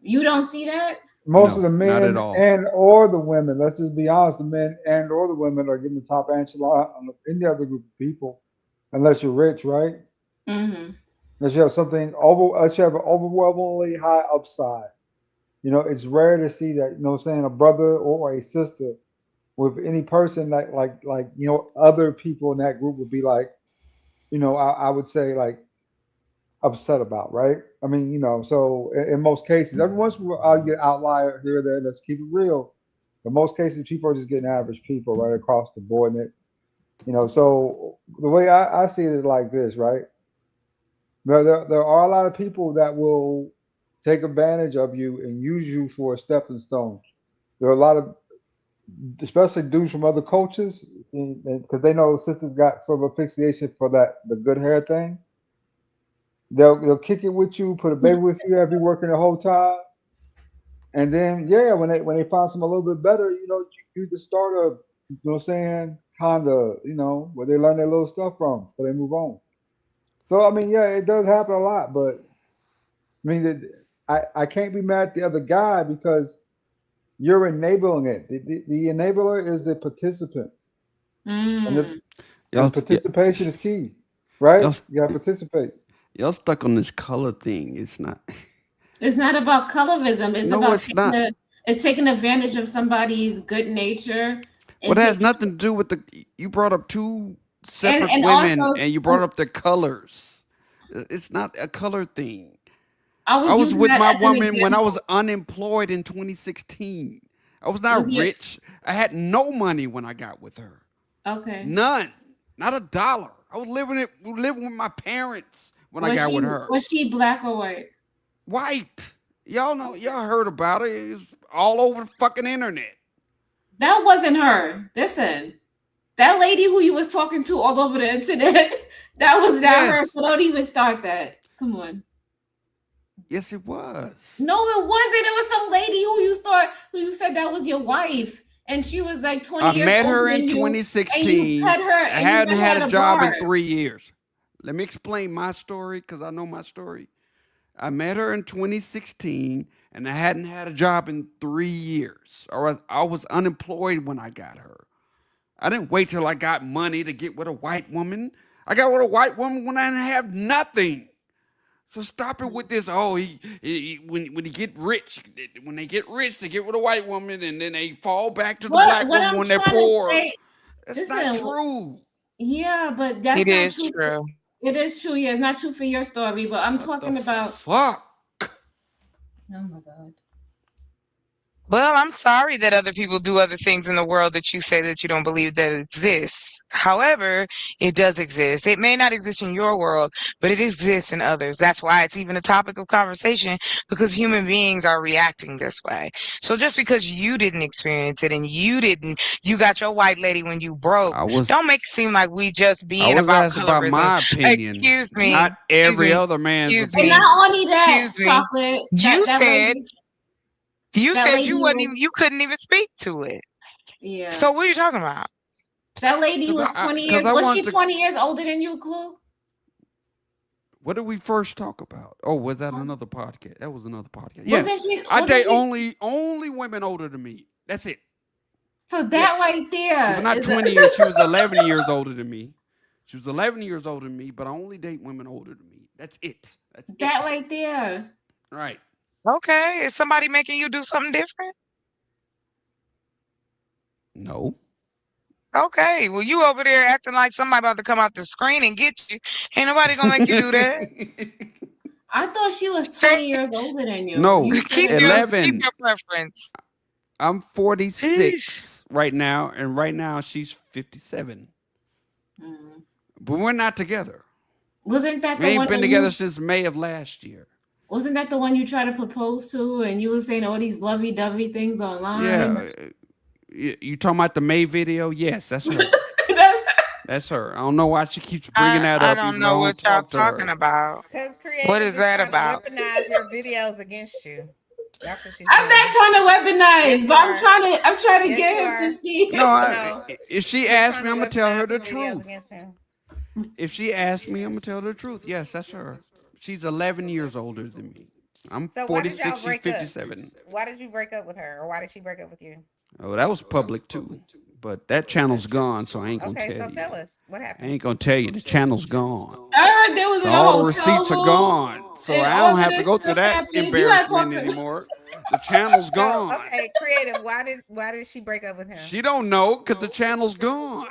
You don't see that? Most No, of the not men at all. and or the women, let's just be honest, the men and or the women are getting the top echelon on any other group of people, unless you're rich, right? Mm-hmm. Unless you have unless you have an overwhelmingly high upside. It's rare to see that, what I'm saying, a brother or a sister with any person that like other people in that group would be like, I would say like upset about, right? I mean, so in most cases, every once in a while I'll get outlier here or there. Let's keep it real. In most cases, people are just getting average people right across the board. And so the way I see it is like this, right? There are a lot of people that will take advantage of you and use you for a stepping stone. There are a lot of, especially dudes from other cultures, because they know sisters got sort of a fixation for the good hair thing. They'll kick it with you, put a baby with you, have you working the whole time, and then when they find something a little bit better, you just start kind of, where they learn their little stuff from, so they move on. So I mean, it does happen a lot, but I mean, I can't be mad at the other guy because you're enabling it. The enabler is the participant, and participation is key, right? You gotta participate. Y'all stuck on this color thing. It's not. It's not about colorism. It's No, about it's not. it's taking advantage of somebody's good nature. Well, that has nothing to do with you brought up two separate and women also- and you brought up their colors. It's not a color thing. I I was using with that my as an woman when I example. was unemployed in 2016. I was not Was you- rich. I had no money when I got with her. Okay. None. Not a dollar. I was living with my parents when I got with her. Was she Black or white? White. Y'all heard about it. It was all over the fucking internet. That wasn't her. Listen, that lady who you was talking to all over the internet, that was not her. Yes. So don't even start that. Come on. Yes, it was. No, it wasn't. It was some lady who you said that was your wife, and she was like 20 I years met older her in than you, and you 2016. met her, I and you hadn't met her had at a a job in bar. 3 years. Let me explain my story because I know my story. I met her in 2016, and I hadn't had a job in 3 years. Or I was unemployed when I got her. I didn't wait till I got money to get with a white woman. I got with a white woman when I didn't have nothing. So stop it with this. Oh, when he get rich, when they get rich, they get with a white woman, and then they fall back to the black What woman I'm when they're trying to poor. say, That's not listen, true. yeah, but that's It not is true. true. It is true. Yeah, it's not true for your story, but I'm What talking the about. fuck? Oh my God. Well, I'm sorry that other people do other things in the world that you say that you don't believe that exists. However, it does exist. It may not exist in your world, but it exists in others. That's why it's even a topic of conversation, because human beings are reacting this way. So just because you didn't experience it and you got your white lady when you broke, I was don't make it seem like we just I being was about asked about colorism. my opinion, Excuse me. not Excuse every me. other man's Excuse And me. opinion. not only that, Excuse me. chocolate. You That said lady. you That said lady you wasn't was. even, you couldn't even speak to it. Yeah. So what are you talking about? That lady was 20 Because years. I Was want she to. 20 years older than you, Clue? What did we first talk about? Oh, was that another podcast? That was another podcast. Yeah, Wasn't she? I Wasn't date she? only women older than me. That's it. So Yeah, that right she was there not is 20 years. She was 11 years older than me. She was 11 years older than me, but I only date women older than me. That's it. That's that it. right there. Right. Okay, is somebody making you do something different? No. Okay, well you over there acting like somebody about to come out the screen and get you. Ain't nobody gonna make you do that. I thought she was Stay, 20 years older than you. No. You said keep it. your 11. preference. I'm Sheesh. 46 right now, and right now she's 57. Mm. But we're not together. Wasn't that We the ain't one been that together you? since May of last year. Wasn't that the one you tried to propose to, and you were saying all these lovey-dovey things online? Yeah. You talking about the May video? Yes, that's her. That's That's her. I don't know why she keeps bringing that I up, don't even though know I what don't y'all talk to talking her. about. Because What creators is is that trying to about? weaponize your videos against you. That's what she's I'm not doing. trying to weaponize, Yes, you but I'm are. trying to. I'm trying to Yes, get you him are. to see. No, No, if she you're asks trying me, to I'm gonna tell her weaponize the some videos truth. against him. If she asks me, I'm gonna tell her the truth. Yes, that's her. She's 11 years older than me. I'm So why did y'all 46. She's break up? 57. Why did you break up with her, or why did she break up with you? Oh, that was public too. But that channel's gone, so I ain't gonna Okay, so tell tell you. us what I happened. ain't gonna tell you. The channel's gone. I heard there was So in a all the hotel receipts are room, gone. So and I all don't of have to this go through stuff that happened. You gotta talk embarrassment to me. anymore. The channel's So gone. okay, creative. Why did she break up with him? She don't know because the channel's gone.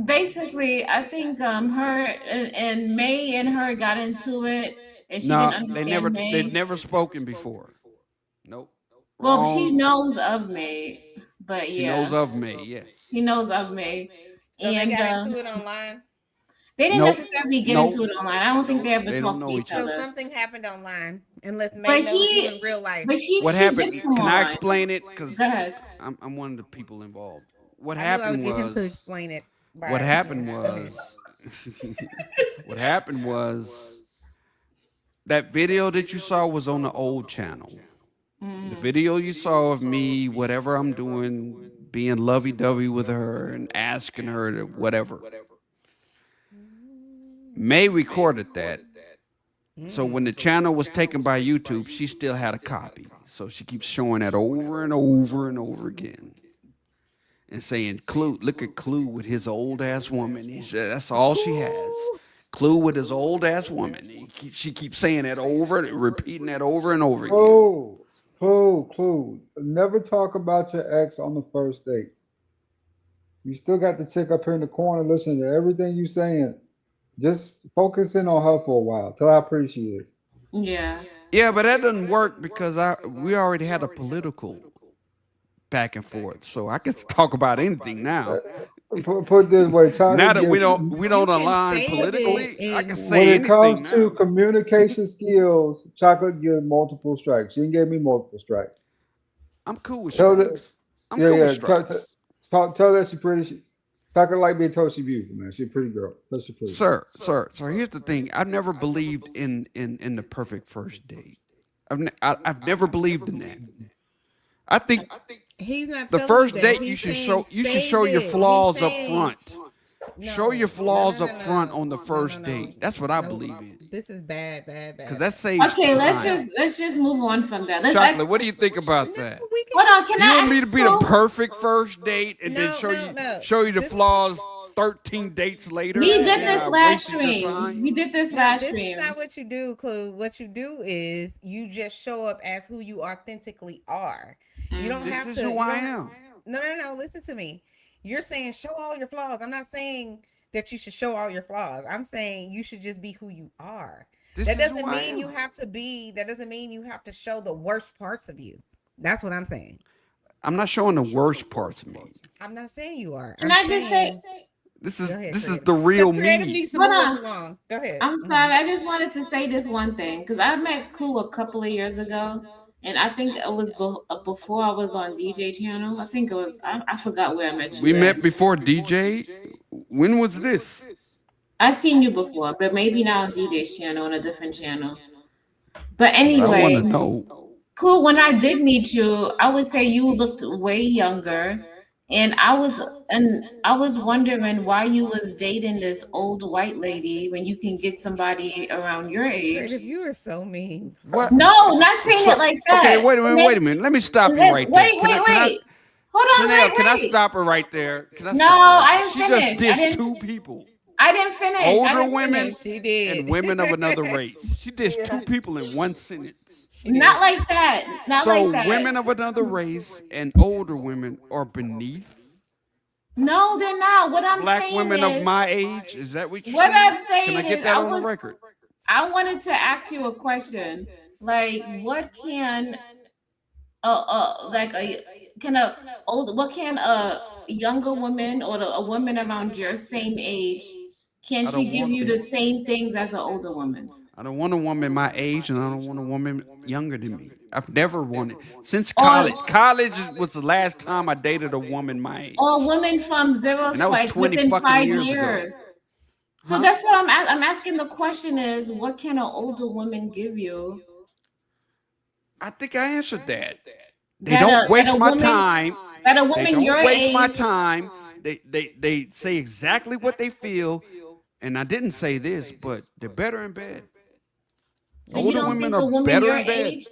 Basically, I think her and May and her got into it, and she didn't No, understand they'd May. never spoken before. Nope. Well, she Wrong. knows of May, but She knows yeah, of me, yes. she knows of May, So they and got into it online. they didn't Nope. necessarily get Nope. into it online. I don't think they ever They don't talked to know each each So other. other. something happened online, unless May But knows you in he, real life. but What she happened? did come Can I on. explain it? Because Go ahead. I'm one of the people involved. What I knew I would happened get him to was. explain it. What By happened Go ahead. was. What happened was. That video that you saw was on the old channel. The video you saw of me, whatever I'm doing, being lovey-dovey with her and asking her to whatever. May recorded that. So when the channel was taken by YouTube, she still had a copy. So she keeps showing that over and over and over again. And saying, Clue, look at Clue with his old ass woman. He said, that's all she has. Clue with his old ass woman. She keeps saying that over and repeating that over and over again. Clue. Never talk about your ex on the first date. You still got the chick up here in the corner listening to everything you saying. Just focus in on her for a while. Tell her how pretty she is. Yeah. Yeah, but that doesn't work because we already had a political back and forth. So I can talk about anything now. Put this way, try Now to that we get don't You can align save politically, it I can in say when it anything comes to now. communication skills, Chocolate get multiple strikes. She gave me multiple strikes. I'm cool with Tell that, strikes. I'm yeah, cool yeah. with strikes. Tell that she pretty. Chocolate like being told she beautiful, man. She a pretty girl. Tell she pretty. Sir, here's the thing. I've never believed in the perfect first date. I've never believed in that. I think He's not The telling first you that. date, you He's should saying show save your it. He's flaws up saying front. Show your flaws up front on the no, first date. That's what I no. believe in. This is bad, Because that saves Okay, time. let's just move on from that. Chocolate, what do you think about that? We can, Hold on, can You I want me to ask be the Clue? perfect first date and then No. show you the flaws 13 dates later? We and did then this I last wasted your stream. time? We did this No, last this stream. is not what you do, Clue. What you do is you just show up as who you authentically are. You don't This have is to. who you I don't- am. No. Listen to me. You're saying show all your flaws. I'm not saying that you should show all your flaws. I'm saying you should just be who you are. This That is who doesn't I mean you am. have to be. That doesn't mean you have to show the worst parts of you. That's what I'm saying. I'm not showing the worst parts of me. I'm not saying you are. Can I'm I just saying- say? This is Go ahead, this is Creative. the real 'Cause Creative me. needs to Hold move us on. along. Go ahead. I'm sorry. I just wanted to say this one thing because I met Clue a couple of years ago, and I think it was before I was on DJ channel. I think it was. I forgot where I met you. We at. met before DJ. When was this? I've seen you before, but maybe not on DJ's channel, on a different channel. But I want anyway, to know. Clue, when I did meet you, I would say you looked way younger. And I was wondering why you was dating this old white lady when you can get somebody around your Creative, age. you are so mean. What? No, not saying So- it like that. Okay, wait a And minute. then- Wait a minute. Let me stop and you then- right there. Wait. Hold on, Chanel, wait. can I stop her right there? Can I No, stop her? I didn't She finish. just I dissed didn't- two people. I didn't finish. I Older didn't women finish. She did. and women of another race. She dissed two people in one sentence. Not like that. Not So like that. women of another race and older women are beneath No, they're not. What I'm black saying women is, of my age. Is that what you're what saying? I'm saying Can I get is that I on the was- record? I wanted to ask you a question. Like, what can what can a younger woman or a woman around your same age can I she don't give want you them. the same things as an older woman? I don't want a woman my age, and I don't want a woman younger than me. I've never wanted since Or- college. College was the last time I dated a woman my age. Or women from zero And that was like 20 within fucking 5 years years. ago. So Huh? that's what I'm asking. The question is, what can an older woman give you? I think I answered that. They That don't a waste my woman- time. That a They woman don't your waste my age, time. They say exactly what they feel. And I didn't say this, but they're better in bed. so you Older don't women think a are woman better your in bed. age?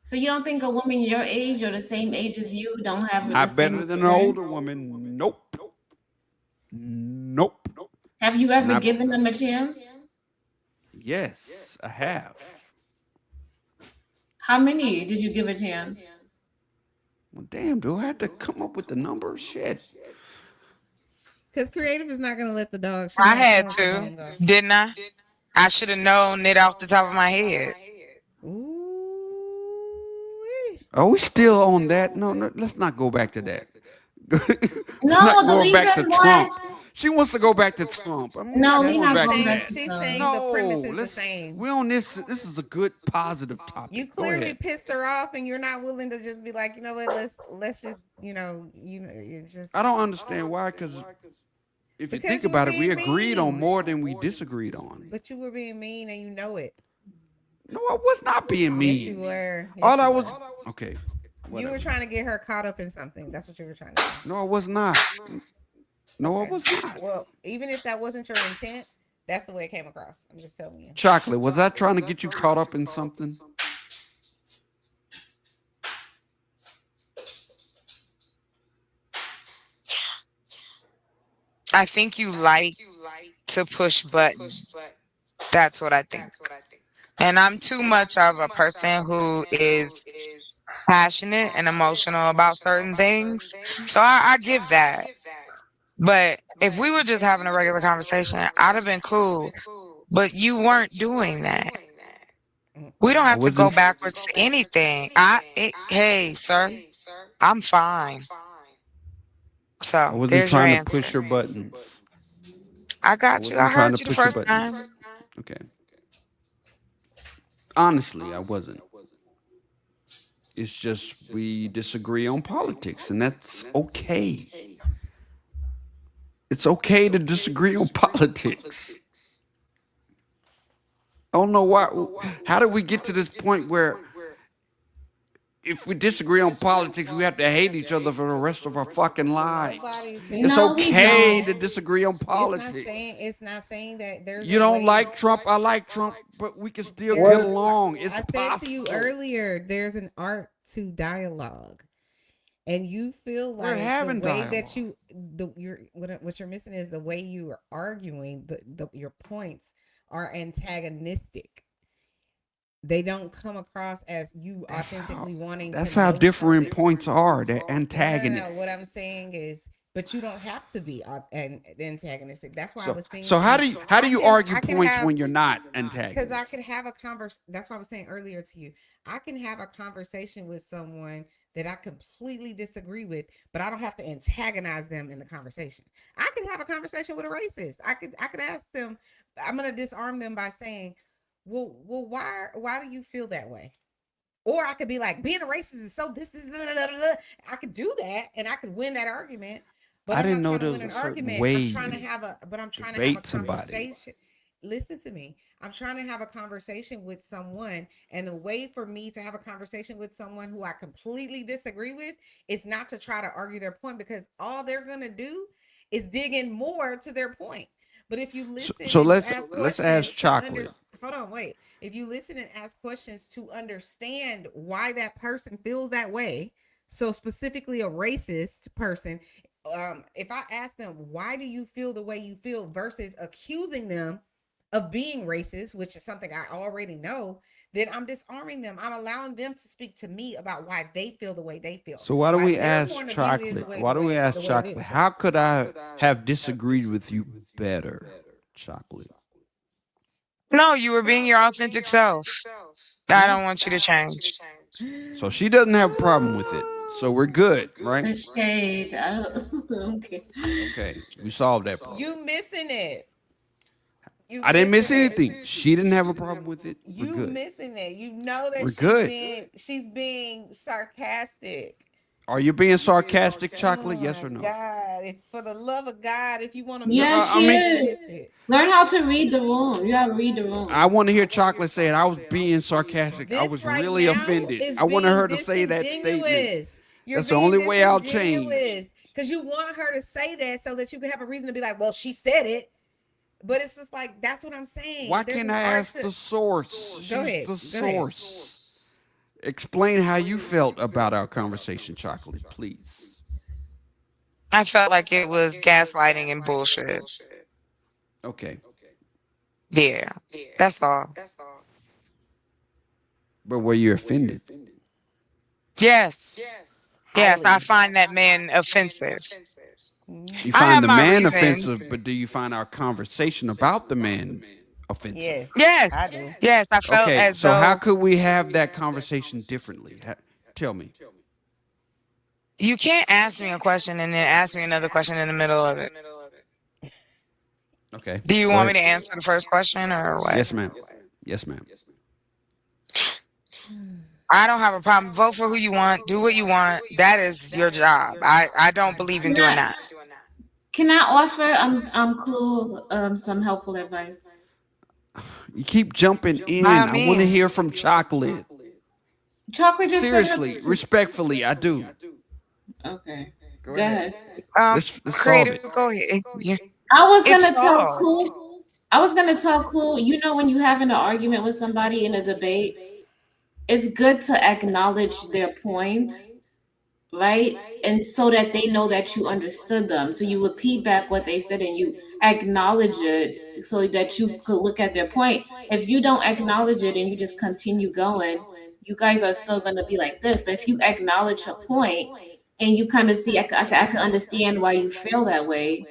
So you don't think a woman your age or the same age as you don't have Not the better same than an experience? older woman. Nope. Nope. Have you ever Not- given them a chance? Yes, I have. How many did you give a chance? Well, damn, do I have to come up with the number? Shit. Because Creative is not going to let the dog. I had to, didn't I? I should have known it off the top of my head. Ooh. Are we still on that? No, let's not go back to that. No, not the going back to reason why- Trump. She wants to go back to Trump. I'm No, not we going not back going to back that. to She's Trump. saying No, the premise is the let's. same. We're on this. This is a good positive topic. You Go clearly ahead. pissed her off, and you're not willing to just be like, you know what? Let's just, you're just. I don't understand why. Because if you Because think you were about it, we being agreed on mean. more than we disagreed on. But you were being mean, and you know it. No, I was not being Yes, you mean. were. Yes, All you I were. was. Okay. You whatever. were trying to get her caught up in something. That's what you were trying to do. No, I was not. No, I was not. Well, even if that wasn't your intent, that's the way it came across. I'm just telling you. Chocolate, was I trying to get you caught up in something? I think you like to push buttons. That's what I think. And I'm too much of a person who is passionate and emotional about certain things. So I give that. But if we were just having a regular conversation, I'd have been cool. But you weren't doing that. We don't have to go wasn't- backwards to anything. Hey, sir, I'm fine. So I wasn't there's your trying to answer. push your buttons. I got you. wasn't I trying heard to you the push your first buttons. time. Okay. Honestly, I wasn't. It's just we disagree on politics, and that's okay. It's okay to disagree on politics. I don't know why. How did we get to this point where if we disagree on politics, we have to hate each other for the rest of our fucking lives. Nobody's saying It's No, we okay to don't. disagree on it's not politics. saying that there's You a don't way. like Trump, I like Trump, but we can still There's get What? along. It's I said to you possible. earlier, there's an art to dialogue, and you feel We're like the having way dialogue. that what you're missing is the way you are arguing. Your points are antagonistic. They don't come across as you That's how authentically wanting that's to how know different something. points are. They're No, what antagonists. I'm saying is, but you don't have to be antagonistic. That's why I So was saying so to how you, do you argue I can points have when you're not because I antagonists? could have a That's why I was saying earlier to you, I can have a conversation with someone that I completely disagree with, but I don't have to antagonize them in the conversation. I could have a conversation with a racist. I could ask them. I'm gonna disarm them by saying, well, why do you feel that way? Or I could be like, being a racist is so this is blah, blah, blah, blah. I could do that and I could win that argument. But I I'm didn't not know trying to there win was an a certain argument. way I'm trying to you have a debate somebody. conversation. Listen to me. I'm trying to have a conversation with someone, and the way for me to have a conversation with someone who I completely disagree with is not to try to argue their point, because all they're gonna do is dig in more to their point. But if you So, listen so and you let's ask let's questions ask to under Chocolate. hold on, wait. If you listen and ask questions to understand why that person feels that way, so specifically a racist person, if I ask them, why do you feel the way you feel, versus accusing them of being racist, which is something I already know, then I'm disarming them. I'm allowing them to speak to me about why they feel the way they feel, So why don't why we their ask point of view is Chocolate? Why don't we ask the way it Chocolate? is. How could I have disagreed with you better, Chocolate? No, you were being your authentic self. I don't want you to change. So she doesn't have a problem with it. So we're good, right? The shade. I don't. Okay. Okay, we solved that problem. You missing it. You I didn't miss missing it. anything. She didn't have a problem with it. We're You good. missing it. You know that We're good. she's being sarcastic. Are you being sarcastic, Oh Chocolate? Yes or my no? God. For the love of God, if you want to Yeah, I she mean, is. Learn how to read the room. You gotta read the room. I want to hear Chocolate say it. I was being sarcastic. I This was right really now offended. is I wanted being her to say that statement. disingenuous. You're That's the being only way I'll change. disingenuous because you want her to say that so that you can have a reason to be like, well, she said it. But it's just like, that's what I'm saying. Why There's can't an I art ask to- the source? She's ahead, the go ahead. source. Explain how you felt about our conversation, Chocolate, please. I felt like it was gaslighting and bullshit. Okay. Yeah, that's all. But were you offended? Yes. Yes, I find that man offensive. You I have find the my man reasons. offensive, but do you find our conversation about the man offensive? Yes. Yes. I do. Yes, I felt Okay, as so though how could we have that conversation differently? Tell me. you can't ask me a question and then ask me another question in the middle of it. Okay. Do you go want me ahead. to answer the first question or what? Yes, ma'am. Yes, ma'am. I don't have a problem. Vote for who you want. Do what you want. That is your job. I don't believe in doing that. Can I offer Clue some helpful advice? You keep jumping in. I I want to mean- hear from Chocolate. Chocolate just said her- Seriously, respectfully, I do. Okay. Go Go ahead. Let's solve Creative, it. go ahead. Yeah. I was It's gonna tell solved. Clue. I was gonna tell Clue. You know, when you're having an argument with somebody in a debate, it's good to acknowledge their point, right? And so that they know that you understood them. So you repeat back what they said and you acknowledge it so that you could look at their point. If you don't acknowledge it and you just continue going, you guys are still gonna be like this. But if you acknowledge a point and you kind of see, I can understand why you feel that way.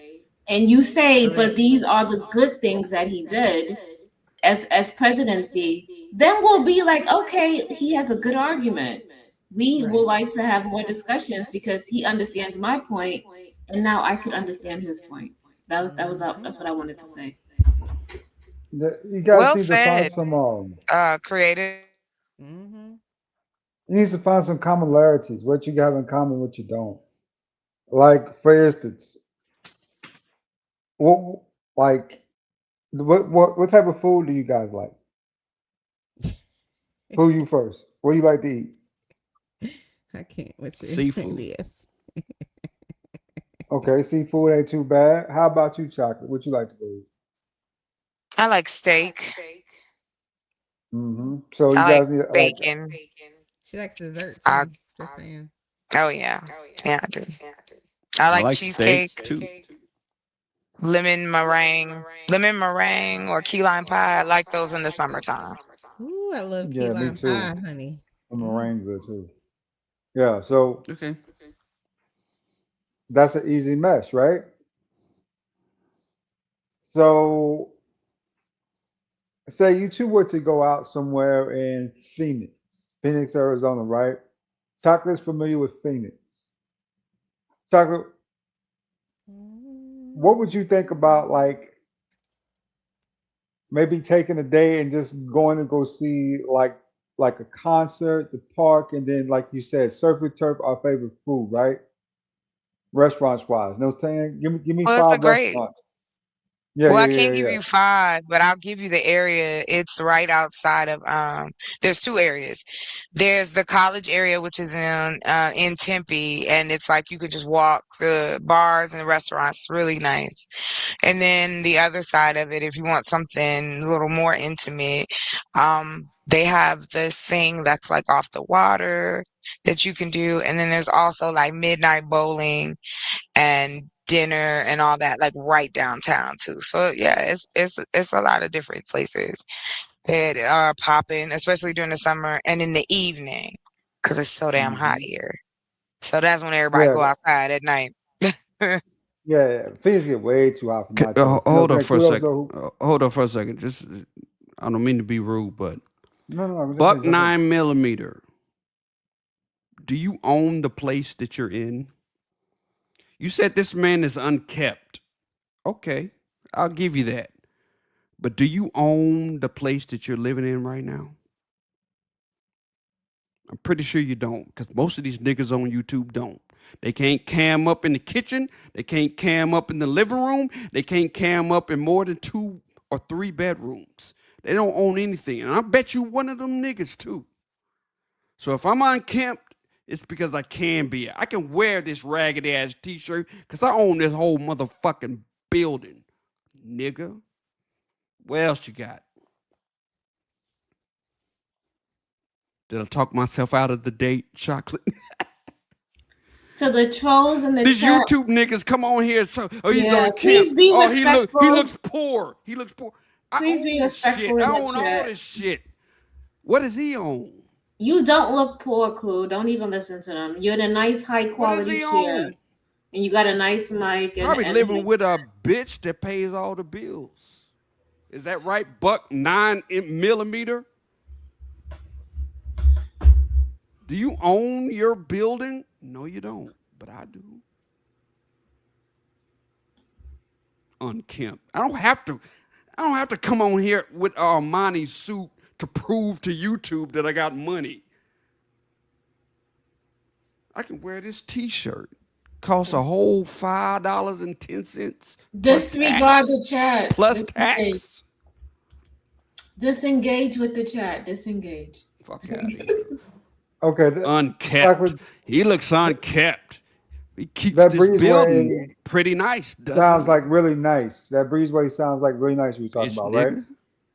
And you say, but these are the good things that he did as presidency, then we'll be like, okay, he has a good argument. We would like to have more discussions because he understands my point, and now I could understand his point. That's what I wanted to say. You guys Well need to said. find some. Creative. Mm-hmm. You need to find some commonalities. What you have in common, what you don't. Like, for instance, what like what type of food do you guys like? Who you first? What do you like to eat? I can't with you. Seafood. Yes. Okay, seafood ain't too bad. How about you, chocolate? What you like to eat? I like steak. So I you like guys need like bacon. She likes dessert I, too. Just saying. oh yeah. Yeah, I do. I I like like steak cheesecake, too. lemon meringue or key lime pie. I like those in the summertime. Ooh, I love key yeah, me lime too. pie, honey. I'm meringue good too. Yeah, so Okay. that's an easy mess, right? So say you two were to go out somewhere in Phoenix, Arizona, right? Chocolate's familiar with Phoenix. Chocolate, what would you think about like maybe taking a day and just going to go see like a concert, the park, and then like you said, surf and turf, our favorite food, right? Restaurants wise. No saying give me Well, it's a five great. restaurants. Yeah, Well, yeah, I yeah, can't yeah, give yeah. you 5, but I'll give you the area. It's right outside of there's 2 areas. There's the college area, which is in Tempe, and it's like you could just walk the bars and the restaurants, really nice. And then the other side of it, if you want something a little more intimate, they have this thing that's like off the water that you can do. And then there's also like midnight bowling and dinner and all that, like right downtown too. So yeah, it's a lot of different places that are popping, especially during the summer and in the evening, because it's so damn hot hmm here. So that's when everybody Yeah, go outside at night. yeah, yeah. Things get way too hot for my taste. You know, Hold on like for a kudos second. though. Hold on for a second. Just, I don't mean to be rude, but No, no, no. Buck Jump in. 9mm. Do you own the place that you're in? You said this man is unkept. Okay, I'll give you that. But do you own the place that you're living in right now? I'm pretty sure you don't, because most of these niggas on YouTube don't. They can't cam up in the kitchen. They can't cam up in the living room. They can't cam up in more than 2 or 3 bedrooms. They don't own anything. And I bet you one of them niggas too. So if I'm unkempt, it's because I can be. I can wear this raggedy ass t-shirt because I own this whole motherfucking building. Nigga. What else you got? Did I talk myself out of the date, chocolate? To the trolls in the These chat. YouTube niggas come on here. So, oh, he's Yeah, unkempt. please be Oh, respectful. he looks poor. He looks poor. Please be this shit. respectful in I the own all chat. this shit. What does he own? You don't look poor, Clue. Don't even listen to them. You're in a nice, high What does quality he chair, own? and you got a nice mic. Probably living with a bitch that pays all the bills. Is that right, Buck 9mm? Do you own your building? No, you don't, but I do. Unkempt. I don't have to come on here with Armani suit to prove to YouTube that I got money. I can wear this t-shirt. Costs a whole $5.10. Disregard the chat. Plus Disengage. tax. Disengage with the chat. Disengage. Fuck out of here. Okay, Unkept. chocolate. He looks unkept. He keeps That this building breezeway pretty nice, doesn't sounds he? like really nice. That breezeway sounds like really nice. We talking Bitch about, right?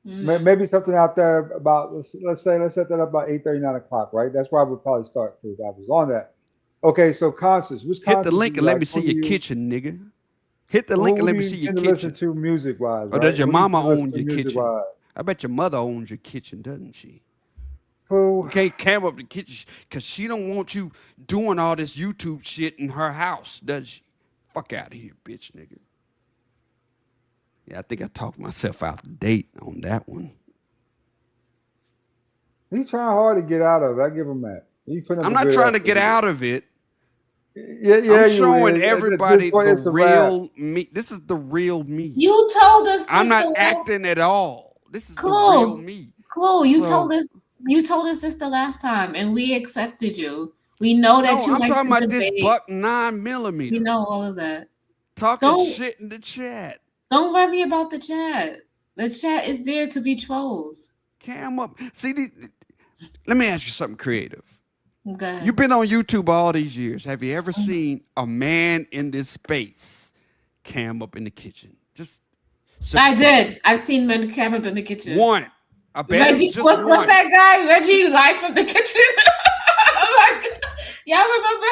nigga. Maybe something out there about let's set that up about 8:30, 9 o'clock, right? That's where I would probably start if I was on that. Okay, so concerts. Which Hit concerts the do link you and let like? me see Who do your you- kitchen, nigga. Hit the link Who and let do me you see your tend to listen kitchen. to music wise? Or does your mama own your music kitchen? wise? I bet your mother owns your kitchen, doesn't she? Who? You can't cam up the kitchen because she don't want you doing all this YouTube shit in her house, does she? Fuck out of here, bitch, nigga. Yeah, I think I talked myself out the date on that one. He's trying hard to get out of it. I give him that. He putting up I'm a not good trying to effort get with it. out of it. Yeah, yeah, I'm you showing is. everybody This one the is a wrap. real me. This is the real me. You told us. I'm this not the last- acting at all. This is the Clue. real me. Clue. You So- told us. You told us this the last time, and we accepted you. We know that No, you I'm like talking to about debate. this Buck 9mm. We know all of that. Talking Don't- shit in the chat. Don't worry about the chat. The chat is there to be trolls. Cam up. See, let me ask you something creative. Good. You've been on YouTube all these years. Have you ever seen a man in this space cam up in the kitchen? Just simple I question. did. I've seen men cam up in the kitchen. One. I bet Reggie, it's just what's one. that guy? Reggie live from the kitchen. Y'all remember?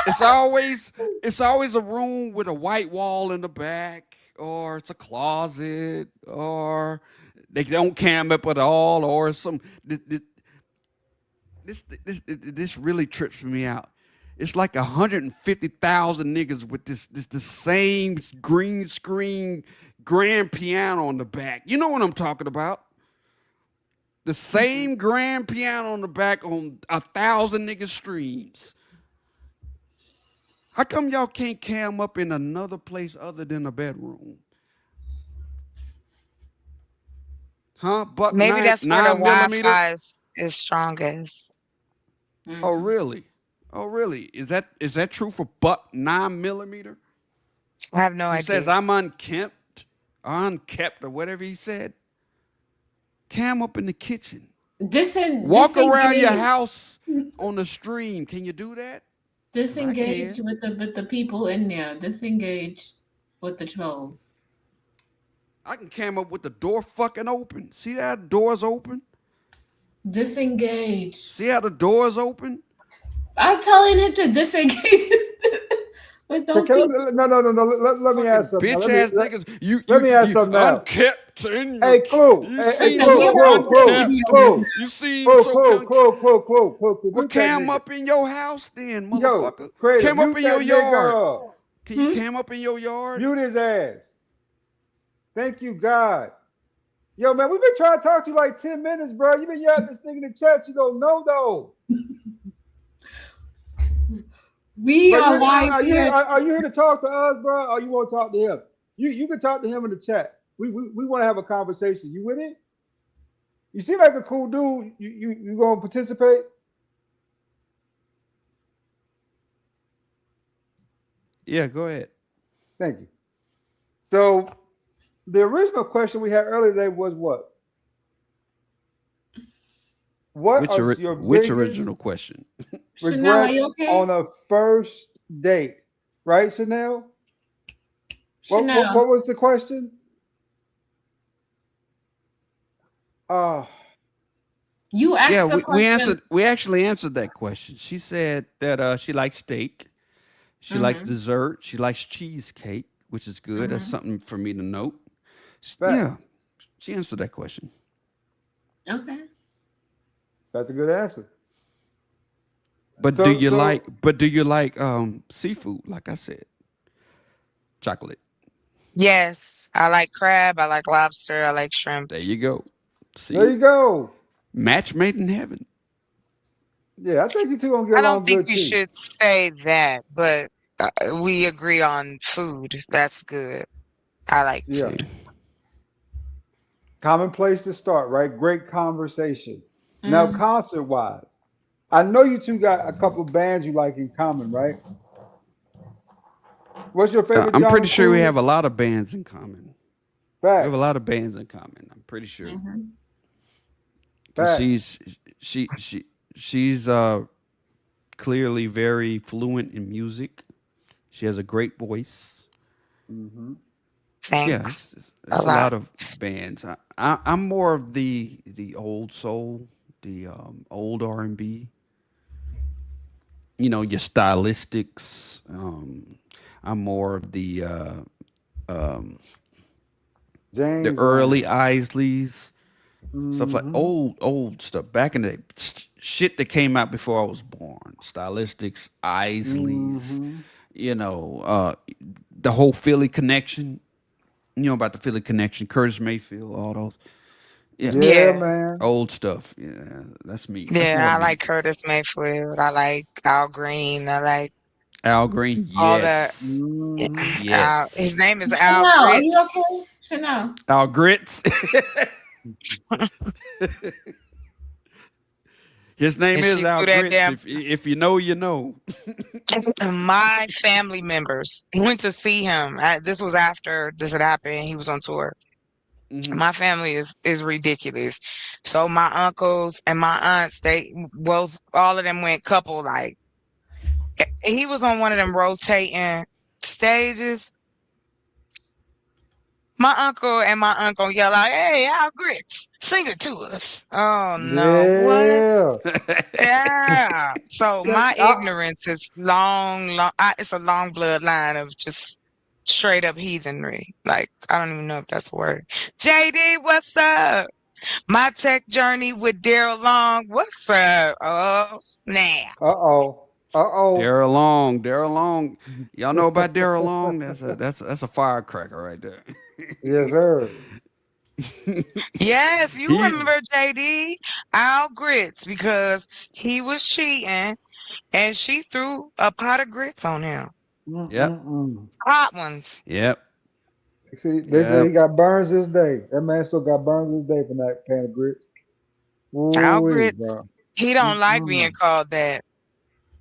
It's always a room with a white wall in the back, or it's a closet, or they don't cam up at all, or some this really trips me out. It's like 150,000 niggas with the same green screen grand piano on the back. You know what I'm talking about? The same grand piano on the back on 1,000 niggas streams. How come y'all can't cam up in another place other than a bedroom? Huh? But Maybe that's where the 9mm? Wi-Fi is strongest. Oh really? Oh really? Is that true for buck 9mm? I have no He idea. says I'm unkept, or whatever he said. Cam up in the kitchen. Walk around your house on the stream. Can you do that? Disengage with the people in there. Disengage with the trolls. I can cam up with the door fucking open. See how the door's open? Disengage. See how the door's open? I'm telling him to disengage with those people. No. Let me ask something. Bitch ass niggas. Let me ask something now. Unkept in Hey, Clue. You see Well, cam up in your house then, Yo, motherfucker. Kratos, Cam up mute in your that yard. nigga. Can you cam up in your yard? Mute his ass. Thank you, God. Yo, man, we've been trying to talk to you like 10 minutes, bro. You've been yelling this thing in the chat. You don't know, though. We are live are here. you here to talk to us, bro, or you want to talk to him? You can talk to him in the chat. We want to have a conversation. You with it? You seem like a cool dude. You gonna participate? Yeah, go ahead. Thank you. So the original question we had earlier today was what? Which original question? Chanel, are you regrets okay? on a first date, right, Chanel? Chanel. What was the question? You asked Yeah, the question. we actually answered that question. She said that she likes steak, she likes dessert, she likes cheesecake, which is good. That's something for me to note. Yeah, she answered that question. Okay. That's a good answer. But do you like seafood? Like I said, chocolate. Yes, I like crab. I like lobster. I like shrimp. There you go. See, There you go. match made in heaven. Yeah, I think you two gonna get I along don't think good we too. should say that, but we agree on food. That's good. I like Yeah. food. Common place to start, right? Great conversation. Now, concert wise, I know you two got a couple of bands you like in common, right? What's your favorite? I'm John pretty sure we Cruz? have a lot of bands in common. We Fact. have a lot of bands in common. I'm pretty sure. Mm-hmm. 'Cause Fact. she's clearly very fluent in music. She has a great voice. Mm-hmm. Yeah, Thanks. it's A a lot lot. of bands. I'm more of the old soul, the old R&B. You know, your stylistics. I'm more of the James early Brown. Isleys, stuff like Mhm. old stuff back in the day. Shit that came out before I was born. Stylistics, Isleys. Mhm. You know, the whole Philly connection. You know about the Philly connection, Curtis Mayfield, all those. Yeah, Yeah, Yeah. man. old stuff. Yeah, that's me. That's Yeah, more I me. like Curtis Mayfield. I like Al Green. I like Al Green, all that. yes, Mhm. yes. His name is Al Chanel, are Grit. you okay? Chanel. Al Grits. His name And is she Al threw that Grits. damn. If you know, you know. My family members went to see him. This was after this had happened. He was on tour. Mhm. My family is ridiculous. So my uncles and my aunts, they both all of them went couple like he was on one of them rotating stages. My uncle and my uncle yell out, "Hey, Al Grits, sing it to us." Oh no, what? Yeah. Yeah. So Can my I, ignorance is long. It's a long bloodline of just straight up heathenry. Like I don't even know if that's a word. JD, what's up? My tech journey with Daryl Long. What's up? Oh snap! uh-oh. Uh-oh. Daryl Long, Daryl Long. Y'all know about Daryl Long? That's a firecracker right there. Yes, sir. Yes, you he remember JD Al Grits because he was cheating and she threw a pot of grits on him. Yep. Mm-mm-mm. Hot ones. Yep. See, they say he Yep. got burns this day. That man still got burns this day from that pan of grits. Al Ooh, Grits. bro. He don't like being Mm-mm. call that.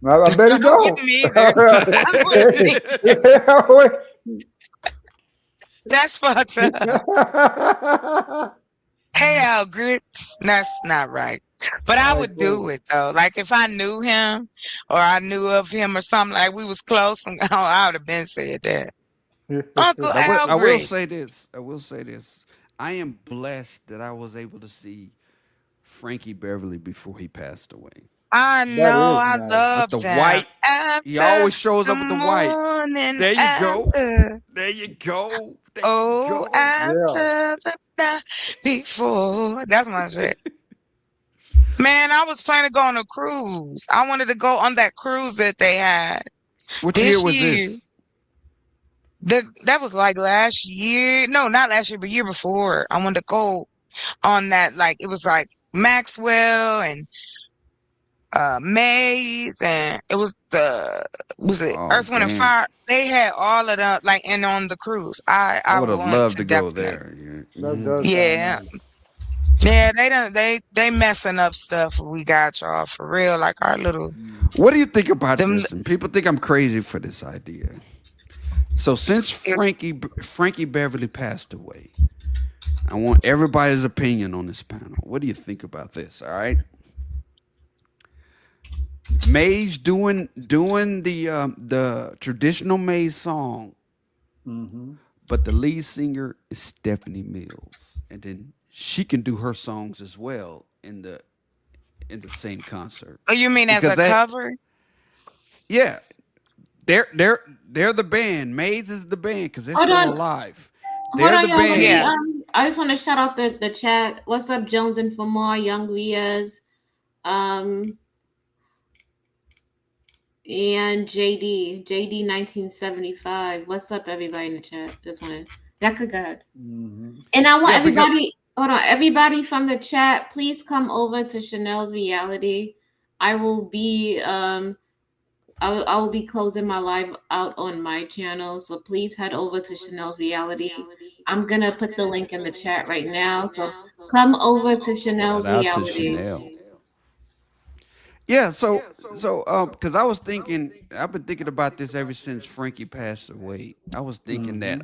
I bet he I wouldn't don't. either. I wouldn't either. That's fucked up. Hey, Al Grits. That's not right. But I All right, would do cool. it though. Like if I knew him or I knew of him or something like we was close, I would have been said that. Uncle But Al I will Grits. say this. I will say this. I am blessed that I was able to see Frankie Beverly before he passed away. I That know is I nice. With love the them. white, he After always shows the up with the white. morning There you go. after. There you go. There you Oh, go. Yeah. after the night before. That's my shit. Man, I was planning to go on a cruise. I wanted to go on that cruise that they had What year this was year. this? That was like last year. No, not last year, but year before. I wanted to go on that. Like it was like Maxwell and Maze, and it was it Oh Earth, Wind and damn. Fire? They had all of the like and on the cruise. I I would have want loved to to go definitely. there. Yeah. That Hmm. does sound Yeah, nice. yeah. They messing up stuff. We got y'all for real. Like our little Mm. What do you think about them. this? And people think I'm crazy for this idea. So since Frankie Beverly passed away, I want everybody's opinion on this panel. What do you think about this? All right, Maze doing the traditional Maze song, Mm-hmm. but the lead singer is Stephanie Mills, and then she can do her songs as well in the same concert Oh, you mean as because a cover? yeah, they're the band. Maze is the band because they're Hold still on. alive. Hold They're on, the y'all. Let me, band. Yeah. I just want to shout out the chat. What's up, Jones and Famar, Young Riaz, and JD 1975. What's up, everybody in the chat? Just want to, that could go. Mm-hmm. And I want Yeah, because everybody, hold on, everybody from the chat, please come over to Chanel's Reality. I will be I will be closing my live out on my channel, so please head over to Chanel's Reality. I'm gonna put the link in the chat right now, so come over to shout Chanel's out to Reality. Chanel. Yeah, because I was thinking, I've been thinking about this ever since Frankie passed away. I was thinking Mm-hmm. that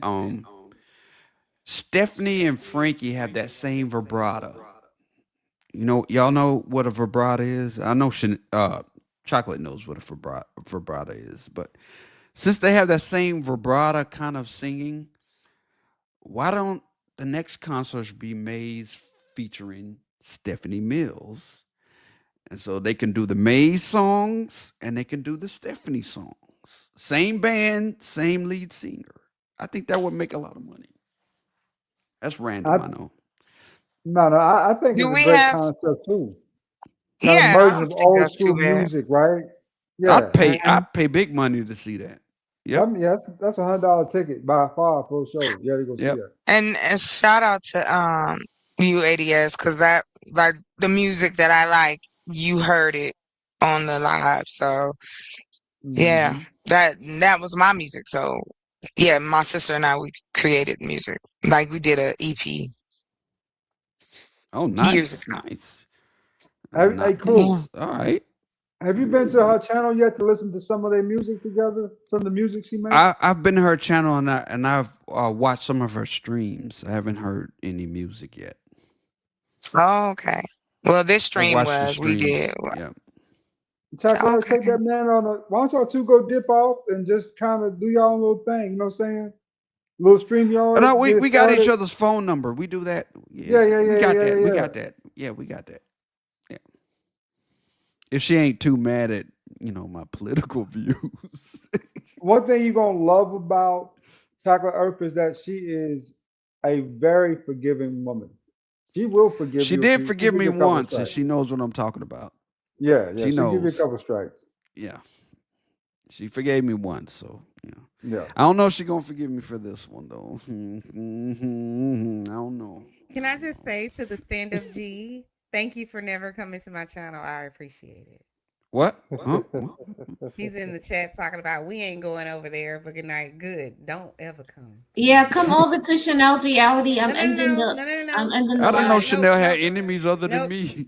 Stephanie and Frankie have that same vibrato. You know, y'all know what a vibrato is. I know Chocolate knows what a vibrato is, but since they have that same vibrato kind of singing, why don't the next concerts be Maze featuring Stephanie Mills? And so they can do the Maze songs and they can do the Stephanie songs. Same band, same lead singer. I think that would make a lot of money. That's random, I know. I think Do it's a we great have? concept too. Kind of Yeah, I merging don't of think old that's too school bad. music, right? Yeah. I'd pay big money to see that. Yep. Yeah, that's $100 ticket by far for a show. You gotta go see Yep. that. And shout out to UADS because that like the music that I like, you heard it on the live. So yeah, Mm-hmm. that was my music. So yeah, my sister and I we created music. Like we did a EP Oh, years nice, ago. nice, Hey, Yeah. cool. nice. All right. Have you been to her channel yet to listen to some of their music together? Some of the music she made? I've been to her channel and I've watched some of her streams. I haven't heard any music yet. Oh, okay. Well, this I stream watched the was we streams. did. Yeah. Chocolate, Okay. take that man on a. Why don't y'all two go dip off and just kind of do your own little thing? You know what I'm saying? Little stream y'all. No, we got each other's phone number. We do that. Yeah, We got that. We yeah. got that. Yeah, we got that. Yeah. If she ain't too mad at, my political views. One thing you're gonna love about Chocolate Earth is that she is a very forgiving woman. She will forgive you. She if did you forgive give me you a couple once, and strikes. she knows what I'm talking about. Yeah, she she'll give you a knows. couple strikes. Yeah. She forgave me once, so Yeah. I don't know if she's gonna forgive me for this one though. I don't know. Can I just say to the stand up G, thank you for never coming to my channel. I appreciate it. What? Huh? He's in the chat talking about we ain't going over there, but good night. Good. Don't ever come. Yeah, come over to Chanel's reality. I'm No, ending no, the. no, no, no. I'm ending the I didn't know live. Chanel had Nope. enemies other than Nope. me.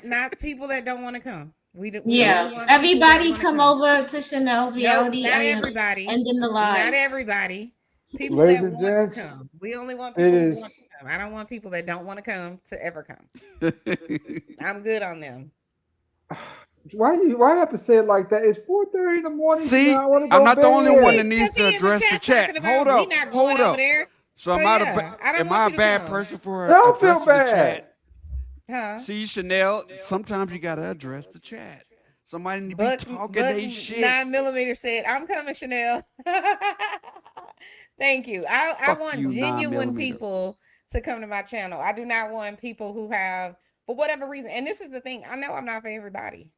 Not people that don't want to come. We only Yeah, want people everybody that come wanna over to Chanel's Nope, reality. not I am everybody. ending the Not live. everybody. People Ladies that and want to gents, come. We only want it people who is- want to come. I don't want people that don't want to come to ever come. I'm good on them. Why you have to say it like that? It's 4:30 in the morning. See, Chanel. I wanna go I'm not the only bed. one that needs Because he to in the address the chat chat. talking about Hold we up, not going hold over up. there. So am So, I, yeah, I don't am want I a you to bad come. person for Don't feel addressing the bad. chat? Huh? See, Chanel, sometimes you gotta address the chat. Somebody need to be But talking they shit. 9mm said, "I'm coming, Chanel." Thank you. I Fuck want you, genuine 9mm. people to come to my channel. I do not want people who have, for whatever reason, and this is the thing. I know I'm not for everybody,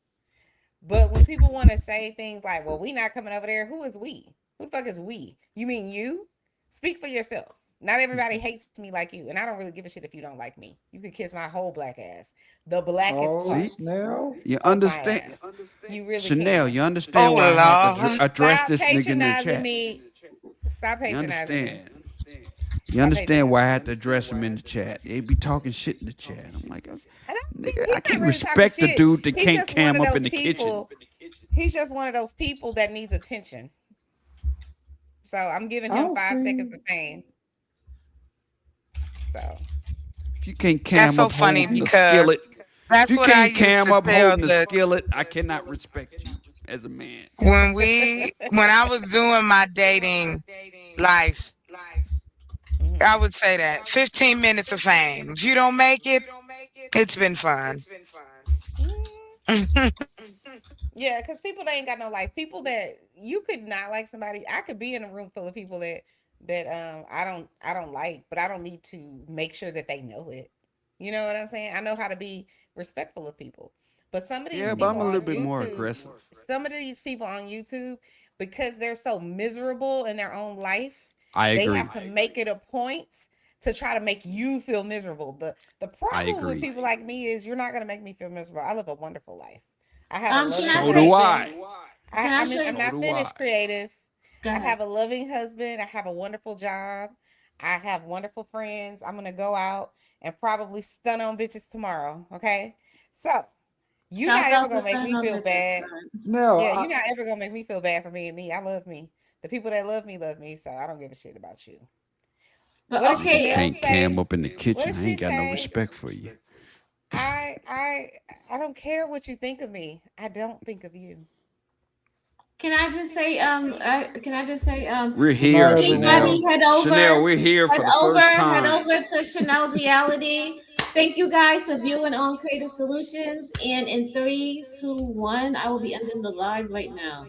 but when people want to say things like, "Well, we not coming over there," who is we? Who the fuck is we? You mean you? Speak for yourself. Not everybody hates me like you, and I don't really give a shit if you don't like me. You can kiss my whole black ass, the blackest Oh, part Chanel. You of my understand, ass. You really Chanel? can. You understand why I have to Lord. address Stop this nigga in the patronizing chat? me. Stop You patronizing me. understand? You understand why I had to address him in the chat? They be talking shit in the chat. I'm like, And I nigga, he's I can not really talking respect the shit. dude that He's can't just cam one of up in the those kitchen. people- He's just one of those people that needs attention. So I'm giving him 5 seconds of fame. So If you can't cam That's so up funny holding the because skillet, that's if you what I can't used cam to up tell holding the the skillet, I cannot respect you as a man. when I was doing my dating life, I would say that 15 minutes of fame. If you don't make it, it's been fun. yeah, because people that ain't got no life. People that you could not like somebody. I could be in a room full of people that I don't like, but I don't need to make sure that they know it. You know what I'm saying? I know how to be respectful of people. But some of these Yeah, people but I'm a on little bit more YouTube- aggressive. Some of these people on YouTube, because they're so miserable in their own life, I they agree. have to make it a point to try to make you feel miserable. The problem agree. with people like me is you're not gonna make me feel miserable. I live a wonderful life. I have a Can loving I So say- do husband. I. Can I I'm say- not So do finished I. creative. Go I ahead. have a loving husband. I have a wonderful job. I have wonderful friends. I'm gonna go out and probably stun on bitches tomorrow. Okay, so you're Shouts not out ever gonna to make Son me of feel Bitches, bad. son. Chanel, Yeah, you're not ever gonna make me feel bad for being me. I love me. The people that love me. So I don't give a shit about you. But What did You okay, Chanel can't say? cam up in the kitchen. did I she ain't got no say? respect for you. I don't care what you think of me. I don't think of you. can I just say We're here, Night, Chanel. everybody head over. Chanel, we're here for Head the over, first head time. over to Chanel's reality. Thank you guys for viewing on Creative Solutions. And in 3, 2, 1, I will be ending the live right now.